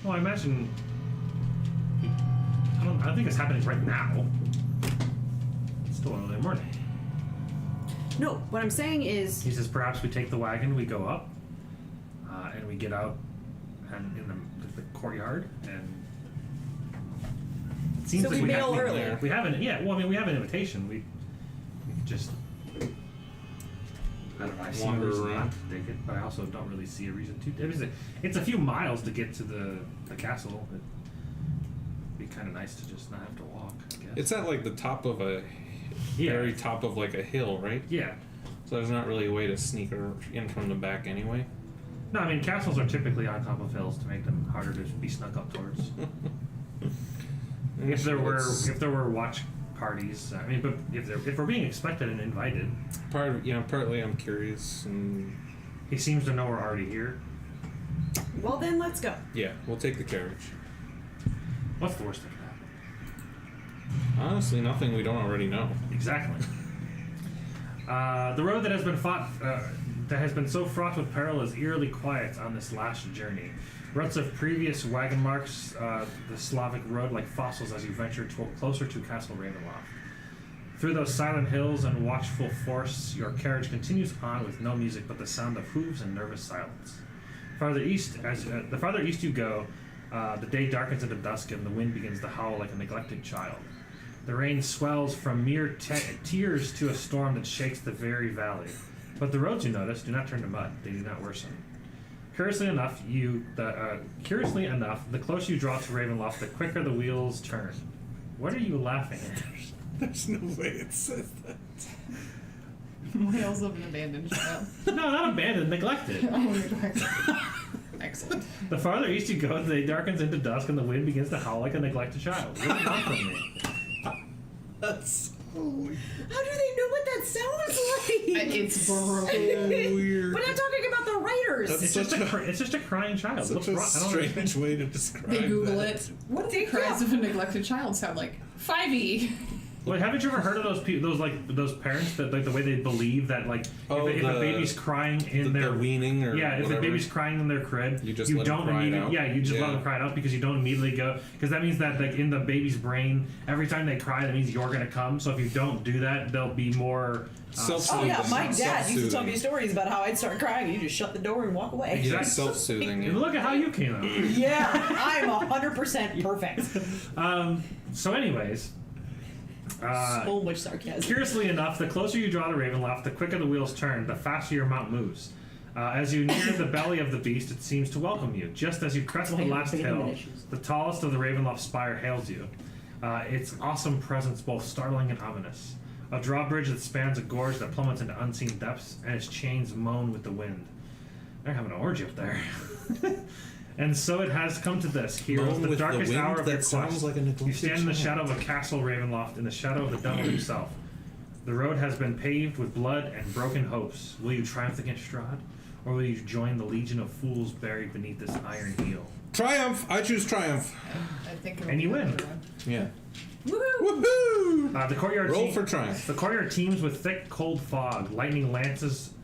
Well, I imagine. I don't think it's happening right now. It's still early morning. No, what I'm saying is He says perhaps we take the wagon, we go up, and we get out and in the courtyard, and it seems So like we have, bail earlier. We have an yeah. Well, I mean, we have an invitation. We could just. I don't know. I see no Wander reason around. not to take it, but I also don't really see a reason to. It's a few miles to get to the castle. kind of nice to just not have to walk, I guess. It's at like the top of a very top of like a hill, right? Yeah. So there's not really a way to sneak in from the back anyway. No, I mean, castles are typically on top of hills to make them harder to be snuck up towards. if there were watch parties, I mean, but if we're being expected and invited, partly I'm curious, and he seems to know we're already here. Well, then let's go. yeah, we'll take the carriage. What's the worst that could happen? Honestly, nothing we don't already know. Exactly. The road that has been so fraught with peril is eerily quiet on this last journey. Ruts of previous wagon marks the Slavic road like fossils as you venture closer to Castle Ravenloft. Through those silent hills and watchful forests, your carriage continues on with no music but the sound of hooves and nervous silence. The farther east you go, the day darkens into dusk and the wind begins to howl like a neglected child. The rain swells from mere tears to a storm that shakes the very valley. But the roads you notice do not turn to mud; they do not worsen. Curiously enough, the closer you draw to Ravenloft, the quicker the wheels turn. What are you laughing at? There's no way it says that. Whales of an abandoned child. No, not abandoned, neglected. Oh, neglected. Excellent. The farther east you go, the day darkens into dusk and the wind begins to howl like a neglected child. What do you want from me? That's How do they know what that sounds like? It's broken. so weird. But I'm talking about the writers. That's It's just a crying child. Such What's a wrong? I don't know. strange way to describe They Google that. it. What do the cries of a neglected child sound like? 5e. Like, haven't you ever heard of those people, those parents that like the way they believe that like if a baby's crying in their weaning or if whatever. the baby's crying in their crib, You just you let them don't cry it immediately out? you just let Yeah. them cry it out because you don't immediately go because that means that like in the baby's brain every time they cry that means you're gonna come, so if you don't do that they'll be more Self-soothing. Oh yeah, my dad used to tell me Self-soothing. stories about how I'd start crying and you just shut the door and walk away. Yeah, Exactly. self-soothing. And look at how you came out. Yeah, I'm 100% perfect. So anyways, So much sarcasm. curiously enough, the closer you draw to Ravenloft, the quicker the wheels turn, the faster your mount moves. As you near the belly of the beast, it seems to welcome you. Just as you crest the last hill, the tallest of the Ravenloft spire hails you. Its awesome presence both startling and ominous. A drawbridge that spans a gorge that plummets into unseen depths, and its chains moan with the wind. They're having an orgy up there. And so it has come to this. Here is Moan the with the darkest wind? hour of That your sounds quest. like a neglected You stand in the child. shadow of a castle Ravenloft, in the shadow of the devil himself. The road has been paved with blood and broken hopes. Will you triumph against Strahd, or will you join the legion of fools buried beneath this iron heel? Triumph! I choose triumph. I think it'll And be you the win. other one. Yeah. Woohoo! Woohoo! The courtyard Roll for triumph. The courtyard teems with thick, cold fog. Lightning lances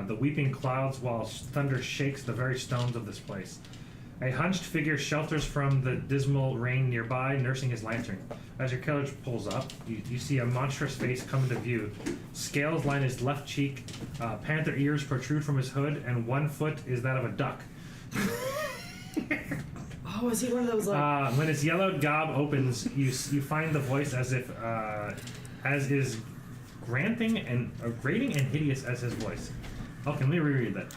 the weeping clouds while thunder shakes the very stones of this place. A hunched figure shelters from the dismal rain nearby, nursing his lantern. As your carriage pulls up, you see a monstrous face come into view. Scales line his left cheek, panther ears protrude from his hood, and one foot is that of a duck. Oh, is he one of those like? When his yellowed gob opens, you find the voice as is grating and hideous as his voice. Okay, let me reread that.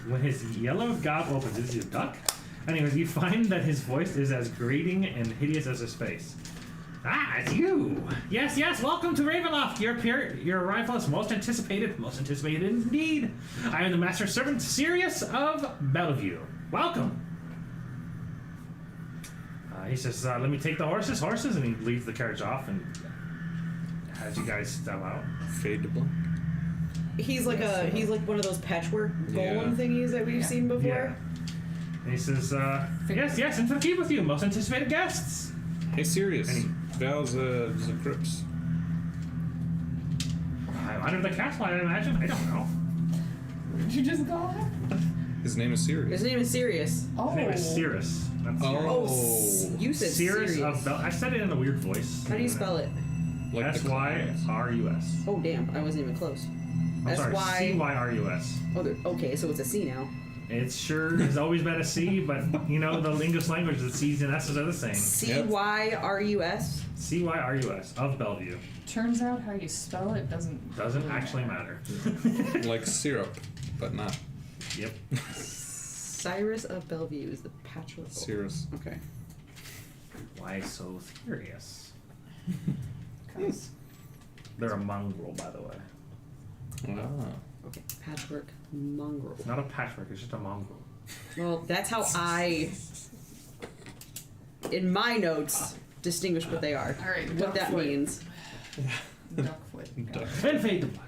When his yellowed gob opens, is he a duck? Anyways, you find that his voice is as grating and hideous as his face. Ah, it's you! Yes, welcome to Ravenloft! Your arrival is most anticipated indeed. I am the master servant, Sirius of Bellevue. Welcome! He says, let me take the horses, and he leads the carriage off and has you guys step out. Fade to black. He's like one of those patchwork Yeah. golem thingies that we've seen before. Yeah. And he says, yes, into the keep with you, most anticipated guests. Hey, Sirius. Any- Val's a Crips. Under the castle, I imagine. I don't know. Did you just call that? His name is Sirius. His name is Sirius. Oh. His name is Cirrus. Not Oh. Cirrus. You said Cirrus Sirius. of Bell. I said it in a weird voice. How do you spell it? Like the clouds. S-Y-R-U-S. Oh damn, I wasn't even close. I'm sorry, S-Y. C-Y-R-U-S. Oh, okay, so it's a C now. It sure has always been a C, but you know the English language, the C's and S's are the same. C-Y-R-U-S. C-Y-R-U-S of Bellevue. Turns out how you spell it doesn't Doesn't actually matter. Like syrup, but not. Yep. Cyrus of Bellevue is the patchwork. Sirius. Okay. Why so serious? 'Cause They're a mongrel, by the way. Okay, patchwork mongrel. It's not a patchwork, it's just a mongrel. Well, that's how I, in my notes, distinguish what they are. all right, What that duckfoot. means. Duckfoot. Got it. And fade to black.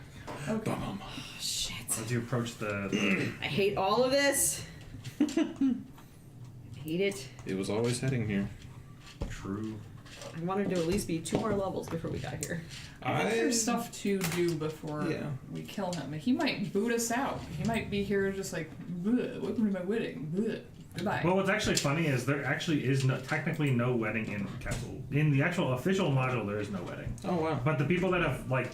Okay. Shit. As you approach the I hate all of this. I hate it. It was always heading here. true. I wanted to at least be 2 more levels before we got here. I think there's stuff to do before Yeah. we kill him. He might boot us out. He might be here just like, "Bleh, welcome to my wedding. Bleh. Goodbye." Well, what's actually funny is there actually is technically no wedding in Castle. In the actual official module, there is no wedding. Oh wow. But the people that have like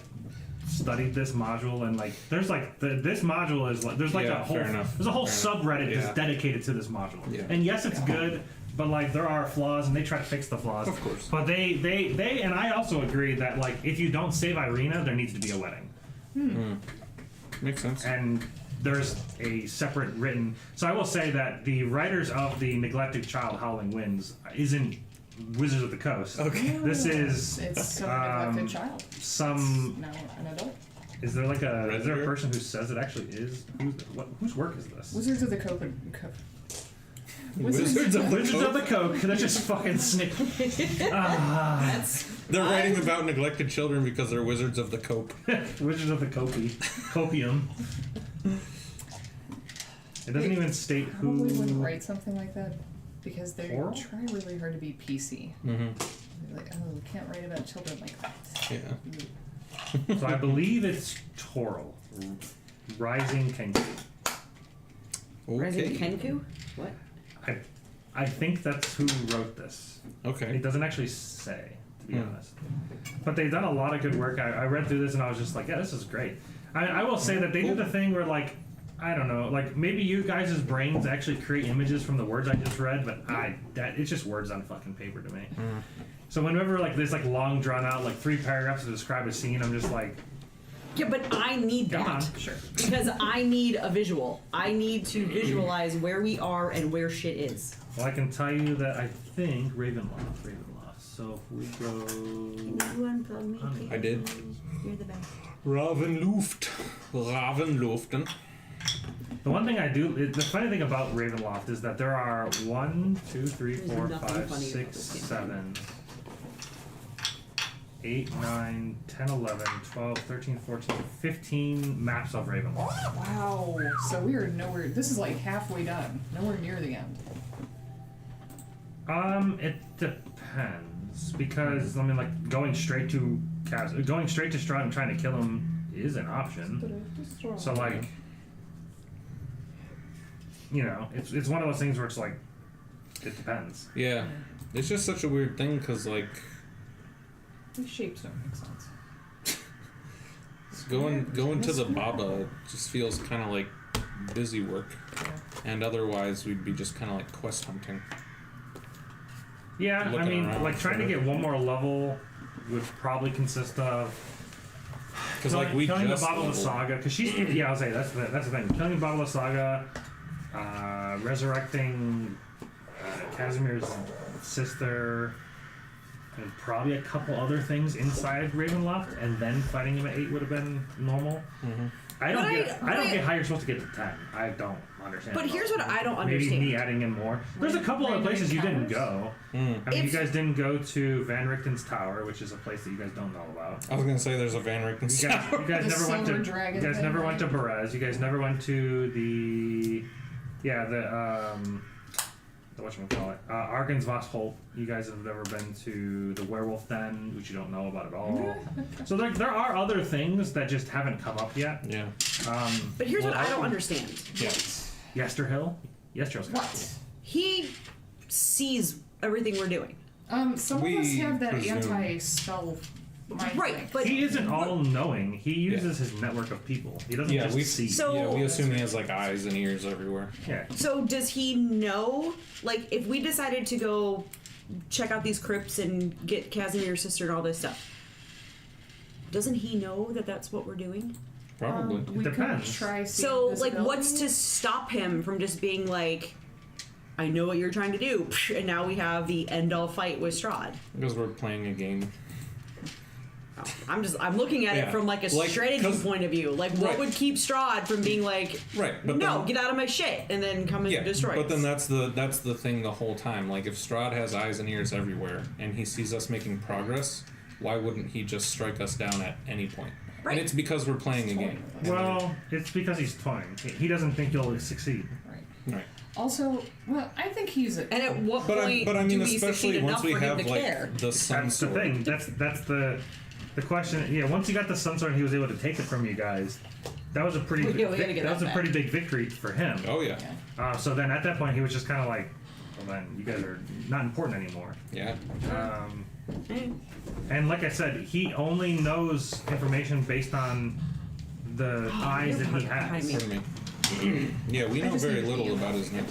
studied this module and like, there's like this module is like there's like Yeah, a whole fair enough. there's a whole Fair enough. subreddit Yeah. that's dedicated to this module. Yeah. And yes, it's Yeah. good, but like there are flaws and they try to fix the flaws. Of course. But they and I also agree that like if you don't save Irina, there needs to be a wedding. Makes sense. And there's a separate written. So I will say that the writers of the Neglected Child Howling Winds isn't Wizards of the Coast. Okay. This is It's some um, neglected child. some. Now an adult. Is there like a? Is there a Redbeard? person who says it actually is? Whose work is this? Wizards of the Cope. Wizards of the Wizards of the Coast? Coke. They're just fucking snip. They're writing about neglected children because they're wizards of the cope. Wizards of the Copium. It doesn't even state who. Probably wouldn't write something like that because they Oral? try really hard to be PC. Mm-hmm. They're like, oh, we can't write about children like that. Yeah. So I believe it's Toral. Rising Kenku. Rising Okay. Kenku? What? I think that's who wrote this. Okay. It doesn't actually say, to be Hmm. honest. But they've done a lot of good work. I read through this and I was just like, yeah, this is great. I will say that they did the thing where, like, I don't know, like maybe you guys' brains actually create images from the words I just read, but it's just words on fucking paper to me. So whenever like there's like long drawn out like 3 paragraphs to describe a scene, I'm just like, Yeah, but I need come that. on, sure. Because I need a visual. I need to visualize where we are and where shit is. Well, I can tell you that I think Ravenloft. So if we go, You unplug me, please? I did. You're the best. Ravenluft. Ravenluften. the one thing I do, the funny thing about Ravenloft is that there are 1, 2, 3, There's 4, nothing 5, funny about 6, this game. 7, 8, 9, 10, 11, 12, 13, 14, 15 maps of Ravenloft. Wow. So we are nowhere. This is like halfway done. Nowhere near the end. It depends because I mean, like going straight to Strahd and trying to kill him is an option. So like, you know, it's one of those things where it's like, it depends. Yeah. It's just such a weird thing because, like, These shapes don't make sense. going to the Baba just feels kind of like busy work. Yeah. And otherwise, we'd be just kind of like quest hunting. Yeah, I Looking mean, around like trying to for- get one more level would probably consist of Because, like, we killing just the Baba leveled. Saga, because she's yeah, I'll say that's the thing. Killing the Baba Saga, resurrecting Casimir's sister, and probably a couple other things inside Ravenloft, and then fighting him at 8 would have been normal. Mm-hmm. I don't But get how you're supposed to get to 10. I don't understand. But here's what I don't Maybe understand. me adding in more. There's a couple other Random places you didn't encounters? go. Mm. I mean, you If- guys didn't go to Van Richten's Tower, which is a place that you guys don't know about. I was gonna say there's a Van Richten You guys, Tower. you guys The never went to. silver dragon You guys thing, never right? went to Berez. You guys never went to the. Yeah, the whatchamacallit. Argan's Holt. You guys have never been to the Werewolf Den, which you don't know about at all. So there are other things that just haven't come up yet. Yeah. But here's what Well, I don't understand. Yeah. Yesterhill? Yesterhill's kind of What? He sees everything we're doing. Some of We us have that presume- anti-spell mind Right, thing. but cool. He isn't all knowing. He uses his network of people. He doesn't Yeah, just we see. So- yeah, we assume he has like eyes and ears everywhere. yeah. So does he know, like, if we decided to go check out these crypts and get Casimir's sister and all this stuff, doesn't he know that that's what we're doing? Probably. We Depends. could try. So, seeing like, visibility. what's to stop him from just being like, I know what you're trying to do, and now we have the end-all fight with Strahd. Because we're playing a game. I'm looking at it Yeah. from like a Like, strategy 'cause- point of view. Like, what Right. would keep Strahd from being like, Right, but no, then, get out of my shit, and then come and yeah, destroy but us? then that's the thing the whole time. Like, if Strahd has eyes and ears everywhere, and he sees us making progress, why wouldn't he just strike us down at any point? Right. And it's because we're playing a game. Well, it's because he's toying. He doesn't think you'll succeed. Right. Right. Also, well, I think he's a. And at what But point I mean, do we especially succeed once enough we for him have to like care? the sun That's the sword. thing. That's the question. Yeah, once you got the sun sword, and he was able to take it from you guys. That was a pretty. Yeah, we gotta get that was that a back. pretty big victory for him. Oh yeah. Yeah. So then at that point, he was just kind of like, well, then you guys are not important anymore. Yeah. And like I said, he only knows information based on the eyes that he behind has. me. Pardon me. Yeah, we know just very need to little eat. about his next